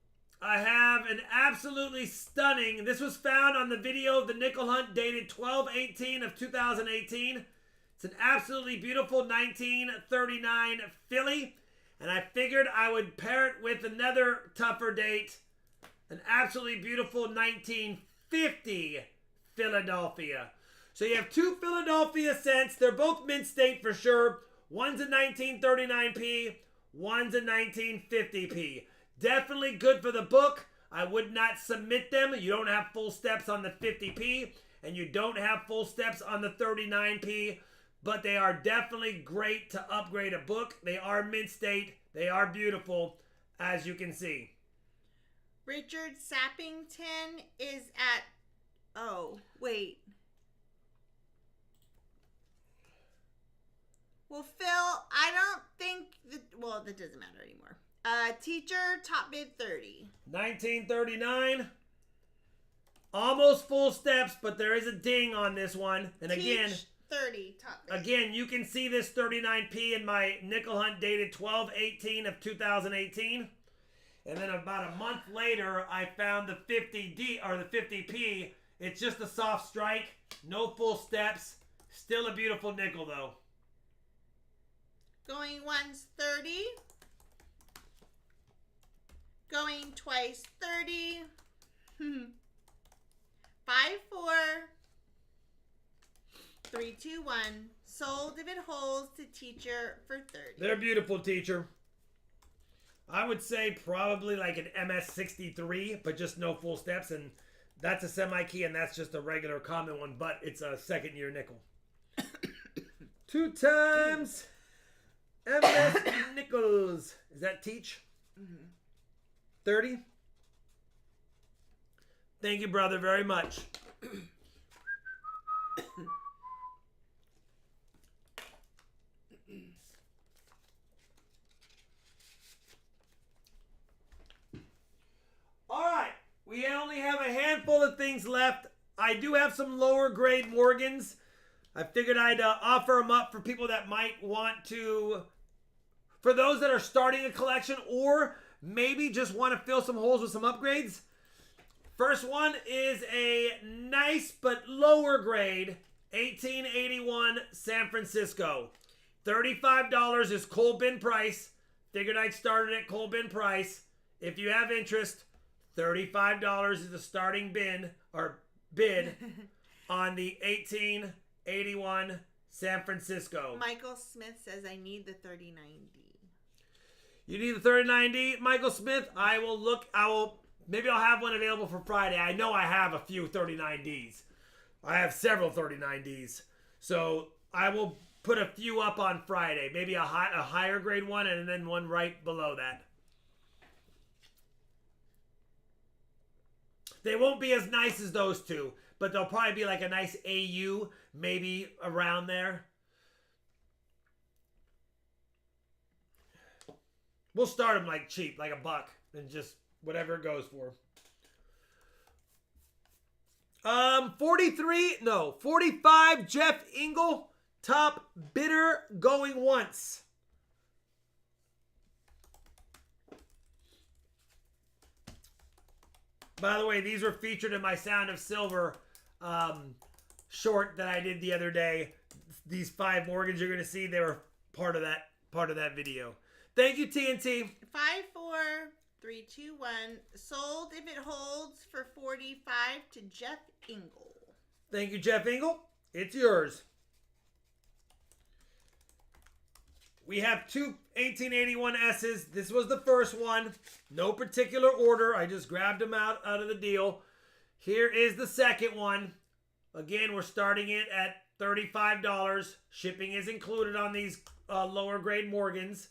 I have an absolutely stunning, this was found on the video of the nickel hunt dated 12/18 of 2018. It's an absolutely beautiful 1939 Philly. And I figured I would pair it with another tougher date. An absolutely beautiful 1950 Philadelphia. So you have two Philadelphia scents. They're both mint state for sure. One's a 1939p. One's a 1950p. Definitely good for the book. I would not submit them. You don't have full steps on the 50p. And you don't have full steps on the 39p. But they are definitely great to upgrade a book. They are mint state. They are beautiful, as you can see. Richard Sappington is at... Oh, wait. Well, Phil, I don't think... Well, that doesn't matter anymore. Teacher, top bid 30. 1939. Almost full steps, but there is a ding on this one. And again... 30, top bid. Again, you can see this 39p in my nickel hunt dated 12/18 of 2018. And then about a month later, I found the 50D or the 50p. It's just a soft strike, no full steps. Still a beautiful nickel though. Going once, 30. Going twice, 30. 5, 4. 3, 2, 1. Sold if it holds to teacher for 30. They're beautiful, teacher. I would say probably like an MS63, but just no full steps. And that's a semi-key, and that's just a regular common one, but it's a second-year nickel. 2 times MS nickels. Is that teach? 30? Thank you, brother, very much. All right, we only have a handful of things left. I do have some lower grade Morgans. I figured I'd offer them up for people that might want to, for those that are starting a collection or maybe just want to fill some holes with some upgrades. First one is a nice but lower grade 1881 San Francisco. $35 is cold bin price. Figured I'd start it at cold bin price. If you have interest, $35 is the starting bid on the 1881 San Francisco. Michael Smith says, I need the 39D. You need the 39D, Michael Smith? Maybe I'll have one available for Friday. I know I have a few 39Ds. I have several 39Ds. So I will put a few up on Friday. Maybe a higher grade one and then one right below that. They won't be as nice as those two, but they'll probably be like a nice AU, maybe around there. We'll start them like cheap, like $1, and just whatever it goes for. 45 Jeff Engel, top bidder going once. By the way, these were featured in my Sound of Silver short that I did the other day. These 5 Morgans you're going to see, they were part of that video. Thank you, TNT. 5, 4, 3, 2, 1. Sold if it holds for 45 to Jeff Engel. Thank you, Jeff Engel. It's yours. We have 2 1881S's. This was the first one. No particular order. I just grabbed them out of the deal. Here is the second one. Again, we're starting it at $35. Shipping is included on these lower grade Morgans.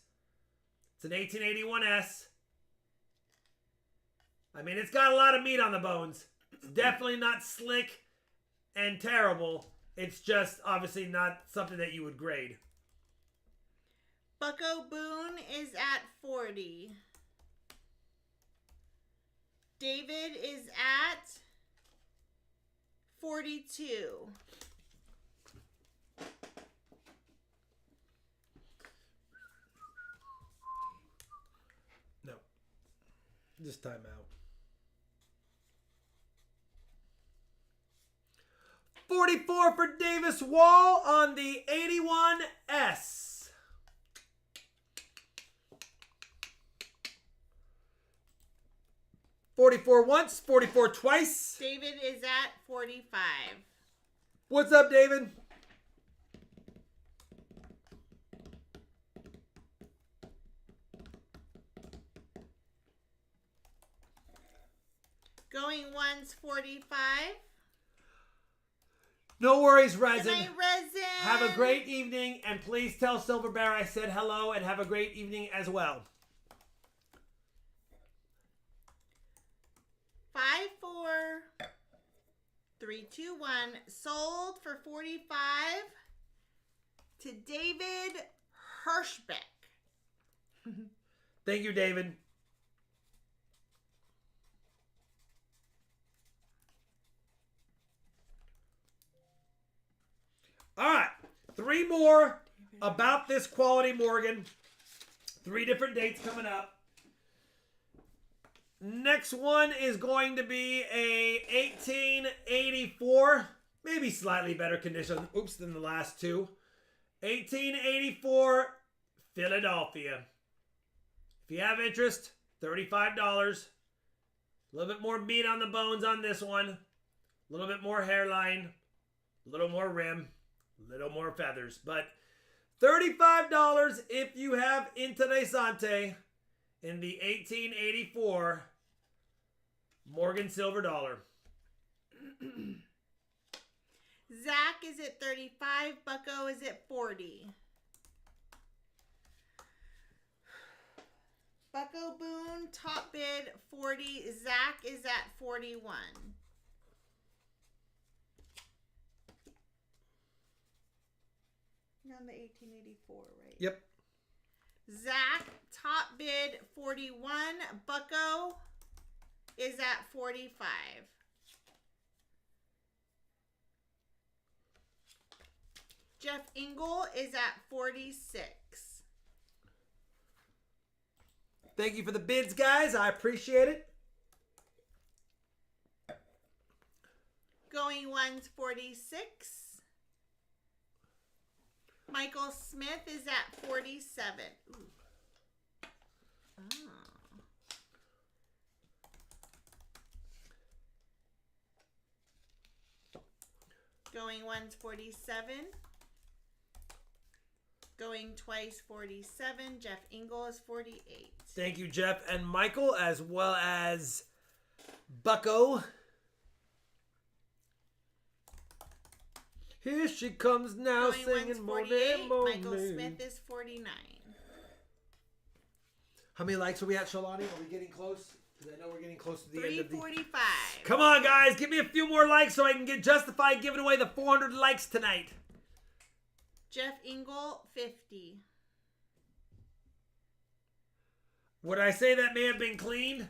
It's an 1881S. I mean, it's got a lot of meat on the bones. It's definitely not slick and terrible. It's just obviously not something that you would grade. Bucko Boone is at 40. David is at 42. No. Just time out. 44 for Davis Wall on the 81S. 44 once, 44 twice. David is at 45. What's up, David? Going once, 45. No worries, Resin. Good night, Resin. Have a great evening, and please tell Silver Bear I said hello, and have a great evening as well. 5, 4, 3, 2, 1. Sold for 45 to David Hirschbeck. Thank you, David. All right, 3 more about this quality Morgan. 3 different dates coming up. Next one is going to be a 1884, maybe slightly better condition, than the last 2. 1884 Philadelphia. If you have interest, $35. A little bit more meat on the bones on this one. A little bit more hairline. A little more rim. A little more feathers. But $35 if you have Interessante in the 1884 Morgan Silver Dollar. Zach is at 35. Bucko is at 40. Bucko Boone, top bid 40. Zach is at 41. You're on the 1884, right? Yep. Zach, top bid 41. Bucko is at 45. Jeff Engel is at 46. Thank you for the bids, guys. I appreciate it. Going once, 46. Michael Smith is at 47. Ooh. Oh. Going once, 47. Going twice, 47. Jeff Engel is 48. Thank you, Jeff and Michael, as well as Bucko. Here she comes now, Going singing once, morning, 48. morning. Michael Smith is 49. How many likes are we at, Shalani? Are we getting close? Because I know we're getting close to the end of the... 345. Come on, guys. Give me a few more likes so I can get justified giving away the 400 likes tonight. Jeff Engel, 50. Would I say that may have been cleaned?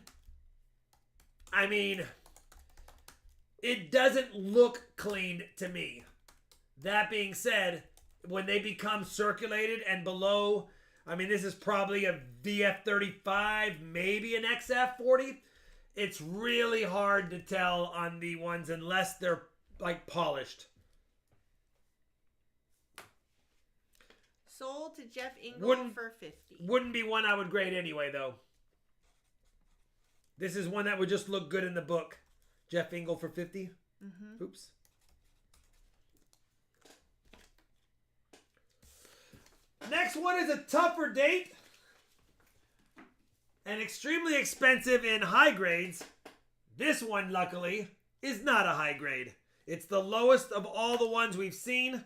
I mean, it doesn't look cleaned to me. That being said, when they become circulated and below, I mean, this is probably a VF35, maybe an XF40. It's really hard to tell on the ones unless they're like polished. Sold to Jeff Engel for 50. Wouldn't be one I would grade anyway, though. This is one that would just look good in the book. Jeff Engel for 50. Mm-hmm. Oops. Next one is a tougher date. And extremely expensive in high grades. This one, luckily, is not a high grade. It's the lowest of all the ones we've seen.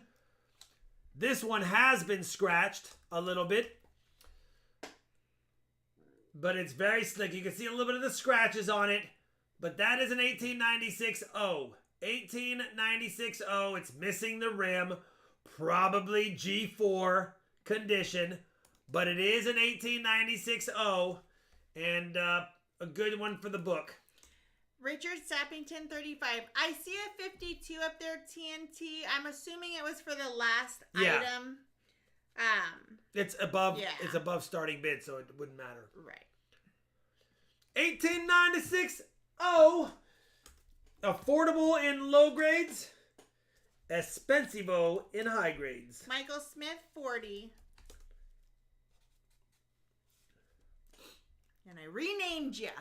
This one has been scratched a little bit. But it's very slick. You can see a little bit of the scratches on it. But that is an 1896 O. 1896 O. It's missing the rim. Probably G4 condition. But it is an 1896 O. And a good one for the book. Richard Sappington, 35. I see a 52 up there, TNT. I'm assuming it was for the last item. It's above. Yeah. It's above starting bid, so it wouldn't matter. Right. 1896 O. Affordable in low grades. Expensivo in high grades. Michael Smith, 40. And I renamed ya.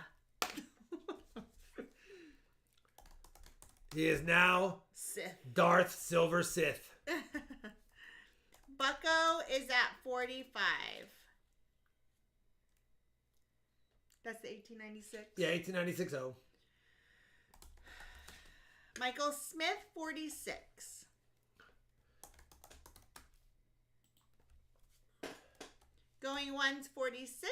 He is now Sith. Darth Silver Sith. Bucko is at 45. That's the 1896? Yeah, 1896 O. Michael Smith, 46. Going once, 46.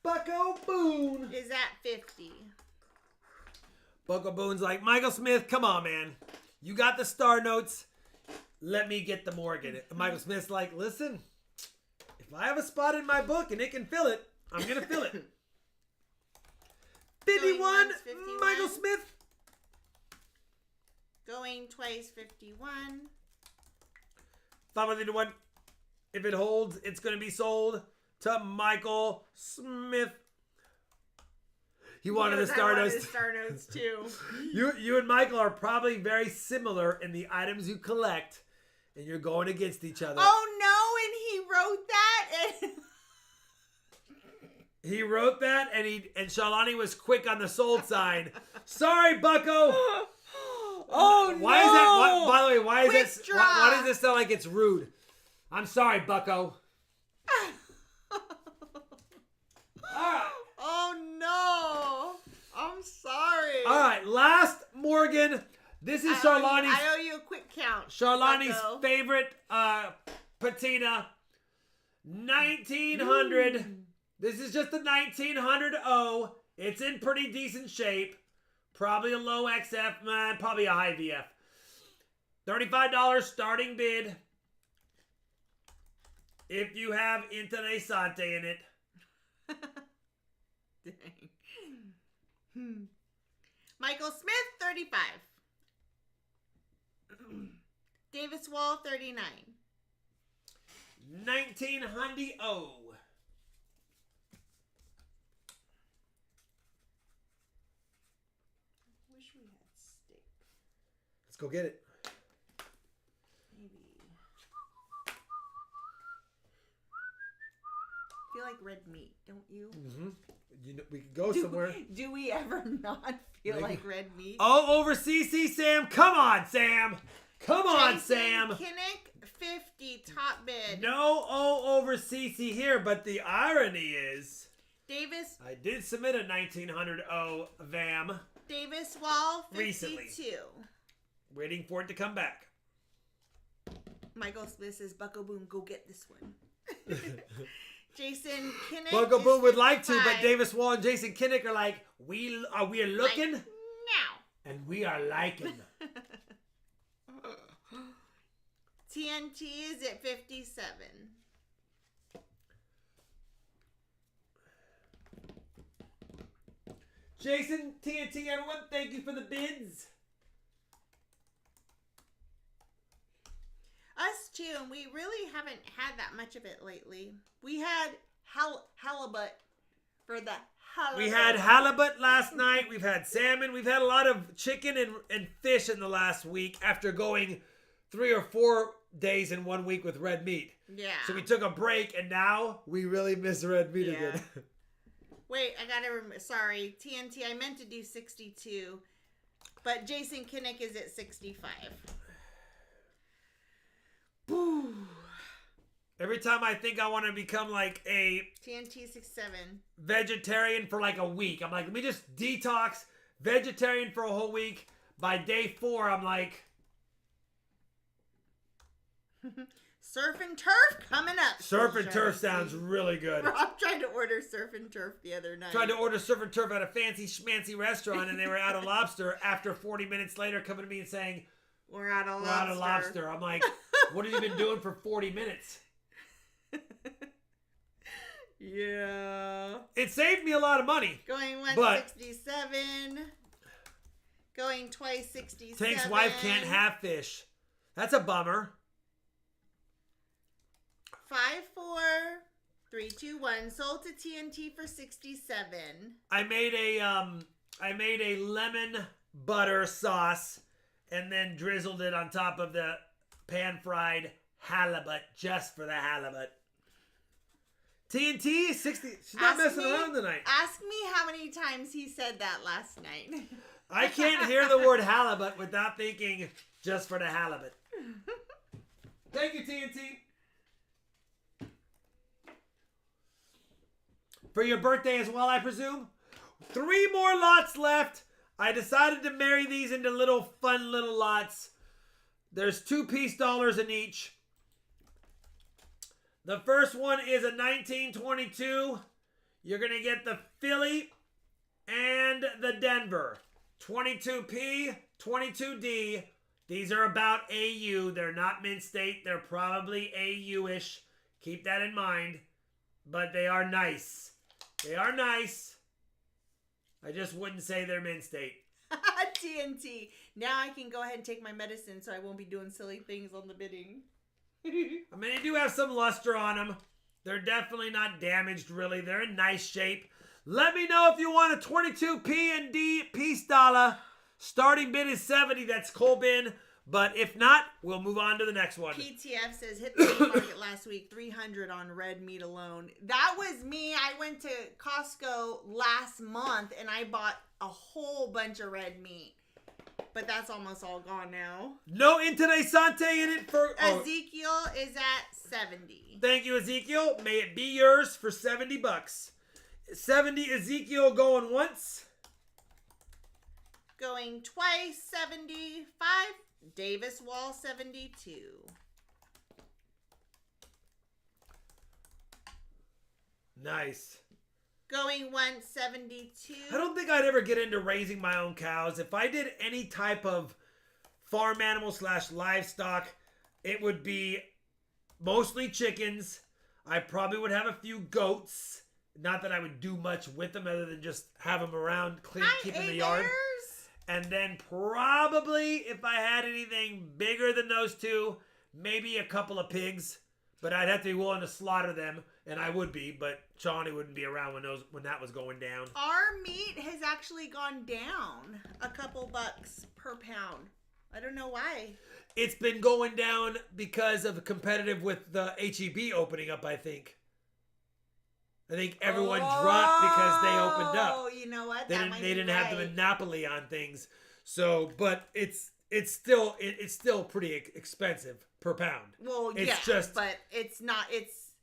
Bucko Boone is at 50. Bucko Boone's like, Michael Smith, come on, man. You got the star notes. Let me get the Morgan. And Michael Smith's like, listen, if I have a spot in my book and it can fill it, I'm going to fill it. 51, 51, Michael Smith. Going twice, 51. 501. If it holds, it's going to be sold to Michael Smith. He wanted the star notes. Star notes too. You and Michael are probably very similar in the items you collect, and you're going against each other. Oh no! And he wrote that. And he wrote that, and Shalani was quick on the sold sign. Sorry, Bucko. Oh no! Why is that? By the way, why does this sound like it's rude? I'm sorry, Bucko. Oh no! I'm sorry. All right, last Morgan. This is Charlani's. I owe you a quick count. Charlani's favorite patina. 1900. This is just the 1900 O. It's in pretty decent shape. Probably a low XF, man. Probably a high VF. $35 starting bid. If you have Interessante in it. Dang. Michael Smith, 35. Davis Wall, 39. 1900 O. Wish we had steak. Let's go get it. Maybe. feel like red meat, don't you? Mm-hmm. You know, we could go somewhere. Do we ever not feel like red meat? Oh, over CC, Sam. Come on, Sam. Come on, Jason Sam. Kinnick, 50, top bid. No O over CC here, but the irony is... Davis. I did submit a 1900 O VAM. Davis Wall, 52. Recently. Waiting for it to come back. Michael Smith says, Bucko Boom, go get this one. Jason Kinnick. Bucko Boom would 55. like to, but Davis Wall and Jason Kinnick are like, we are looking. Like, now. And we are liking. TNT is at 57. Jason, TNT, everyone, thank you for the bids. Us too, and we really haven't had that much of it lately. We had halibut for the halibut. We had halibut last night. We've had salmon. We've had a lot of chicken and fish in the last week after going 3 or 4 days in 1 week with red meat. Yeah. So we took a break, and now we really miss red meat again. Wait, I gotta remember. Sorry, TNT. I meant to do 62, but Jason Kinnick is at 65. Boo. Every time I think I want to become like a TNT 67 vegetarian for like a week, I'm like, let me just detox vegetarian for a whole week. By day 4, I'm like, surf and turf coming up. surf and turf sounds really good. Rob tried to order surf and turf the other night. Tried to order surf and turf at a fancy schmancy restaurant, and they were out of lobster. After 40 minutes later, coming to me and saying, We're out of we're lobster. out of lobster. I'm like, what have you been doing for 40 minutes? Yeah. It saved me a lot of money. Going once But 67. Going twice 67. Tank's wife can't have fish. That's a bummer. 5, 4, 3, 2, 1. Sold to TNT for 67. I made a lemon butter sauce and then drizzled it on top of the pan fried halibut just for the halibut. TNT 60. She's not messing around tonight. Ask me how many times he said that last night. I can't hear the word halibut without thinking just for the halibut. Thank you, TNT. For your birthday as well, I presume. 3 more lots left. I decided to marry these into little fun little lots. There's 2 piece dollars in each. The first one is a 1922. You're going to get the Philly and the Denver. 22P, 22D. These are about AU. They're not Mint State. They're probably AU-ish. Keep that in mind. But they are nice. They are nice. I just wouldn't say they're Mint State. TNT. Now I can go ahead and take my medicine so I won't be doing silly things on the bidding. I mean, they do have some luster on them. They're definitely not damaged, really. They're in nice shape. Let me know if you want a 22P and D piece dollar. Starting bid is 70. That's Colbin. But if not, we'll move on to the next one. PTF says hit the meat market last week, 300 on red meat alone. That was me. I went to Costco last month and I bought a whole bunch of red meat. But that's almost all gone now. No interessante in it for... Ezekiel is at 70. Thank you, Ezekiel. May it be yours for $70. 70 Ezekiel going once. Going twice, 75. Davis Wall, 72. Nice. Going once, 72. I don't think I'd ever get into raising my own cows. If I did any type of farm animal / livestock, it would be mostly chickens. I probably would have a few goats. Not that I would do much with them other than just have them around, keeping the yard. And then probably, if I had anything bigger than those 2, maybe a couple of pigs. But I'd have to be willing to slaughter them, and I would be. But Shawnee wouldn't be around when that was going down. Our meat has actually gone down a couple bucks per pound. I don't know why. It's been going down because of competitive with the HEB opening up, I think. I think everyone dropped because they opened up. Oh, you know what? They didn't have the monopoly on things. So, but it's still pretty expensive per pound. Well, it's yeah, just, but it's not.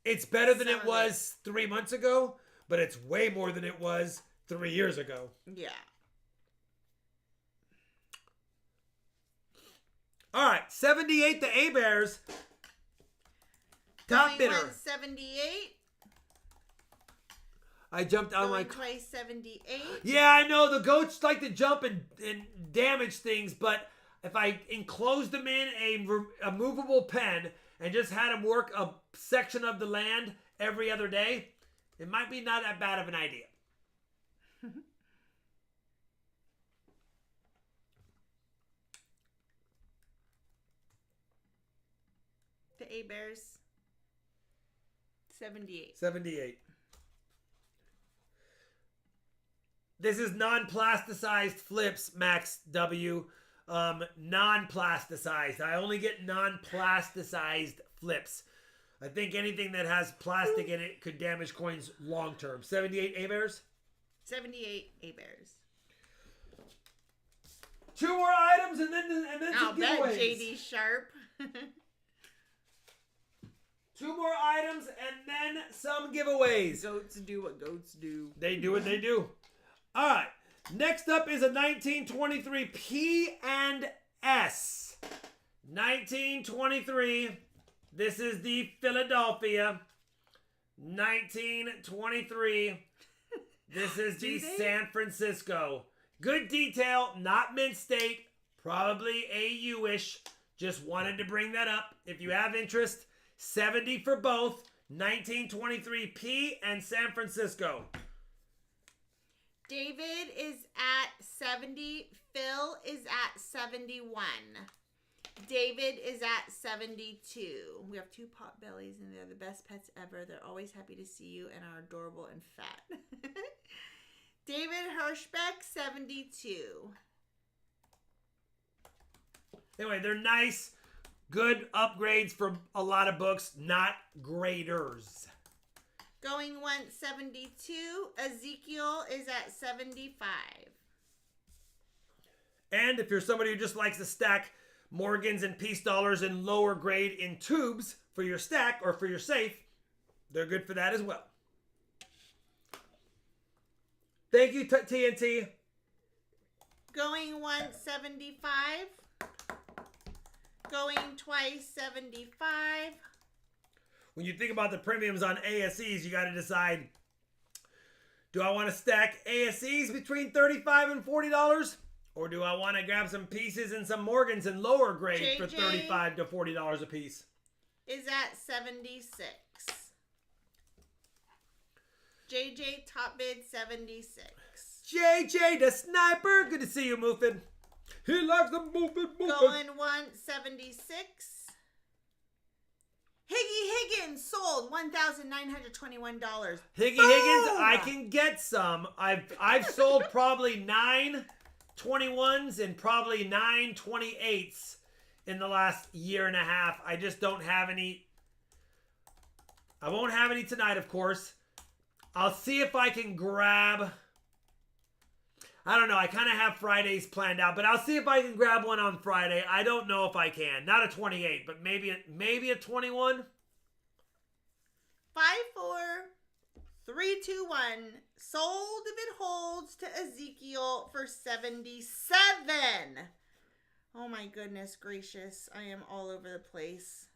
It's better than it was 3 months ago, but it's way more than it was 3 years ago. Yeah. All right, 78 the A-Bears. Top bidder. 78. I jumped out of my... Twice 78. Yeah, I know. The goats like to jump and damage things, but if I enclosed them in a movable pen and just had them work a section of the land every other day, it might be not that bad of an idea. The A-Bears. 78. 78. This is non-plasticized flips, Max W. Non-plasticized. I only get non-plasticized flips. I think anything that has plastic in it could damage coins long term. 78 A-Bears? 78 A-Bears. 2 more items and then I'll some bet giveaways. JD Sharp. 2 more items and then some giveaways. Goats do what goats do. They do what they do. All right. Next up is a 1923 P&S. 1923. This is the Philadelphia. 1923. This is the San Francisco. Good detail, not mint state. Probably AU-ish. Just wanted to bring that up. If you have interest, 70 for both. 1923 P and San Francisco. David is at 70. Phil is at 71. David is at 72. We have 2 pot bellies and they're the best pets ever. They're always happy to see you and are adorable and fat. David Hirschbeck, 72. Anyway, they're nice, good upgrades for a lot of books, not graders. Going once, 72. Ezekiel is at 75. And if you're somebody who just likes to stack Morgans and Peace Dollars in lower grade in tubes for your stack or for your safe, they're good for that as well. Thank you, TNT. Going once, 75. Going twice, 75. When you think about the premiums on ASEs, you got to decide, do I want to stack ASEs between $35 and $40? Or do I want to grab some pieces and some Morgans in lower grade for $35 to $40 a piece? Is at 76. JJ top bid 76. JJ the sniper, good to see you, Muffin. He likes the Muffin. Going once, 76. Higgy Higgins sold $1,921. Higgy Higgins, I can get some. I've sold probably 9 21s and probably 9 28s in the last year and a half. I just don't have any. I won't have any tonight, of course. I'll see if I can grab. I don't know. I kind of have Fridays planned out, but I'll see if I can grab one on Friday. I don't know if I can. Not a 28, but maybe a 21. 5, 4, 3, 2, 1. Sold if it holds to Ezekiel for 77. Oh my goodness gracious. I am all over the place.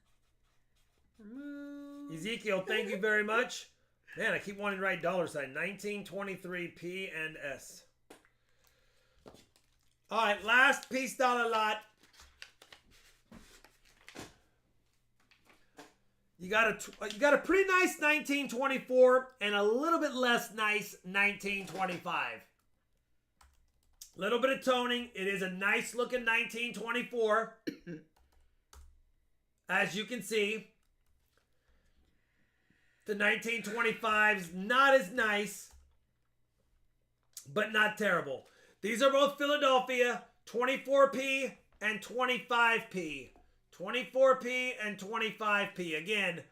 Remove. Ezekiel, thank you very much. Man, I keep wanting to write $sign. 1923 P and S. All right, last Peace Dollar lot. You got a pretty nice 1924 and a little bit less nice 1925. Little bit of toning. It is a nice looking 1924. As you can see, the 1925's not as nice, but not terrible. These are both Philadelphia, 24p and 25p. 24p and 25p. Again,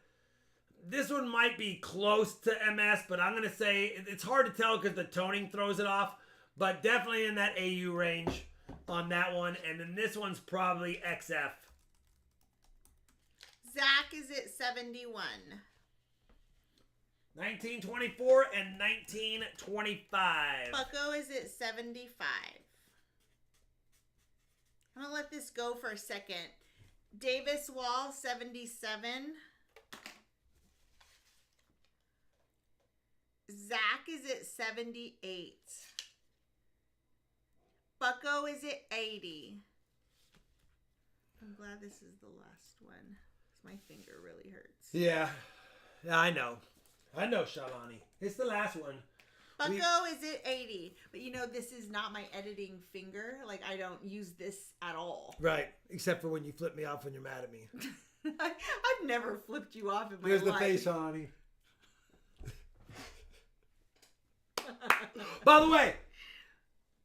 This one might be close to MS, but I'm going to say it's hard to tell because the toning throws it off. But definitely in that AU range on that one. And then this one's probably XF. Zach is at 71. 1924 and 1925. Bucko is at 75. I'm going to let this go for a second. Davis Wall, 77. Zach is at 78. Bucko is at 80. I'm glad this is the last one. My finger really hurts. Yeah, I know. I know, Shalani. It's the last one. Bucko is at 80. But you know, this is not my editing finger. Like, I don't use this at all. Right. Except for when you flip me off when you're mad at me. I've never flipped you off in my Here's life. the face, Shalani. By the way,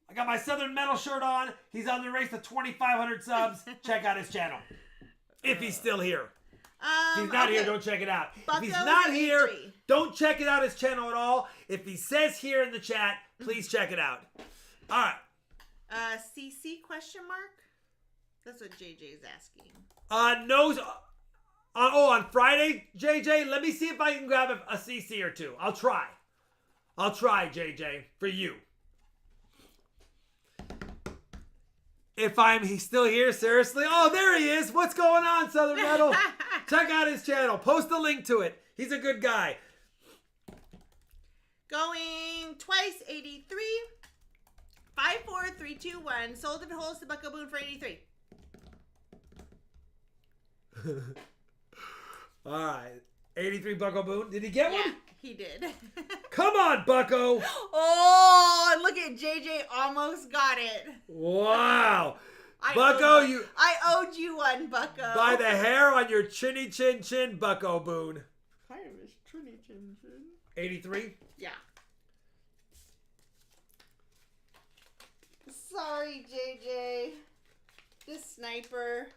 I got my Southern Metal shirt on. He's on the race to 2,500 subs. Check out his channel. If he's still here. If he's not here, don't check it out. Bucko if he's not is here, 80. don't check it out his channel at all. If he says here in the chat, please check it out. All right. CC question mark? That's what JJ is asking. On Friday, JJ, let me see if I can grab a CC or two. I'll try, JJ, for you. If he's still here, seriously. Oh, there he is. What's going on, Southern Metal? Check out his channel. Post a link to it. He's a good guy. Going twice, 83. 5, 4, 3, 2, 1. Sold if it holds the Bucko Boon for 83. All right. 83 Bucko Boon. Did he get one? Yeah, he did. Come on, Bucko. Oh, and look at JJ almost got it. Wow. I owed you one, Bucko. By the hair on your chinny chin chin, Bucko Boon. Kind of is chinny chin chin. 83? Yeah. Sorry, JJ. This sniper.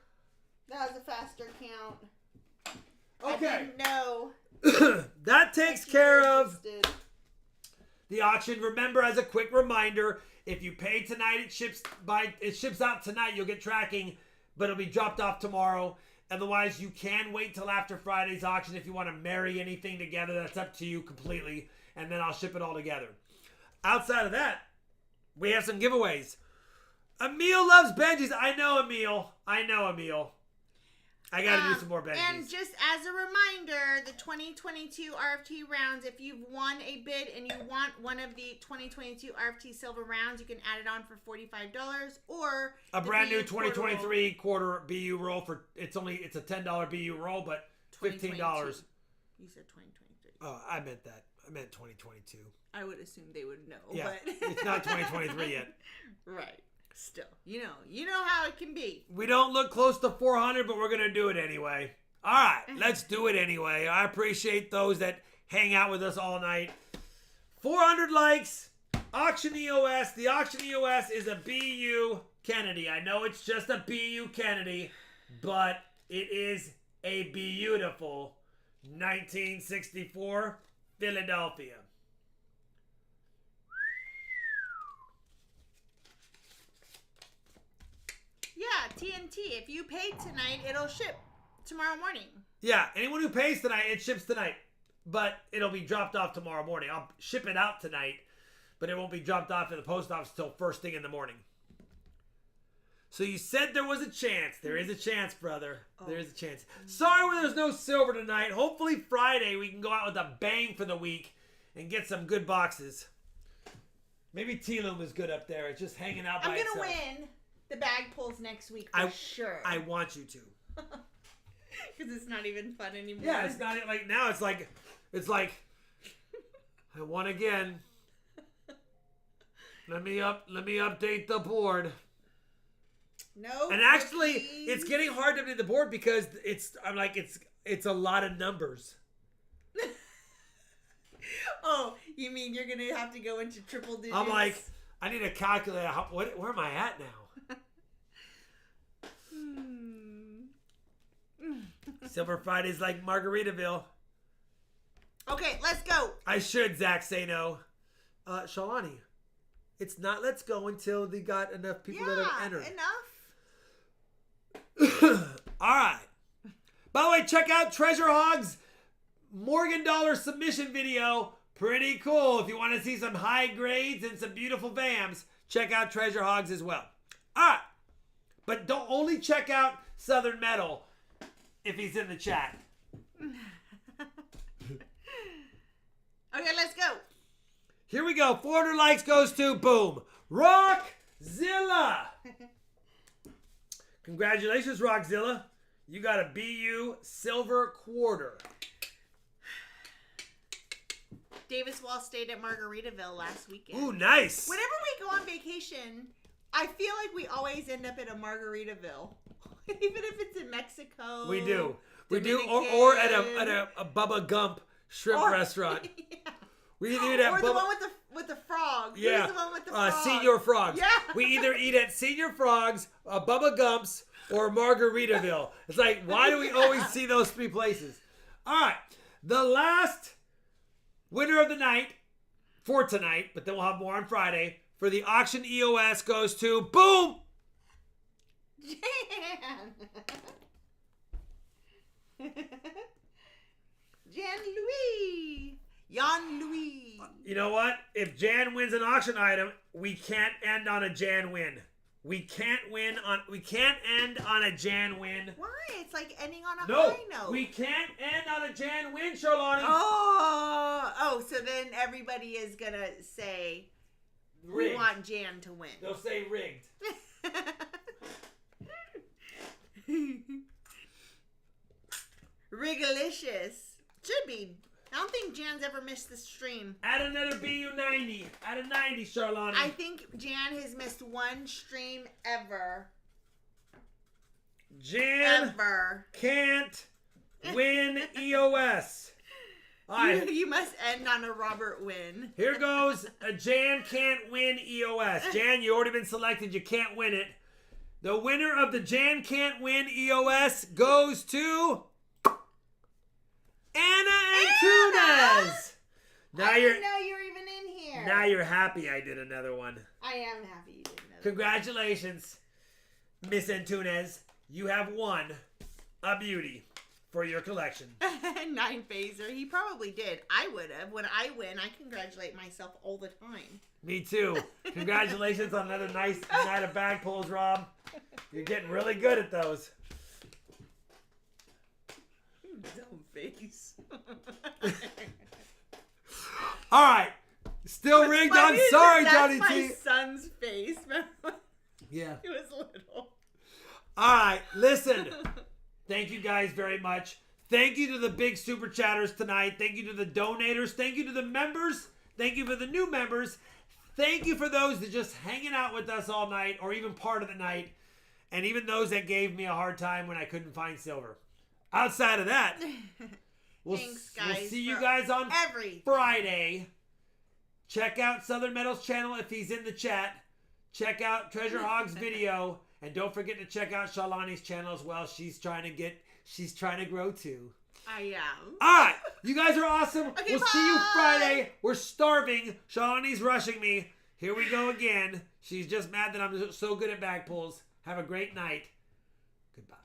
That was a faster count. Okay. I didn't know. That takes care of the auction. Remember, as a quick reminder, if you pay tonight, it ships out tonight. You'll get tracking, but it'll be dropped off tomorrow. Otherwise, you can wait till after Friday's auction if you want to marry anything together. That's up to you completely, and then I'll ship it all together. Outside of that, we have some giveaways. Emil loves Benjis. I know Emil. I got to do some more Benjis. And just as a reminder, the 2022 RFT rounds, if you've won a bid and you want one of the 2022 RFT silver rounds, you can add it on for $45 or a brand new 2023 quarter BU roll for it's a $10 BU roll, but $15. You said 2023. Oh, I meant that. I meant 2022. I would assume they would know. Yeah, but it's not 2023 yet. Right. Still, you know how it can be. We don't look close to 400, but we're going to do it anyway. All right, let's do it anyway. I appreciate those that hang out with us all night. 400 likes. Auction EOS. The Auction EOS is a BU Kennedy. I know it's just a BU Kennedy, but it is a beautiful 1964 Philadelphia. Yeah, TNT. If you pay tonight, it'll ship tomorrow morning. Yeah, anyone who pays tonight, it ships tonight. But it'll be dropped off tomorrow morning. I'll ship it out tonight, but it won't be dropped off to the post office till first thing in the morning. So you said there was a chance. There is a chance, brother. Oh. There is a chance. Sorry there's no silver tonight. Hopefully Friday we can go out with a bang for the week and get some good boxes. Maybe T-Loom is good up there. It's just hanging out by itself. I'm going to win the bag pulls next week for sure. I want you to. Because it's not even fun anymore. Yeah, it's not like now. It's like I won again. Let me update the board. No. And actually, it's getting hard to update the board because it's a lot of numbers. Oh, you mean you're gonna have to go into triple digits? I'm like, I need to calculate where am I at now? Silver Friday's like Margaritaville. I should, Zach, say no. Shalani, it's not let's go until they got enough people that have entered. Enough. All right. By the way, check out Treasure Hog's Morgan Dollar submission video. Pretty cool. If you want to see some high grades and some beautiful VAMs, check out Treasure Hogs as well. All right. But don't only check out Southern Metal if he's in the chat. Okay, let's go. Here we go. 400 likes goes to, boom, Rockzilla. Congratulations, Rockzilla. You got a BU silver quarter. Davis Wall stayed at Margaritaville last weekend. Ooh, nice. Whenever we go on vacation, I feel like we always end up at a Margaritaville. Even if it's in Mexico. We do. We do. Dominican. Or at a Bubba Gump shrimp restaurant. Yeah. We either eat at or the Bubba... one with the frog. Yeah. Who's the one with the frog? Senior Frogs. Yeah. We either eat at Senior Frogs, Bubba Gumps, or Margaritaville. It's like, why do we always see those three places? All right. The last winner of the night for tonight, but then we'll have more on Friday, for the auction EOS goes to, boom! Jan Louis. You know what? If Jan wins an auction item, we can't end on a Jan win. We can't end on a Jan win. Why? It's like ending on a No, high note. we can't end on a Jan win, Charlani. Oh, so then everybody is gonna say Rigged. we want Jan to win. They'll say rigged. Rigalicious. Should be. I don't think Jan's ever missed the stream. Add another BU 90. Add a 90, Charlani. I think Jan has missed one stream ever. Jan can't win EOS. All right. You must end on a Robert win. Here goes a Jan can't win EOS. Jan, you already been selected. You can't win it. The winner of the Jan can't win EOS goes to Anna Antunes. I didn't know you were even in here. Now you're happy I did another one. I am happy you did another one. Congratulations, Miss Antunes. You have won a beauty for your collection. 9 phaser. He probably did. I would have. When I win, I congratulate myself all the time. Me too. Congratulations on another nice night of bag pulls, Rob. You're getting really good at those. Dumb face. All right. Still rigged. I'm sorry, Johnny That's T. my son's face. Yeah. He was little. All right. Listen. Thank you guys very much. Thank you to the big super chatters tonight. Thank you to the donators. Thank you to the members. Thank you for the new members. Thank you for those that just hanging out with us all night or even part of the night. And even those that gave me a hard time when I couldn't find silver. Outside of that, Thanks, guys. We'll see you guys on Friday. Check out Southern Metal's channel if he's in the chat. Check out Treasure Hog's video. And don't forget to check out Shalani's channel as well. She's trying to grow too. I am. All right. You guys are awesome. Okay, we'll see you Friday. We're starving. Shalani's rushing me. Here we go again. She's just mad that I'm so good at bag pulls. Have a great night. Goodbye.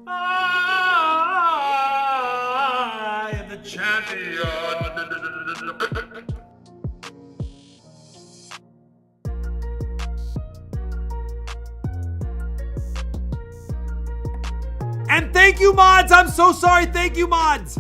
I am the champion. And thank you, mods. I'm so sorry. Thank you, mods.